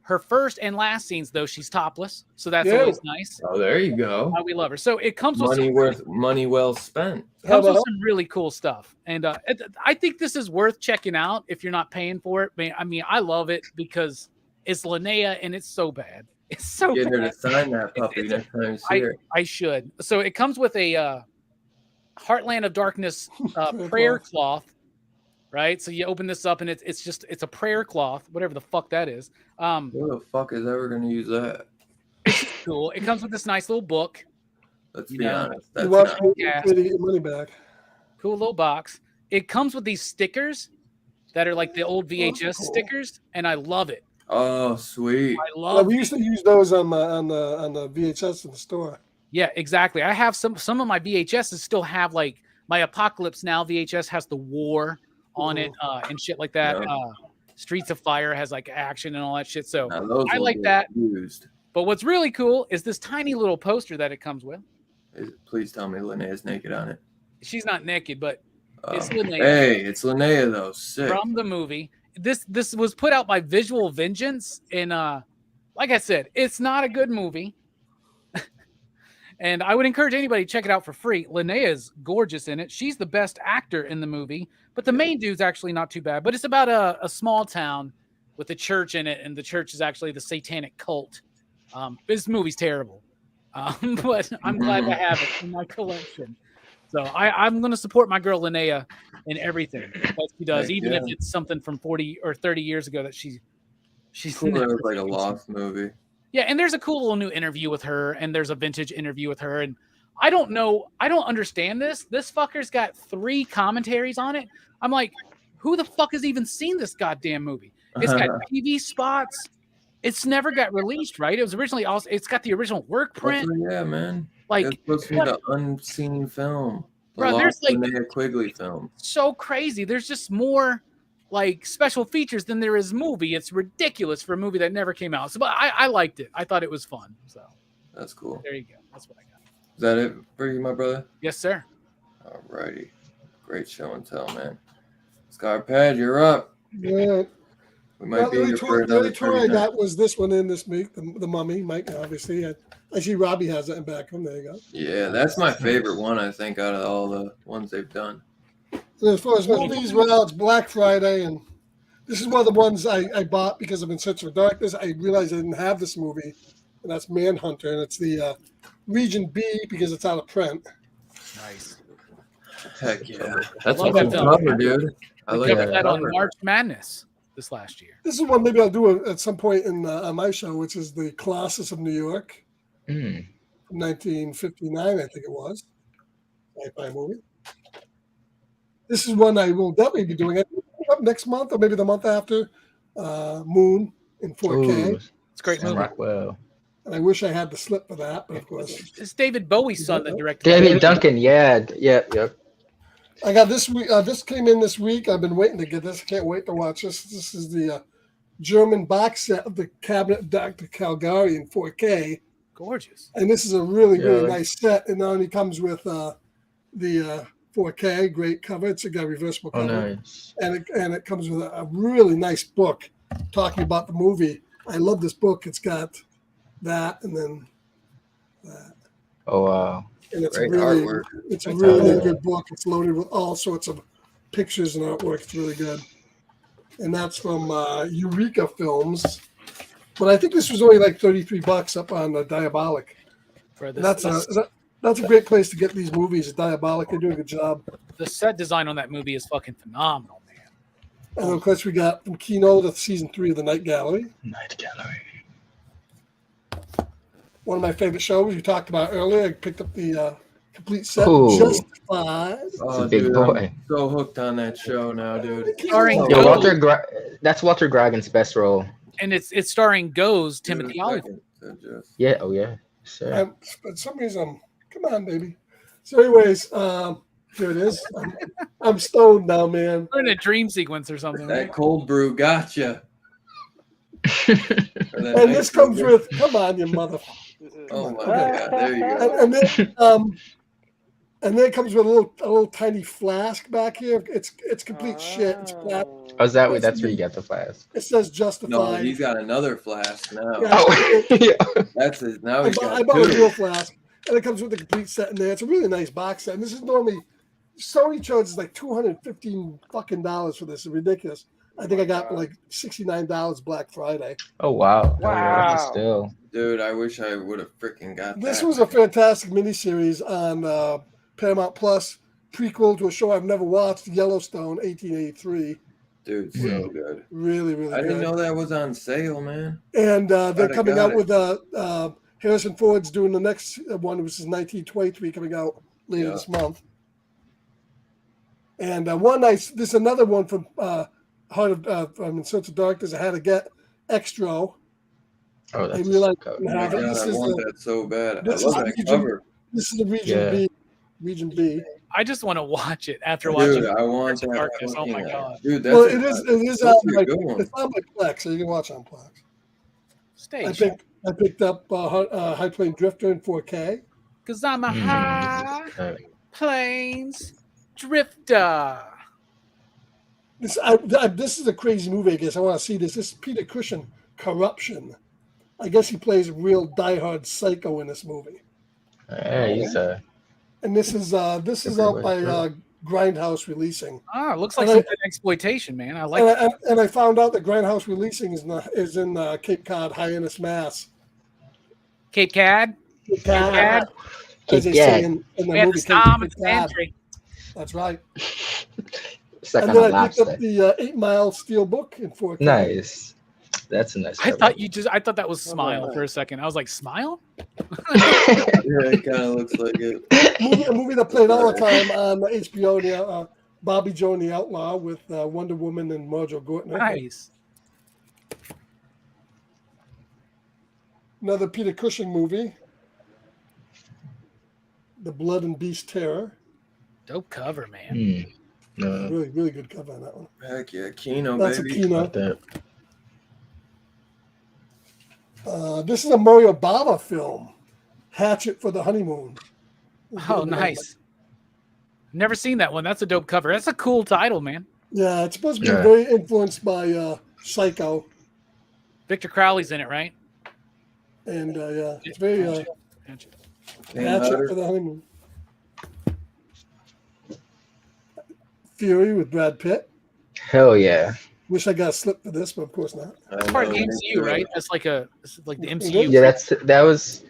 Her first and last scenes, though, she's topless, so that's always nice. Oh, there you go. We love her. So it comes with money well spent. Comes with some really cool stuff, and I think this is worth checking out if you're not paying for it. I mean, I love it because it's Linnea, and it's so bad. It's so Get bad. her to sign that puppy next time you see her. I should. So it comes with a Heartland of Darkness prayer cloth. Right, so you open this up and it's a prayer cloth, whatever the fuck that is. Who the fuck is ever gonna use that? It's cool. It comes with this nice little book. Let's be honest. You want to get your money back. Cool little box. It comes with these stickers that are like the old VHS stickers, and I love it. Oh, sweet. I love. We used to use those on the VHS in the store. Yeah, exactly. I have some of my VHSs still have like my Apocalypse Now VHS has the war on it and shit like that. Yeah. Streets of Fire has like action and all that shit. So Now, those I will like get that. used. But what's really cool is this tiny little poster that it comes with. Please tell me Linnea's naked on it. She's not naked, but it's Linnea. Hey, it's Linnea though. Sick. From the movie. This was put out by Visual Vengeance, and like I said, it's not a good movie. And I would encourage anybody to check it out for free. Linnea's gorgeous in it. She's the best actor in the movie, but the main dude's actually not too bad. But it's about a small town with a church in it, and the church is actually the satanic cult. This movie's terrible, but I'm glad to have it in my collection. So I'm going to support my girl Linnea in everything that she does, even if it's something from 40 or 30 years ago that she's cool. It was like a Lost movie. Yeah, and there's a cool little new interview with her, and there's a vintage interview with her, and I don't understand this. This fucker's got 3 commentaries on it. I'm like, who the fuck has even seen this goddamn movie? It's got TV spots. It's never got released, right? It was originally also. It's got the original work print. Yeah, man. Like it's supposed to be the unseen film. Bro, there's like Linnea Quigley film. So crazy. There's just more like special features than there is movie. It's ridiculous for a movie that never came out. So, but I liked it. I thought it was fun. So that's cool. There you go. That's what I got. Is that it for you, my brother? Yes, sir. All righty. Great show and tell, man. Scarpad, you're up. Yeah. We might be here for the another only tour I got was this one in this week, the Mummy. Mike, obviously. I see Robbie has it in back home. There you go. Yeah, that's my favorite one, I think, out of all the ones they've done. And as far as movies, well, it's Black Friday, and this is one of the ones I bought because I've been searching for Darkness. I realized I didn't have this movie, and that's Manhunter, and it's the Region B because it's out of print. Nice. Heck yeah. That's a good cover, dude. I like that on March Madness this last year. This is one maybe I'll do at some point in on my show, which is the Colossus of New York from 1959, I think it was. Sci-fi movie. This is one I will definitely be doing. I think up next month or maybe the month after. Moon in 4K. It's a great movie. Rockwell. And I wish I had the slip for that, but of course. It's David Bowie's son that directed David Duncan, Yep. I got this week. This came in this week. I've been waiting to get this. Can't wait to watch this. This is the German box set of the Cabinet of Dr. Caligari in 4K. Gorgeous. And this is a really nice set. And not only comes with the 4K, great cover. It's got a reversible cover. Nice. And it comes with a really nice book talking about the movie. I love this book. It's got that and then that. Oh wow. And it's great really artwork. It's a really good book. It's loaded with all sorts of pictures and artwork. It's really good. And that's from Eureka Films. But I think this was only like $33 up on Diabolic. That's a great place to get these movies. Diabolic, they do a good job. The set design on that movie is fucking phenomenal, man. And of course, we got from Kino to season 3 of the Night Gallery. Night Gallery. One of my favorite shows we talked about earlier. I picked up the complete set. Ooh. Justified. Oh, big dude, boy. I'm so hooked on that show now, dude. Starring That's Walter Grogan's best role. And it's starring Go's Timothy Olyphant. Yeah. Oh yeah. Sure. For some reason, come on, baby. So, anyways, here it is. I'm stoned now, man. We're in a dream sequence or something. That Right? cold brew gotcha. And this comes with, come on, you motherfucker. Oh my god, there you go. And then it comes with a little tiny flask back here. It's complete shit. It's flat. Oh, is that way? That's where you get the flask. It says Justified. No, he's got another flask now. Yeah. Oh, yeah. That's it. Now he's got I bought a two. real flask, and it comes with the complete set in there. It's a really nice box set. And this is normally Sony charges like $215 fucking for this. It's ridiculous. I think I got like $69 Black Friday. Oh wow. Wow. Still. Dude, I wish I would have freaking got This that. was a fantastic miniseries on Paramount Plus, prequel to a show I've never watched, Yellowstone, 1883. Dude, so good. Really, really I good. didn't know that was on sale, man. And they're Glad I coming got out with Harrison Ford's doing the next one, which is 1923, coming out later this month. And this is another one from Heart of from In Search of Darkness. I had to get Extra. Oh, that's They realized cover. they Oh my have it. God, This I is want the that so bad. I this love is that region, cover. this is the region Yeah. B. Region B. I just want to watch it after watching Dude, I want Prince of that Darkness. Oh my fucking. god. Dude, Well, that's it is supposed on to be a good one. it's on my Plex, so you can watch it on Plex. Stage. I picked up High Plane Drifter in 4K. Because I'm a Mm, high uh, plains drifter. This is a crazy movie, I guess. I want to see this. This is Peter Cushing, Corruption. I guess he plays a real diehard psycho in this movie. yeah, he's And this is out by Grindhouse Releasing. Ah, looks like And some I- good exploitation, man. I like it. And I found out that Grindhouse Releasing is in Cape Cod, Hyannis, Mass. Cape Cod. Cape Cod. as they say in the We have movie. the storm Cape and Cod. entry. That's right. it's like And on a then I picked lobster. up the 8 Mile Steel Book in 4K. Nice. That's a nice I cover. thought that was Smile for a second. I was like, Smile? Yeah, it kind of looks like it. A movie that played all the time on HBO, Bobby Joe and the Outlaw with Wonder Woman and Marjorie Gortner. Nice. Another Peter Cushing movie, The Blood and Beast Terror. Dope cover, man. Hmm. No, Really, really good cover on that one. Heck yeah, Kino, That's baby. a Kino. like that. This is a Mario Bava film, Hatchet for the Honeymoon. Oh, nice. Never seen that one. That's a dope cover. That's a cool title, man. Yeah, it's supposed to be Yeah. very influenced by Psycho. Victor Crowley's in it, right? And it's very Hatchet. Kane Hatchet Hodder. for the Honeymoon. Fury with Brad Pitt. Hell yeah. Wish I got a slip for this, but of course not. That's part of the MCU, right? That's like the MCU. Yeah, that was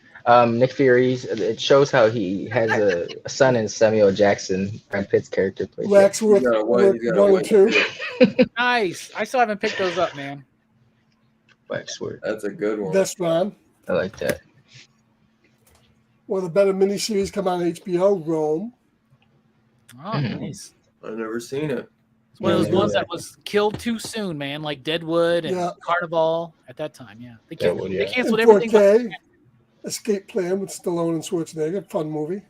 Nick Fury's. It shows how he has a son in Samuel Jackson. Brad Pitt's character plays. Waxworth You gotta wait, you gotta 1 and wait. 2. Nice. I still haven't picked those up, man. Waxworth. That's a good one. Vestron. I like that. One of the better miniseries come on HBO, Rome. Oh, nice. I've never seen it. It's one of those Yeah. ones that was killed too soon, man. Like Deadwood and Yeah. Carnival at that time. Yeah, they Deadwood, yeah. canceled In everything. 4K, Escape Plan with Stallone and Schwarzenegger. Fun movie.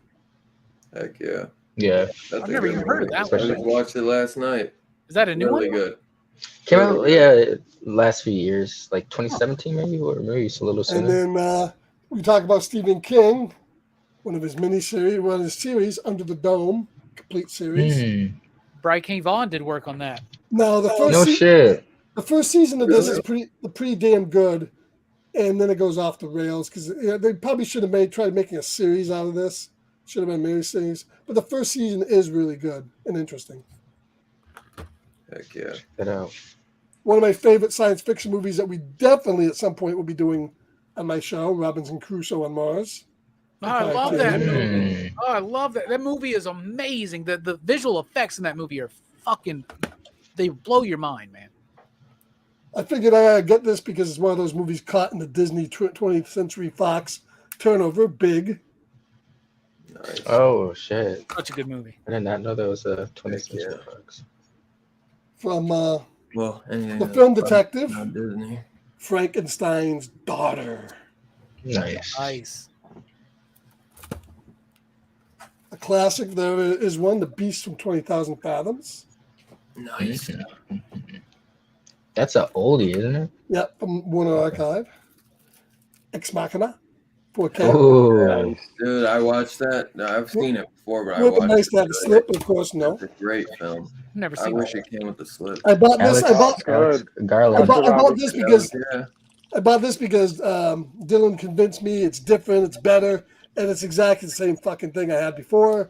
Heck yeah. Yeah. That's I've a never good even heard of one. that I one. just watched it last night. Is that a new Really one? good. Came out, last few years, like 2017 maybe, or maybe it's a little And sooner. then we talk about Stephen King, one of his miniseries, one of his series, Under the Dome, complete series. Hmm. Brian K. Vaughan did work on that. Now the first No shit. the first season of this Really? is pretty damn good, and then it goes off the rails because they probably should have tried making a series out of this. Should have been a miniseries, but the first season is really good and interesting. Heck yeah. Check that out. One of my favorite science fiction movies that we definitely at some point will be doing on my show, Robinson Crusoe on Mars. Oh, I love that Hmm. movie. Oh, I love that. That movie is amazing. The visual effects in that movie are fucking, they blow your mind, man. I figured I get this because it's one of those movies caught in the Disney 20th Century Fox turnover, big. Nice. Oh shit! Such a good movie. I did not know that was a 20th Yeah. Century Fox. From Well, anything The that's Film fun, Detective. not Disney. Frankenstein's Daughter. Nice. Nice. A classic, there is one, The Beast from 20,000 Fathoms. Nice. That's an oldie, isn't it? Yep, from Warner Archive. Ex Machina, 4K. Oh, Dude, I watched that. No, I've seen it before, but I Would have been watched nice it. to have a slip, but of course, no. It's a great film. Never I seen wish that. it came with the slip. I bought this. Alex Garland. I bought this because Yeah. Dylan convinced me it's different, it's better, and it's exactly the same fucking thing I had before.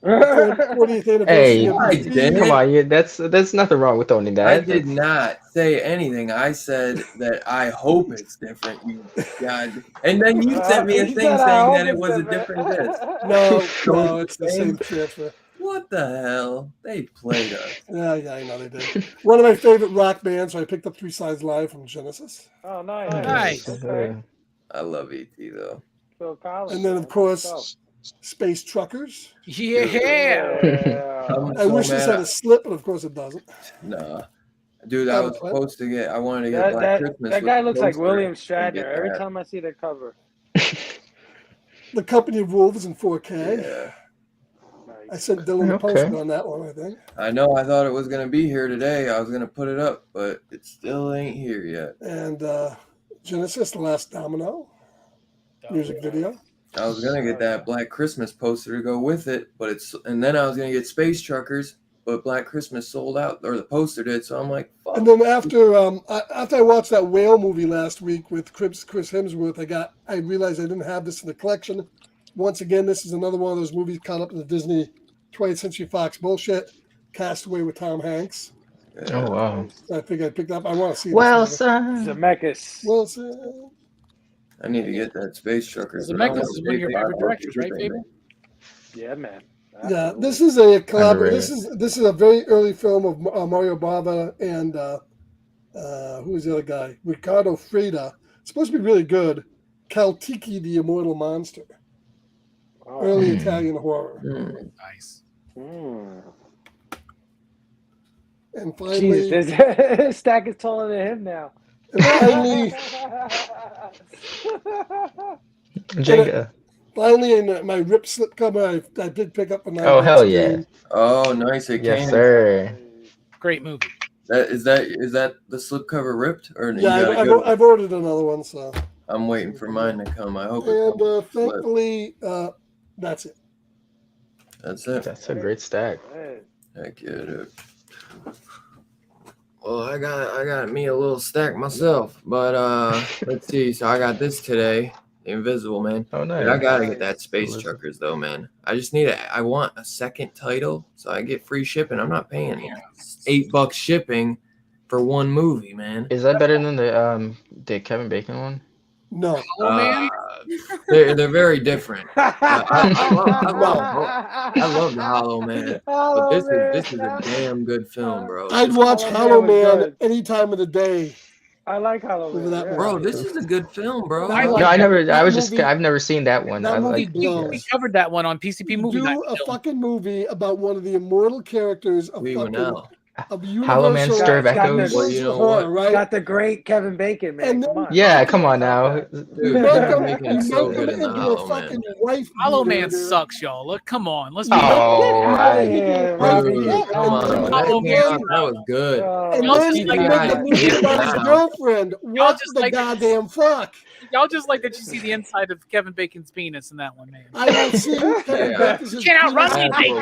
40th anniversary Hey, of I the didn't. Come on, there's nothing wrong with owning that. I did not say anything. I said that I hope it's different. You God. And then you sent me a He thing said, "I saying hope that it it's was a different." different disc. No, it's the same transfer. What the hell? They played us. Yeah, I know they did. One of my favorite rock bands, so I picked up 3 Sides Live from Genesis. Oh, nice. Nice. Okay. I love E.T. though. Phil Collins. And then, of course, Space Truckers. Yeah. Yeah. I'm I so wish this mad. had a slip, but of course it doesn't. Nah. Dude, I was supposed to get. I wanted to get Black Christmas. That guy looks like poster. William Shatner every time I see the cover. The Company of Wolves in 4K. Yeah. I sent Dylan the poster on that one, I think. I know. I thought it was gonna be here today. I was gonna put it up, but it still ain't here yet. And Genesis, The Last Domino, music video. I was gonna get that Black Christmas poster to go with it, but and then I was gonna get Space Truckers, but Black Christmas sold out, or the poster did. So I'm like, fuck. And then after I watched that whale movie last week with Chris Hemsworth, I realized I didn't have this in the collection. Once again, this is another one of those movies caught up in the Disney 20th Century Fox bullshit. Castaway with Tom Hanks. Oh wow! So I think I picked up. I want to see. Wilson. Zemeckis. Wilson. I need to get that Space Truckers. Zemeckis is one of your favorite directors, right, Fabian? Yeah, man. Yeah, this is a collaboration. This is a very early film of Mario Bava and who is the other guy? Ricardo Freda. It's supposed to be really good. Kaltiki, the Immortal Monster. Early Italian horror. Nice. And finally, Jesus, this stack is taller than him now. And finally, Jenga. Finally, in my rip slip cover, I did pick up a 9. Oh hell yeah! Oh, nice! It Yes, came. sir. Great movie. Is that the slipcover ripped or Yeah, I've ordered another one, so I'm waiting for mine to come. I hope. And thankfully, that's it. That's it. That's a great stack. Heck yeah, dude. Well, I got me a little stack myself, but let's see. So I got this today, The Invisible Man. Oh nice. Dude, I gotta get that Space Truckers though, man. I just need I want a second title, so I get free shipping. I'm not paying $8 shipping for one movie, man. Is that better than the Kevin Bacon one? No. They're very different. I love the Hollow Man, but this is a damn good film, bro. I'd watch Hollow Man any time of the day. I like Hollow Man. Yeah. Bro, this is a good film, bro. I've never seen that one. That movie We covered that one on PCP Movie Night. Do a fucking movie about one of the immortal characters of Hollow Man Stir of Echoes. Well, you know what? Right? Got the great Kevin Bacon, man. And then, Come on. Yeah, come on now. Dude, Hollow Man sucks, y'all. Look, come on. Let's be that was good. And then you make a movie about his girlfriend. What the goddamn fuck? Y'all just like that you see the inside of Kevin Bacon's penis in that one, man. I don't see Kevin Bacon's You can't outrun me, Bacon. You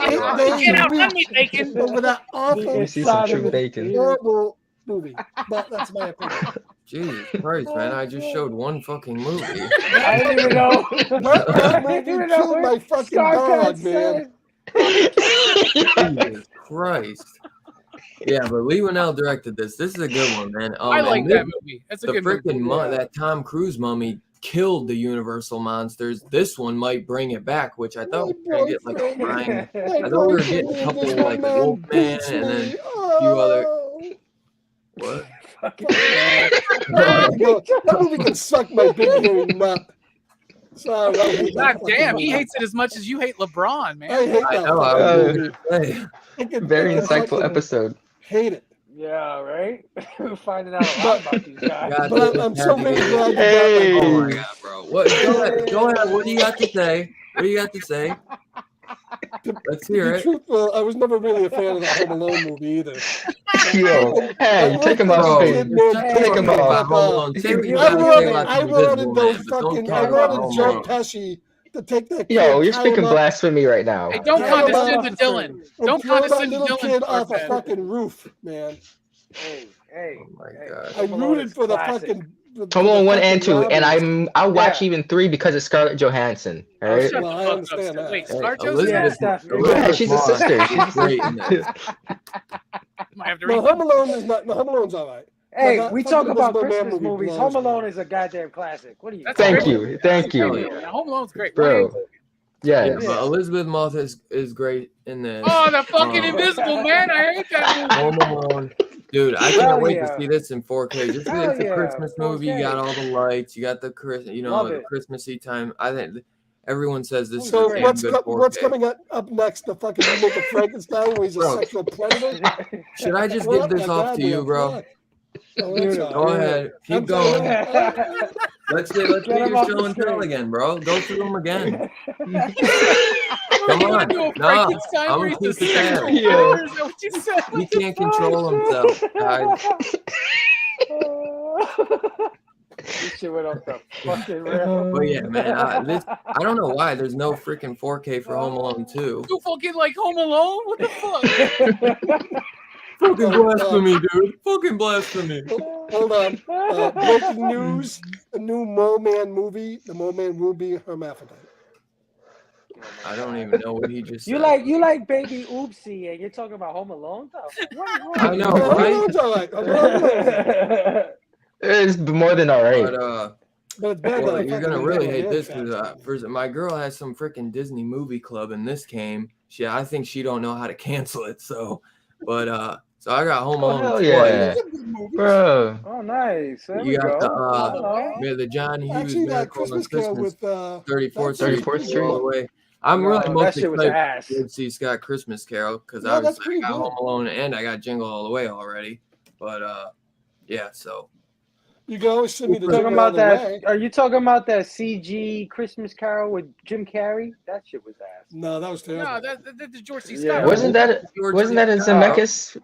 can't outrun me, Bacon. Over that awful, You see some true bacon. horrible movie. But that's my opinion. Jesus Christ, man! I just showed one fucking movie. I didn't even know. That movie killed my fucking dog, man. Jesus Christ. Yeah, but Lee Winnell directed this. This is a good one, man. I like that movie. That's a good movie. The freaking that Tom Cruise mummy killed the Universal monsters. This one might bring it back, which I thought we were gonna get like a line. I thought we were getting a couple like Wolfman and then a few other. What? That movie can suck my big hairy nut. Sorry. God damn, he hates it as much as you hate LeBron, man. I hate that. Very insightful episode. Hate it. Yeah, right? Finding out a lot about these guys. But I'm so very glad you Hey. got Oh my god, bro. Go ahead. What do you got to say? Let's hear To be it. truthful, I was never really a fan of the Home Alone movie either. Yo, hey, take him off screen. Take him off. I wanted Joe Pesci to take that kid. Yo, you're speaking blasphemy right now. Hey, don't condescend to Dylan. Don't condescend to little Dylan. kid off a fucking roof, man. Hey. Oh my god. I rooted for the fucking. Home Alone 1 and 2, and I'll watch even 3 because it's Scarlett Johansson. All right. Well, I understand that. Wait, Hey, Scarlett Elizabeth- Johansson? Yeah, she's a sister. She's great in this. Might have to No, read Home Alone is not. No, Home Alone's all right. Hey, But we that talk fucking about Elizabeth Christmas Mann movie movies. blows Home me. Alone is a goddamn classic. What are you? That's Thank great. you. Thank Hell you. yeah. Home Alone's great. Bro. Yeah, Yes. but Elizabeth Moss is great in this. Oh, the fucking Invisible Man. I hate that movie. Home Alone. Dude, I Hell can't wait yeah. to see this in 4K. Just it's a Christmas movie. You got all the lights. You got the Love the it. Christmassy time. I think Everyone says this So is what's good 4K. what's coming up next? The fucking remake of Frankenstein, where he's a Bro. sexual predator. Should I just What give this the off to you, goddamn bro? fuck? Oh, it's Dude, all Go right. ahead. Keep I'm telling going. you, Let's Get get him your off show the and tell screen. again, bro. Go through them again. Come on. Do a Nah, Frankenstein I'm where gonna he's the keep it sexual there. Yeah. predator. Is that what you said? He can't control himself, guys. This shit went off the fucking rail. But yeah, man, I don't know why there's no freaking 4K for Home Alone 2. You fucking like Home Alone? What the fuck? Fucking blasphemy, dude. Fucking blasphemy. Hold on. Breaking news: the new Mole Man movie. The Mole Man will be hermaphrodite. I don't even know what he just said. You like Baby Oopsie, and you're talking about Home Alone? I know, Home right? Alone's all right. Home Alone's all right. It's more than all right. But it's better Well, than you're fucking gonna really Batman hate this Fan. because first, my girl has some freaking Disney movie club, and this came. I think she don't know how to cancel it. So, but so I got Home Oh, Alone hell twice. yeah. Those are good movies. Bro. Oh, nice. There You we got go. the John Hughes Actually, that Miracle on Christmas Carol Christmas, with 34th Street, 34th Street. all the way. I'm No, really that most shit was excited ass. to see Scott Christmas Carol because Yeah, that's obviously I pretty got good. Home Alone and I got Jingle All the Way already. But yeah, so You can always send me the Talking Jingle All about the that? Way. Are you talking about that CG Christmas Carol with Jim Carrey? That shit was ass. No, that was terrible. No, that's the George C. Yeah. Scott. Wasn't that a Zemeckis?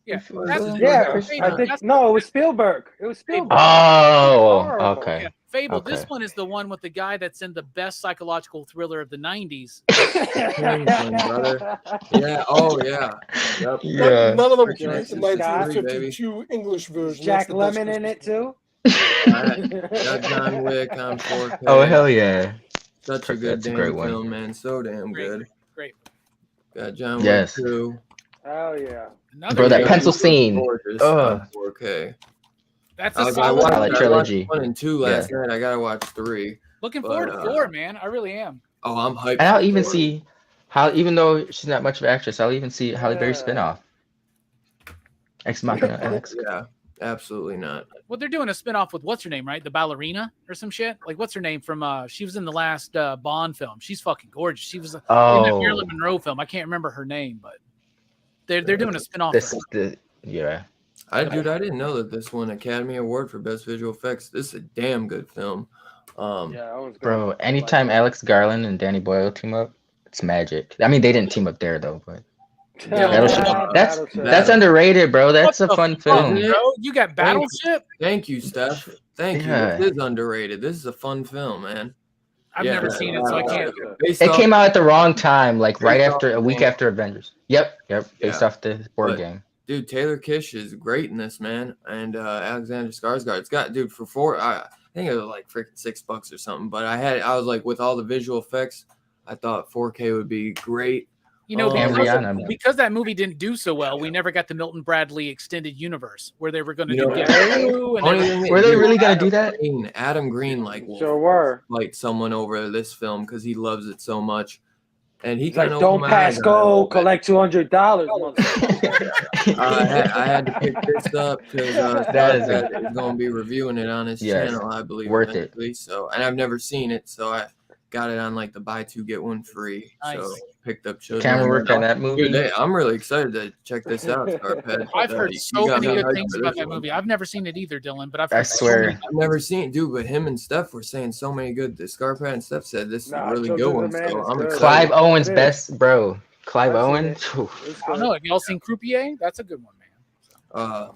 Yeah, That's that's Yeah, Christmas? I think no, it was Spielberg. It was Spielberg. Oh, Horrible. okay. Yeah, Fable. Okay. This one is the one with the guy that's in the best psychological thriller of the '90s. Kingsman, brother. Yeah. Oh yeah. Yep. Yeah. None of them George can beat the C. Scott. 1952 English version. Jack That's the best Lemmon in Christmas it too. Got John Wick on 4K. Oh, hell yeah. Such a good That's a great damn one. film, man. So damn Great. good. Great. Got John Yes. Wick too. Oh yeah. Another Bro, that good- pencil scene. Gorgeous Ugh. on 4K. That's I a watched solid. Solid trilogy. 1 and 2 last night. I gotta watch 3. Looking But, forward to 4, man. I really am. Oh, I'm hyped. And I'll for even 4. see how, even though she's not much of an actress, I'll even see Halle Berry spinoff. Ex Machina X. Yeah, absolutely not. Well, they're doing a spinoff with what's her name, right? The ballerina or some shit. Like, what's her name from? She was in the last Bond film. She's fucking gorgeous. She was in the Oh, Marilyn Monroe film. I can't remember her name, but they're doing a spinoff. this of the yeah. I didn't know that this won Academy Award for Best Visual Effects. This is a damn good film. Yeah, that was good. Bro, anytime Alex Garland and Danny Boyle team up, it's magic. I mean, they didn't team up there though, but Yeah, Battleship. That's Battle- underrated, bro. That's a What the fun fuck, film. bro? You got Battleship? Thank you, Steph. Thank Yeah. you. This is underrated. This is a fun film, man. I've Yeah, never seen it, so I can't. Based It off- came out at the wrong time, like right Based after off a week the- after Avengers. Yep. Based Yeah. off the board But- game. Dude, Taylor Kish is great in this, man. And Alexander Skarsgård. It's got, dude, for 4, I think it was like freaking $6 or something. But I was like, with all the visual effects, I thought 4K would be great. You know, And Rihanna. because that movie didn't do so well, we never got the Milton Bradley extended universe where they were going to You do know, Get yeah. Through and Only everything. thing Were they dude, really gonna Adam do that? Adam Green, like, Sure were. like someone over this film because he loves it so much. And he He's like, kind of don't pass go, collect $200, motherfucker. I had to pick this up because That is is going to be reviewing it on his Yes. channel, I believe. Worth it. eventually. So, and I've never seen it, so I got it on like the buy 2 get 1 free. So Nice. picked up Children. Camera work on that movie. Dude, I'm really excited to check this out, Scarphead. I've heard You so got many me good hyped things for about this that one. movie. I've never seen it either, Dylan, but I've I heard so swear. many- I've never seen it, dude, but him and Steph were saying so many good. The Scarphead and Steph said this is a Nah, really good Children one. of Man So is I'm good. excited. Clive Owen's It is. best, bro. Clive I've seen Owen. it. Phew. It's I don't good. know. Have y'all seen Croupier? That's a good one, man.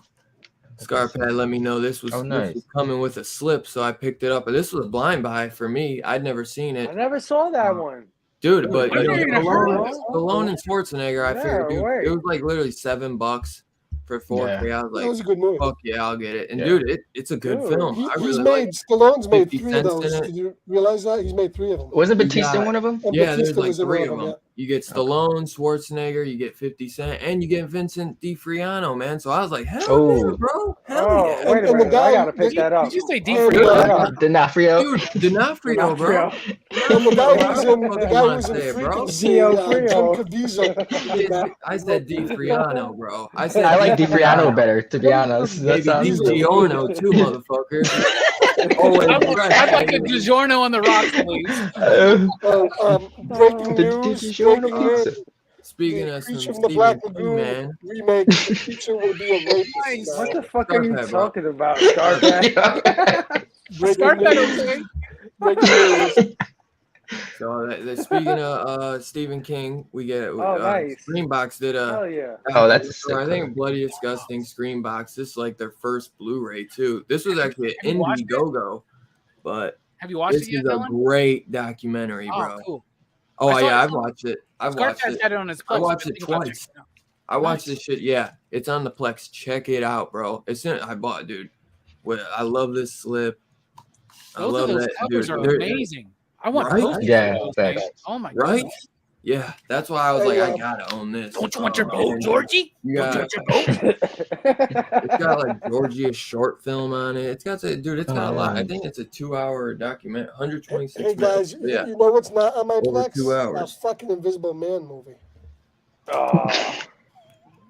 Scarpad let me know this was, Oh, nice. this was coming with a slip, so I picked it up. But this was a blind buy for me. I'd never seen I it, never saw that one. dude. But I you know, never even heard of it. Stallone and Schwarzenegger, I Yeah, figured, dude, wait. it was like literally $7 for 4K. I was That like, was a good movie. fuck yeah, I'll get it. And Yeah. dude, it's a good Dude, film. He's I really made like. Stallone's made 50 3 of cents in those. it. Did you realize that? He's made 3 of them. Wasn't You Batista got- one of them? And Yeah, there's Batista like was in 3 one of them. yeah. You get Stallone, Schwarzenegger, you get 50 Cent, and you get Vincent D'Onofrio, man. So I was like, hell Oh. yeah, bro. Hell Oh, yeah. wait a And the minute. guy- I gotta pick that up. Did you say deep And, for D'Onofrio. Dude, D'Onofrio, bro. And the guy who was in What the do guy you who wanna was in say, bro? Frequency, Jim Frio. Caviezel. I said D'Onofrio, bro. I said I like DiFriano better, to be honest. That Maybe sounds DiGiorno too, motherfucker. Always I'd like a DiGiorno on the rocks, please. Breaking The news. DiGiorno Breaking news. pizza. Speaking The of some Creature from the Stephen Black King, Lagoon man. remake. The creature will be a rapist. Nice. now. What the fuck are you Scarphead, bro. talking about, Scarphead? Breaking Scarphead, news. okay? Breaking news. So speaking of Stephen King, we get Oh, nice. Screambox did Hell a yeah. Oh, that's a sick I think one. Bloody Disgusting Screambox. This is like their first Blu-ray too. This was actually Have you an watched it? Indiegogo, but Have you watched this it yet, is a Dylan? great documentary, bro. Oh, cool. Oh I saw yeah, it. I've watched it. I've watched Scarphead's it. had it on his I Plex. watched I've it been thinking about twice. checking it out. I watched Nice. this shit. Yeah, it's on the Plex. Check it out, bro. I bought, dude. I love this slip. I Both love of those that, covers dude. are They're- amazing. I want Right? posters Yeah, of those, facts. man. Oh my Right? goodness. Yeah, that's why I was Hey, like, I gotta own this. Don't you want your Oh, boat, man. Georgie? You Don't you got, want your boat? it's got like Georgia's short film on it. It's got it's got a lot. I Oh. think it's a 2-hour document, 126 Hey guys, minutes. Yeah, you know what's not on my Over Plex? 2 hours. A fucking Invisible Man movie. Oh,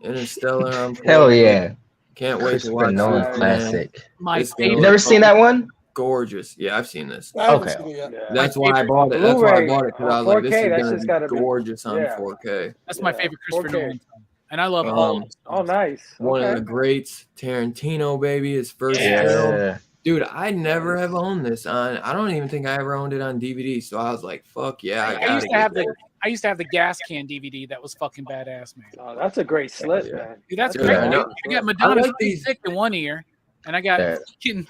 Interstellar. Hell yeah. Can't wait to Christopher watch Nolan this, man. classic. My This favorite. You never seen that one? Gorgeous. Yeah, I've seen this. I haven't Okay. seen it yet. yeah. That's My why I favorite bought it. That's why I Blu-ray bought it because I was on like, this 4K, is that's gonna just be gotta be- gorgeous on yeah. 4K. That's my Yeah. favorite Christopher 4K. Nolan film. And I love all of his Oh, films. nice. One of Okay. the greats, Tarantino, baby, his first film. Yeah. Dude, I never have owned this on. I don't even think I ever owned it on DVD. So I was like, "Fuck yeah!" I used to have the gas can DVD that was fucking badass, man. Oh, that's a great slip, Yeah. man. Dude, that's Dude, great. I Dude. know. I got Madonna's like these- Sick in one ear, and I got Yeah. fucking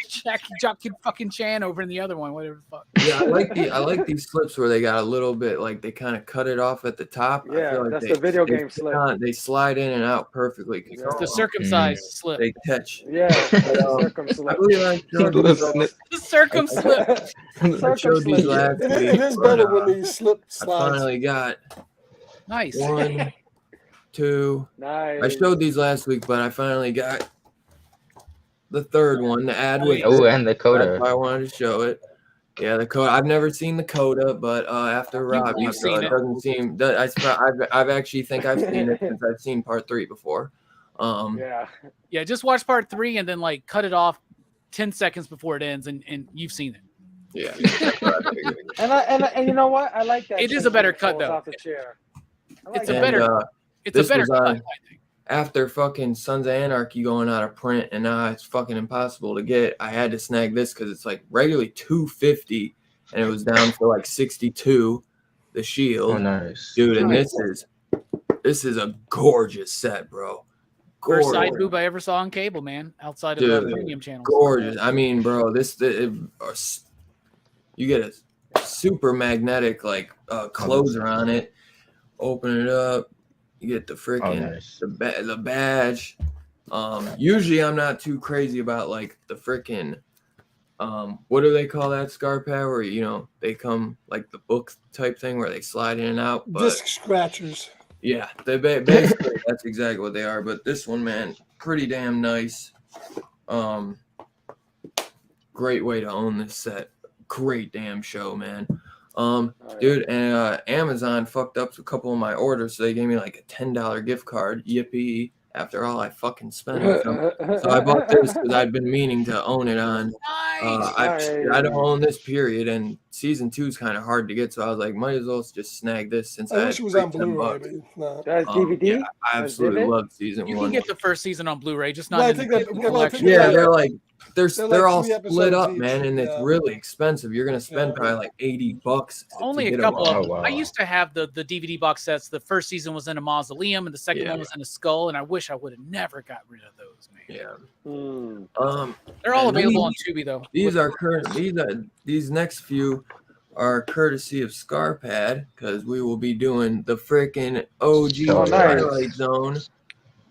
Jackie fucking Chan over in the other one, whatever the fuck. Yeah, I like these slips where they got a little bit like they kind of cut it off at the top. I Yeah, feel like that's they, the video they game slip. They slide in and out perfectly. Yeah. It's the circumcised slip. They catch. Yeah, that's a I circumslip. believe I showed Little these, snip. The circumslip. I showed these last It week. is but, better when these slip I slides. finally got Nice. 1, 2. Nice. I showed these last week, but I finally got the third one to add with Oh, it. and the That's coda. why I wanted to show it. Yeah, the coda. I've never seen the coda, but after Robbie, you've seen it it. doesn't seem. I've actually think I've seen it since I've seen part 3 before. Yeah. Yeah, just watch part 3 and then like cut it off 10 seconds before it ends, and you've seen it. Yeah. That's what I figured. And you know what? I like that. It is scene a better when he cut, falls though. off the chair. I like It's a that. better- And, It's a This better was cut, on- I think. after fucking Sons of Anarchy going out of print, and now it's fucking impossible to get. I had to snag this because it's like regularly $250, and it was down for like $62. The Shield, Oh, nice. dude, and Nice. this is a gorgeous set, bro. First side Gorgeous. boob I ever saw on cable, man, outside of Dude, the premium channels. Gorgeous. I mean, bro, you get a super magnetic like closer on it. Open it up, you get the Oh, freaking nice. the badge. Usually I'm not too crazy about like the freaking what do they call that scar pad where they come like the book type thing where they slide in and out. But Disc scratchers. yeah, they basically that's exactly what they are. But this one, man, pretty damn nice. Great way to own this set. Great damn show, man. Oh, yeah. Dude, and Amazon fucked up a couple of my orders, so they gave me like a $10 gift card. Yippee! After all I fucking spent with them. So I bought this because I'd been meaning to own it on. Nice. I don't own this period, and season 2 is kind of hard to get, so I was like, might as well just snag this since I I wish had it was free on Blu-ray, $10. but it's not. That's DVD. Yeah, I absolutely Vivid? love season You 1. can get the first season on Blu-ray, just Well, not I in think the that- digital well, I collection. think Yeah, that- they're like they're like all 3 split episodes up, each, man, and it's yeah. really expensive. You're gonna spend Yeah. probably like $80 Only to a get couple them all. of them. Oh, wow. I used to have the DVD box sets. The first season was in a mausoleum, and the second Yeah. one was in a skull. And I wish I would have never got rid of those, man. Yeah. Mm. They're all And available on Tubi though. These are current. These next few are courtesy of Scarpad because we will be doing the freaking OG Oh, nice. Twilight Zone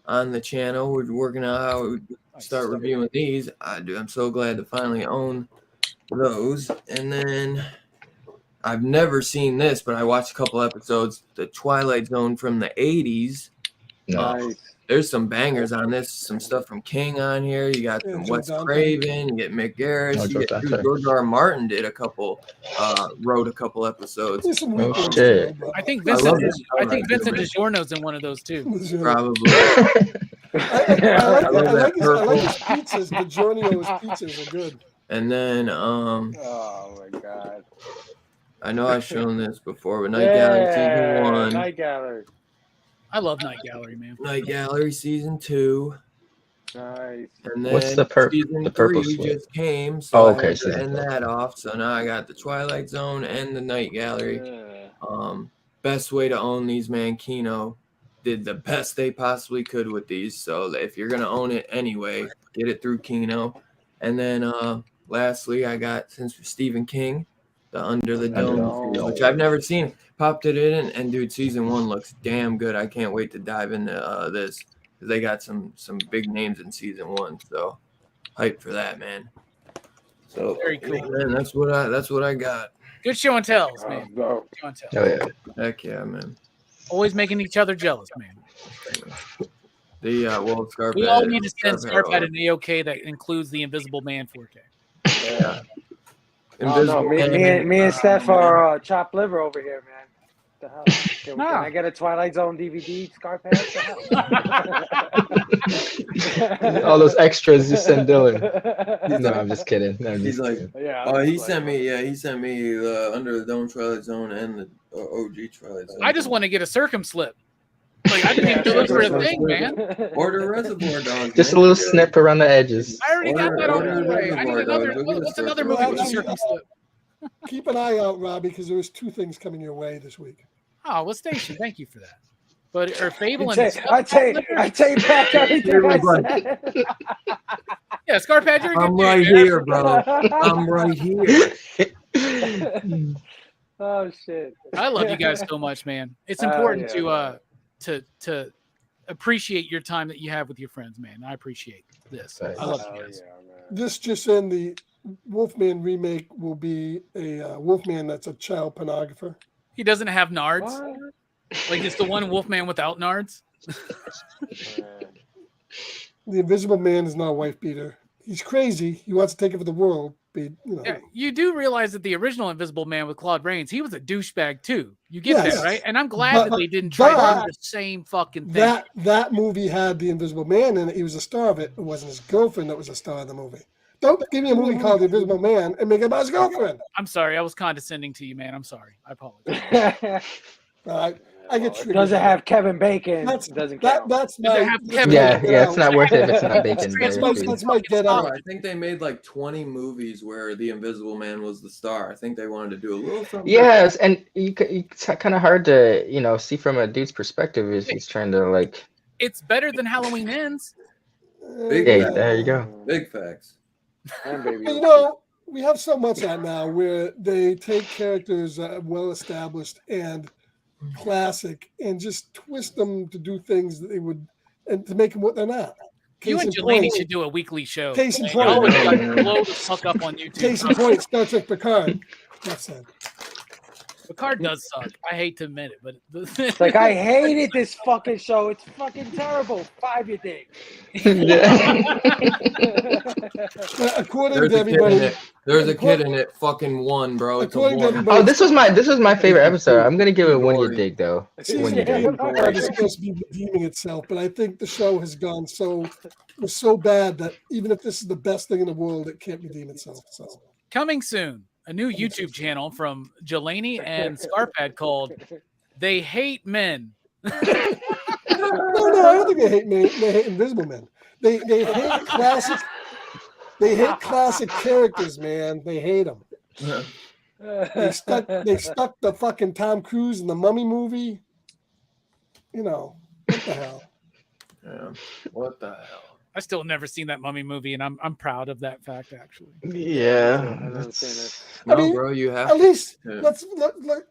on the channel. We're working out how we start reviewing these. I'm so glad to finally own those. And then I've never seen this, but I watched a couple episodes. The Twilight Zone from the 80s. No. Nice. There's some bangers on this. Some stuff from King on here. You got Yeah, some Joe Wes Dante. Craven. You get Mick Garris. Oh, You Joe get Dante. George R. R. Martin did a couple. Wrote a couple episodes. There's some Oh, weak ones shit. too, but- I think I love Vincent. this I show, think man. Vincent DiGiorno's in one of those too. Probably. I like love that his purple. pizzas. DiGiorno's pizzas are good. And then Oh my god. I know I've shown this before, but Night Gallery season 1. Night Gallery. I love Night Gallery, man. Night Gallery season 2. Nice. And then What's season the purple 3 slip? just came, so I Okay, had to season end 4. that off. So now I got the Twilight Zone and the Night Gallery. Yeah. Best way to own these, man. Kino did the best they possibly could with these. So if you're gonna own it anyway, get it through Kino. And then lastly, I got, since Stephen King, the Under the Dome, which I've never seen. Popped it in, and dude, season 1 looks damn good. I can't wait to dive into this. They got some big names in season 1, so hype for that, man. So Very cool. man, that's what I got. Good show and tells, man. Go. Show and tells. Oh yeah. Heck yeah, man. Always making each other jealous, man. The Scarpad. We all need to send Scarpad an AOK that includes the Invisible Man 4K. Yeah. Invisible Man. Me and Steph are chopped liver over here, man. The hell? Can I get a Twilight Zone DVD, Scarpad? All those extras you send Dylan. No, I'm just kidding. No, I'm He's just like, kidding. Yeah. he sent me the Under the Dome Twilight Zone and the OG Twilight Zone. I just want to get a circumslip. Like, I didn't even look for a thing, man. Order Reservoir Dogs. Just a man. little snip around the edges. I already got that Order on the way. I need Reservoir another. Dogs. Look at What's this another circumslip. movie with a circumslip? Keep an eye out, Robbie, because there's 2 things coming your way this week. Oh, what station? Thank you for that. But or Fable I and take back everything I said. yeah, Scarpad, you're a good I'm dude, right man. here, bro. I'm right here. Oh shit! I love you guys so much, man. It's important to appreciate your time that you have with your friends, man. I appreciate this. I love you guys. This just in, the Wolfman remake will be a Wolfman that's a child pornographer. He doesn't have nards. What? Like it's the one Wolfman without nards. The Invisible Man is not a wife beater. He's crazy. He wants to take over the world. But, Yeah, you do realize that the original Invisible Man with Claude Rains, he was a douchebag too. You get Yes. that, right? And I'm glad that they didn't try to do the same fucking thing. That movie had the Invisible Man in it. He was a star of it. It wasn't his girlfriend that was a star of the movie. Don't give me a movie called The Invisible Man and make it about his girlfriend. I'm sorry. I was condescending to you, man. I'm sorry. I apologize. I get triggered. Doesn't have Kevin Bacon. Doesn't count. That's Does it my have Kevin Yeah, it's not worth it if it's not bacon. that's my get Oh, out. I think they made like 20 movies where the Invisible Man was the star. I think they wanted to do a little something. Yes, and it's kind of hard to see from a dude's perspective if he's trying to like. It's better than Halloween Ends. Big Hey, facts. there you go. Big facts. And Baby You Yoda. know, we have so much that now where they take characters well established and classic and just twist them to do things that they would, and to make them what they're not. You and Jelani should do a weekly show. Case in Man, point. y'all would like blow the fuck up on YouTube. Case in point, Star Trek Picard. That's it. Picard does suck. I hate to admit it, but It's like, I hated this fucking show. It's fucking terrible. 5 you think. According There's to a kid in everybody, it. There's a kid in it. Fucking one, bro. It's a according to one. everybody, Oh, this was my favorite episode. I'm gonna give it one you dig though. season One you 3 dig. of Picard is supposed to be redeeming itself, but I think the show has gone was so bad that even if this is the best thing in the world, it can't redeem itself. So coming soon, a new YouTube channel from Jelani and Scarpad called They Hate Men. no, I don't think they hate men. They hate Invisible Men. They hate classic. They hate classic characters, man. They hate them. They stuck the fucking Tom Cruise in the Mummy movie. You know, what the hell? Yeah. What the hell? I still never seen that Mummy movie, and I'm proud of that fact, actually. Yeah. No, I mean, bro, you have At least Yeah.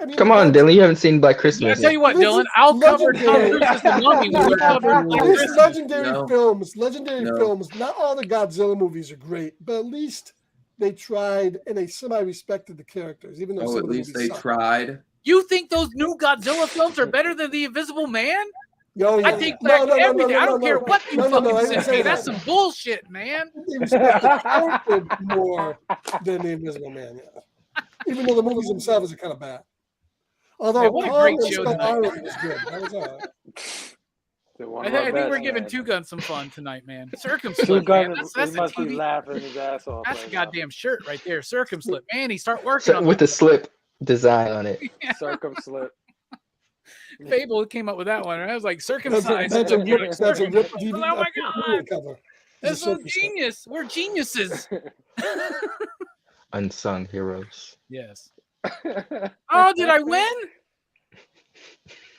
I mean, Come on, Dylan. You haven't seen Black I Christmas. tell you what, Dylan, I'll cover Tom Cruise as the Mummy when we cover Black These Christmas. legendary No. films, No. not all the Godzilla movies are great, but at least they tried and they semi-respected the characters, even though Oh, some at of the least movies they suck. tried. You think those new Godzilla films are better than The Invisible Man? Oh, yeah. I take back everything. I don't care what you I fucking didn't say. say Hey, that's that. some bullshit, man. They respect the character more than the Invisible Man, yeah. Even though the movies themselves are kind of bad. Although Man, what a Kong great and show Skull tonight. Island was good. That was all right. I think we're giving Two Guns some fun tonight, man. Two Circumslip, man. Guns. That's He a must be TV. laughing his ass off. That's a right now. goddamn shirt right there. Circumslip, man. He start working on with the slip design on it. Circumslip. Fable came up with that one. Right? I was like, circumcised. That's a rip. That's a rip Oh DVD. my God. Cover. That's so genius. We're geniuses. Unsung heroes. Yes. Oh, did I win?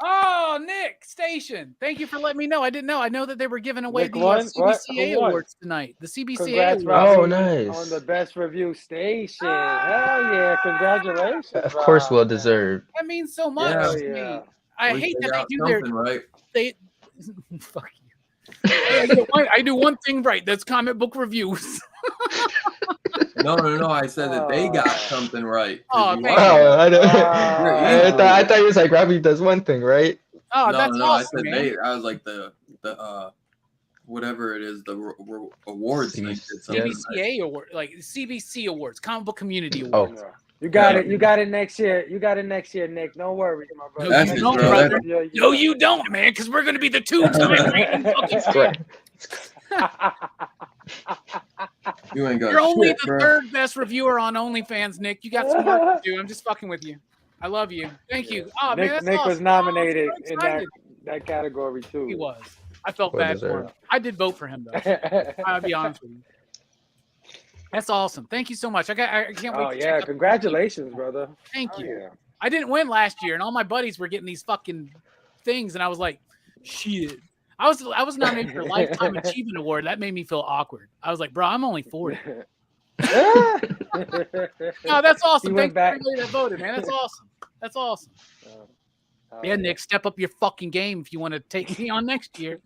Oh, Nick Station. Thank you for letting me know. I didn't know. I know that they were giving away Nick the won? CBCA Who won? awards tonight. The CBCA Congrats, awards. Robbie, Oh, nice. on the best review station. Hell yeah! Congratulations. Of course, well Rob, man. deserved. That means so much Yeah. to me. Yeah. I We hate that figured they out do their something right. they fuck you. I do one thing right. That's comic book reviews. No. I said that they got something right. Oh, You thank are. Oh, I You're I thought he was like Robbie does one thing, right? Oh, No, that's I awesome, said man. they. I was like the whatever it is, the awards. They did something right. CBCA award, like CBC awards, comic book community Oh. awards. Yeah. You got it. You got it next year. You got it next year, Nick. No worries, my brother. No, That's you it, don't, bro. brother. Yeah, No, you don't, man, because we're gonna be the two-time reigning fucking Correct. You ain't got You're only shit, the bro. third best reviewer on OnlyFans, Nick. You got some work to do. I'm just fucking with you. I love you. Thank you. Oh, man, that's Nick awesome. was nominated Oh, I'm so in that excited. category too. He was. I felt Well bad for him. deserved. I did vote for him, though. I'll be honest with you. That's awesome. Thank you so much. I can't wait. Oh to yeah! check out- Congratulations, brother. Thank Oh, you. yeah. I didn't win last year, and all my buddies were getting these fucking things, and I was like, shit. I was nominated for Lifetime Achievement Award. That made me feel awkward. I was like, bro, I'm only 40. No, that's awesome. He Thanks went for back. everybody that voted, man. That's awesome. That's awesome. Yeah, Nick, step up your fucking game if you want to take me on next year.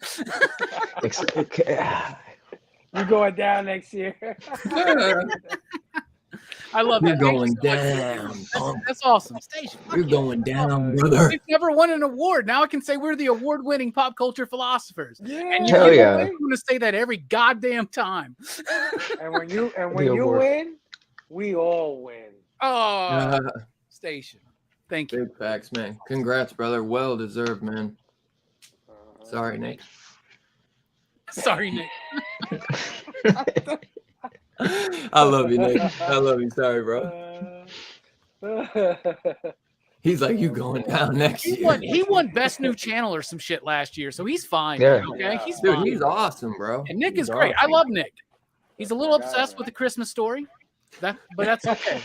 Okay. You going down next year? I love You're that. Thank going you so much. down. That's awesome. Station. fuck You're yeah. going down, brother. We've never won an award. Now I can say we're the award-winning pop culture philosophers. Yeah. And you Hell yeah. I'm going to say that every goddamn time. And when you award. win, we all win. Oh, Station. Thank you. Big facts, man. Congrats, brother. Well deserved, man. Sorry, Nate. Sorry, Nick. I love you, Nick. I love you. Sorry, bro. He's like, you going down next year. He won Best New Channel or some shit last year, so he's fine. Yeah. Okay, he's Dude, fine. he's awesome, bro. And Nick He's is great. awesome. I love Nick. He's a little Yeah. obsessed with the Christmas Story. But that's okay.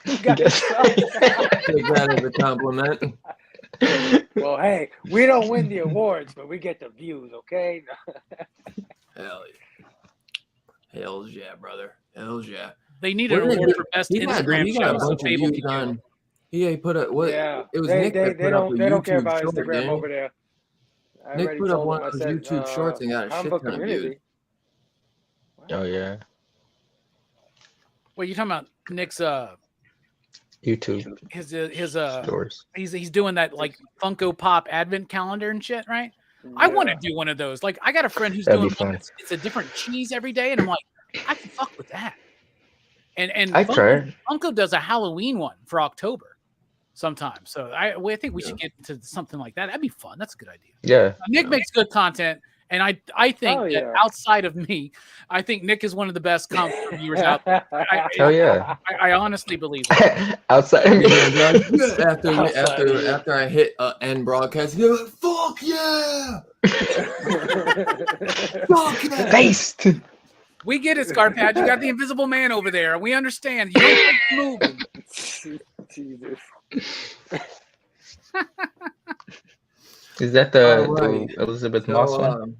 You got yourself. Take that as a compliment. Well, hey, we don't win the awards, but we get the views, okay? Hell yeah. Hells yeah, brother. Hells yeah. They need an award for best Instagram He show. got a so bunch of Fable views can do it. on. He put up what? Yeah, It was they, Nick they, that they put up don't a they don't care YouTube about short, Instagram didn't over there. I Nick already put up told one him, of I those said, YouTube shorts and got a comic shit book ton of community. views. Oh yeah. Well, you're talking about Nick's YouTube his stores. he's doing that like Funko Pop advent calendar and shit, right? I want to do one of those. Like I got a friend who's That'd doing be one fun. it's a different cheese every day, and I'm like, I can fuck with that. And I've tried. Funko does a Halloween one for October sometimes. So I think we should get to something like that. That'd be fun. That's a good idea. Yeah. Nick makes good content, and I think Oh, that yeah. outside of me, I think Nick is one of the best comic reviewers out there. Hell yeah. I honestly believe that. Outside. After I hit end broadcast, you're like, fuck yeah! Fuck yeah! Based. We get it, Scarpad. You got the invisible man over there. We understand. You don't like the movie. Jesus. Is that the Alright. Elizabeth Moss one?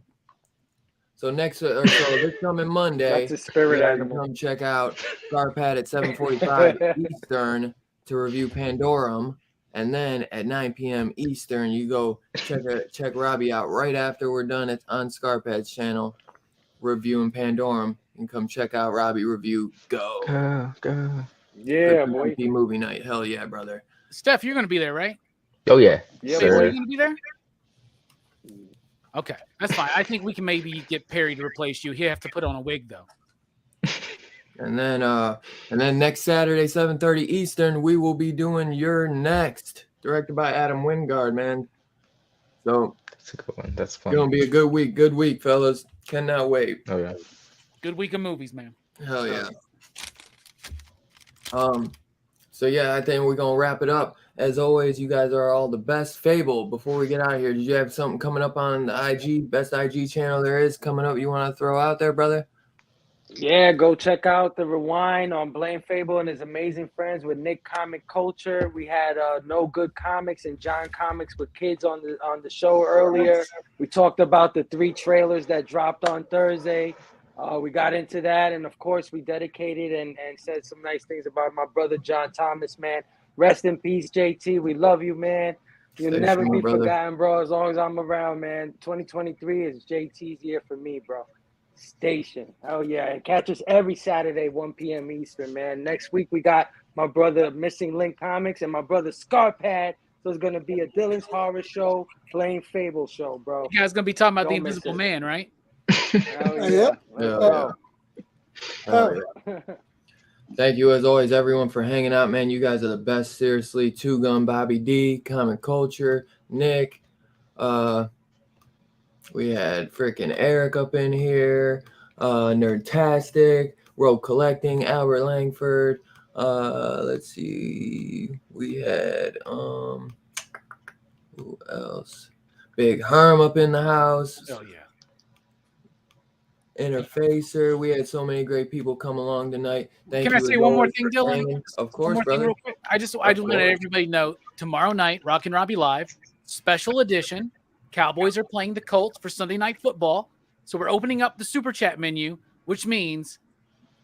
So this coming Monday, That's a spirit you guys can animal. come check out Scarpad at 7:45 Eastern to review Pandorum, and then at 9 p.m. Eastern, you go check Robbie out right after we're done. It's on Scarpad's channel reviewing Pandorum, and come check out Robbie review. Go. Go. Yeah, Good boy. MP movie night. Hell yeah, brother. Steph, you're going to be there, right? Oh yeah. Yeah, Are you Sir. going to be there? Okay, that's fine. I think we can maybe get Perry to replace you. He'll have to put on a wig, though. And then next Saturday, 7:30 Eastern, we will be doing You're Next, directed by Adam Wingard, man. So That's a good one. That's it's fun. gonna be a good week, fellas. Cannot wait. Oh yeah. Good week of movies, man. Hell yeah. So yeah, I think we're gonna wrap it up. As always, you guys are all the best. Fable, before we get out of here, did you have something coming up on the IG, best IG channel there is coming up you want to throw out there, brother? Yeah, go check out the Rewind on Blaine Fable and his amazing friends with Nick Comic Culture. We had No Good Comics and John Comics with kids on the show earlier. We talked about the 3 trailers that dropped on Thursday. We got into that, and of course, we dedicated and said some nice things about my brother John Thomas, man. Rest in peace, JT. We love you, man. You'll Thanks, never my be brother. forgotten, bro, as long as I'm around, man. 2023 is JT's year for me, bro. Station. Oh yeah, and catch us every Saturday 1 p.m. Eastern, man. Next week we got my brother Missing Link Comics and my brother Scarpad. So it's gonna be a Dylan's Horror Show, Blaine Fable show, bro. You guys gonna be talking about the Don't miss Invisible it. Man, right? Hell yeah. Yep. Let's Yeah, go. Hell yeah. Thank you as always, everyone, for hanging out, man. You guys are the best. Seriously, Two Gun, Bobby D, Comic Culture, Nick. We had freaking Eric up in here, Nerdtastic, Rope Collecting, Albert Langford. Let's see. We had who else? Big Herm up in the house. Oh yeah. Interfacer. We had so many great people come along tonight. Thank Can you. I say as one more always, thing, for Dylan? hanging. Of One course, more thing brother. real quick. I just want to let everybody know tomorrow night, Rock and Robbie Live, special edition. Cowboys are playing the Colts for Sunday Night Football. So we're opening up the super chat menu, which means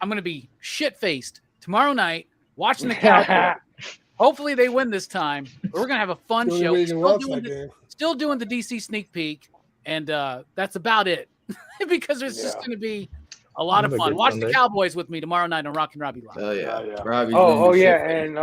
I'm going to be shit-faced tomorrow night watching the Cowboys. Hopefully they win this time. But we're going to have a fun The only show. way you can watch that game. Still doing the DC sneak peek, and that's about it. Because it's just going to be a lot of Have a fun. good Watch Sunday. the Cowboys with me tomorrow night on Rock and Robbie Live. Oh yeah. Oh, yeah. Robbie's Oh gonna be yeah, shit-faced. and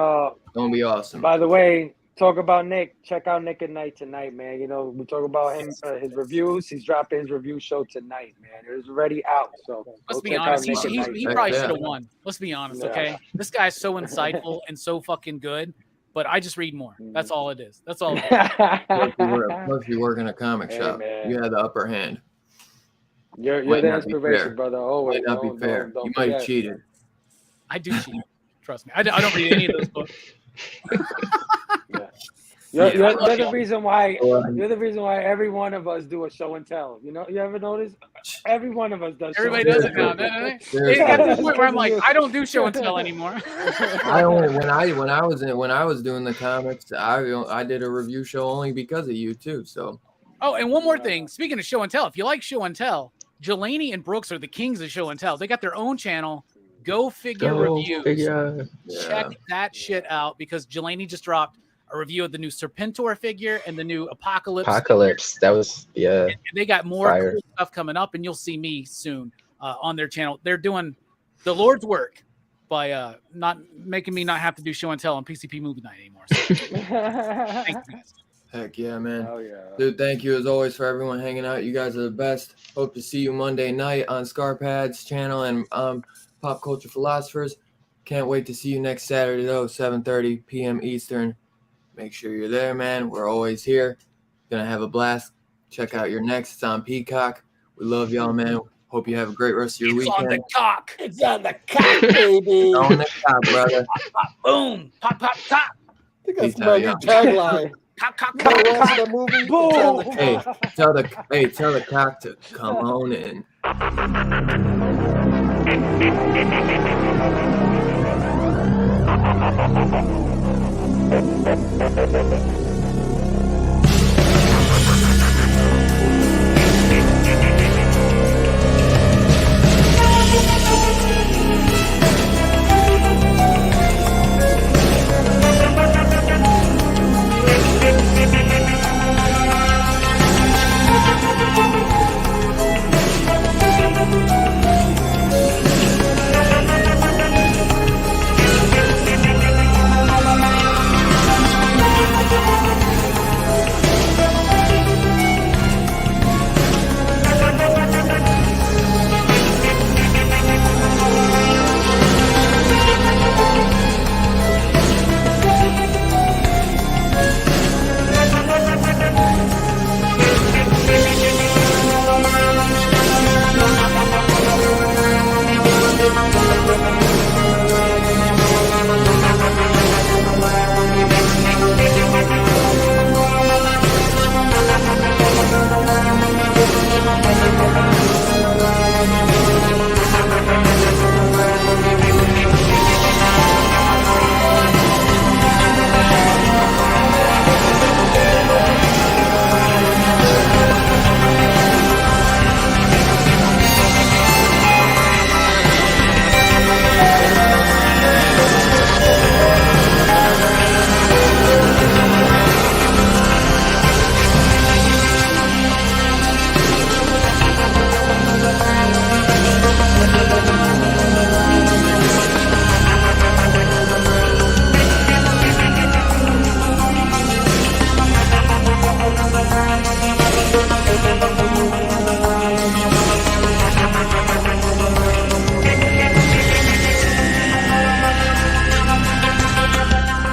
Gonna be awesome. by the way, talk about Nick. Check out Nick at Night tonight, man. You know, we talk about him, his reviews. He's dropping his review show tonight, man. It was already out. So Let's go be check honest. out He, Nick at he, Night. he Heck probably yeah. should have won. Let's be honest, Yeah. okay? This guy's so insightful and so fucking good, but I just read more. That's all it is. That's all it is. Plus you work in a comic Hey, shop. man. You had the upper hand. You're Might the not be inspiration, fair. brother. Always. Might not be Don't- fair. don't You might have forget. cheated. I do cheat. Trust me. I don't read any of those books. You're Yeah. the reason why. Well, You're the reason why every one of us do a show and tell. You know, you ever notice? Every one of us does. Everybody show does and it now. tell. It got to the point where I'm like, I don't do show and tell anymore. I only when I was doing the comics, I did a review show only because of you too. So Oh, and one more thing. Speaking of show and tell, if you like show and tell, Jelani and Brooks are the kings of show and tell. They got their own channel. Go Figure Reviews. Figure. Check that shit out because Jelani just dropped a review of the new Serpentor figure and the new Apocalypse. That was And they got more Fire. cool stuff coming up, and you'll see me soon on their channel. They're doing the Lord's work by not making me not have to do show and tell on PCP movie night anymore. So, thank you guys. heck yeah, man. Oh yeah. Dude, thank you as always for everyone hanging out. You guys are the best. Hope to see you Monday night on Scarpad's channel and Pop Culture Philosophers. Can't wait to see you next Saturday though, 7:30 p.m. Eastern. Make sure you're there, man. We're always here. Gonna have a blast. Check out your next. It's on Peacock. We love y'all, man. Hope you have a great rest of your It's on the weekend. cock. It's on the cock, baby. On the top, brother. Boom. Pop, pop, top. I think that's Peace my out, new y'all. tagline. Cock, cock, You ever cock. watch that movie? It's on the Boom. Hey, tell the cock to come on in.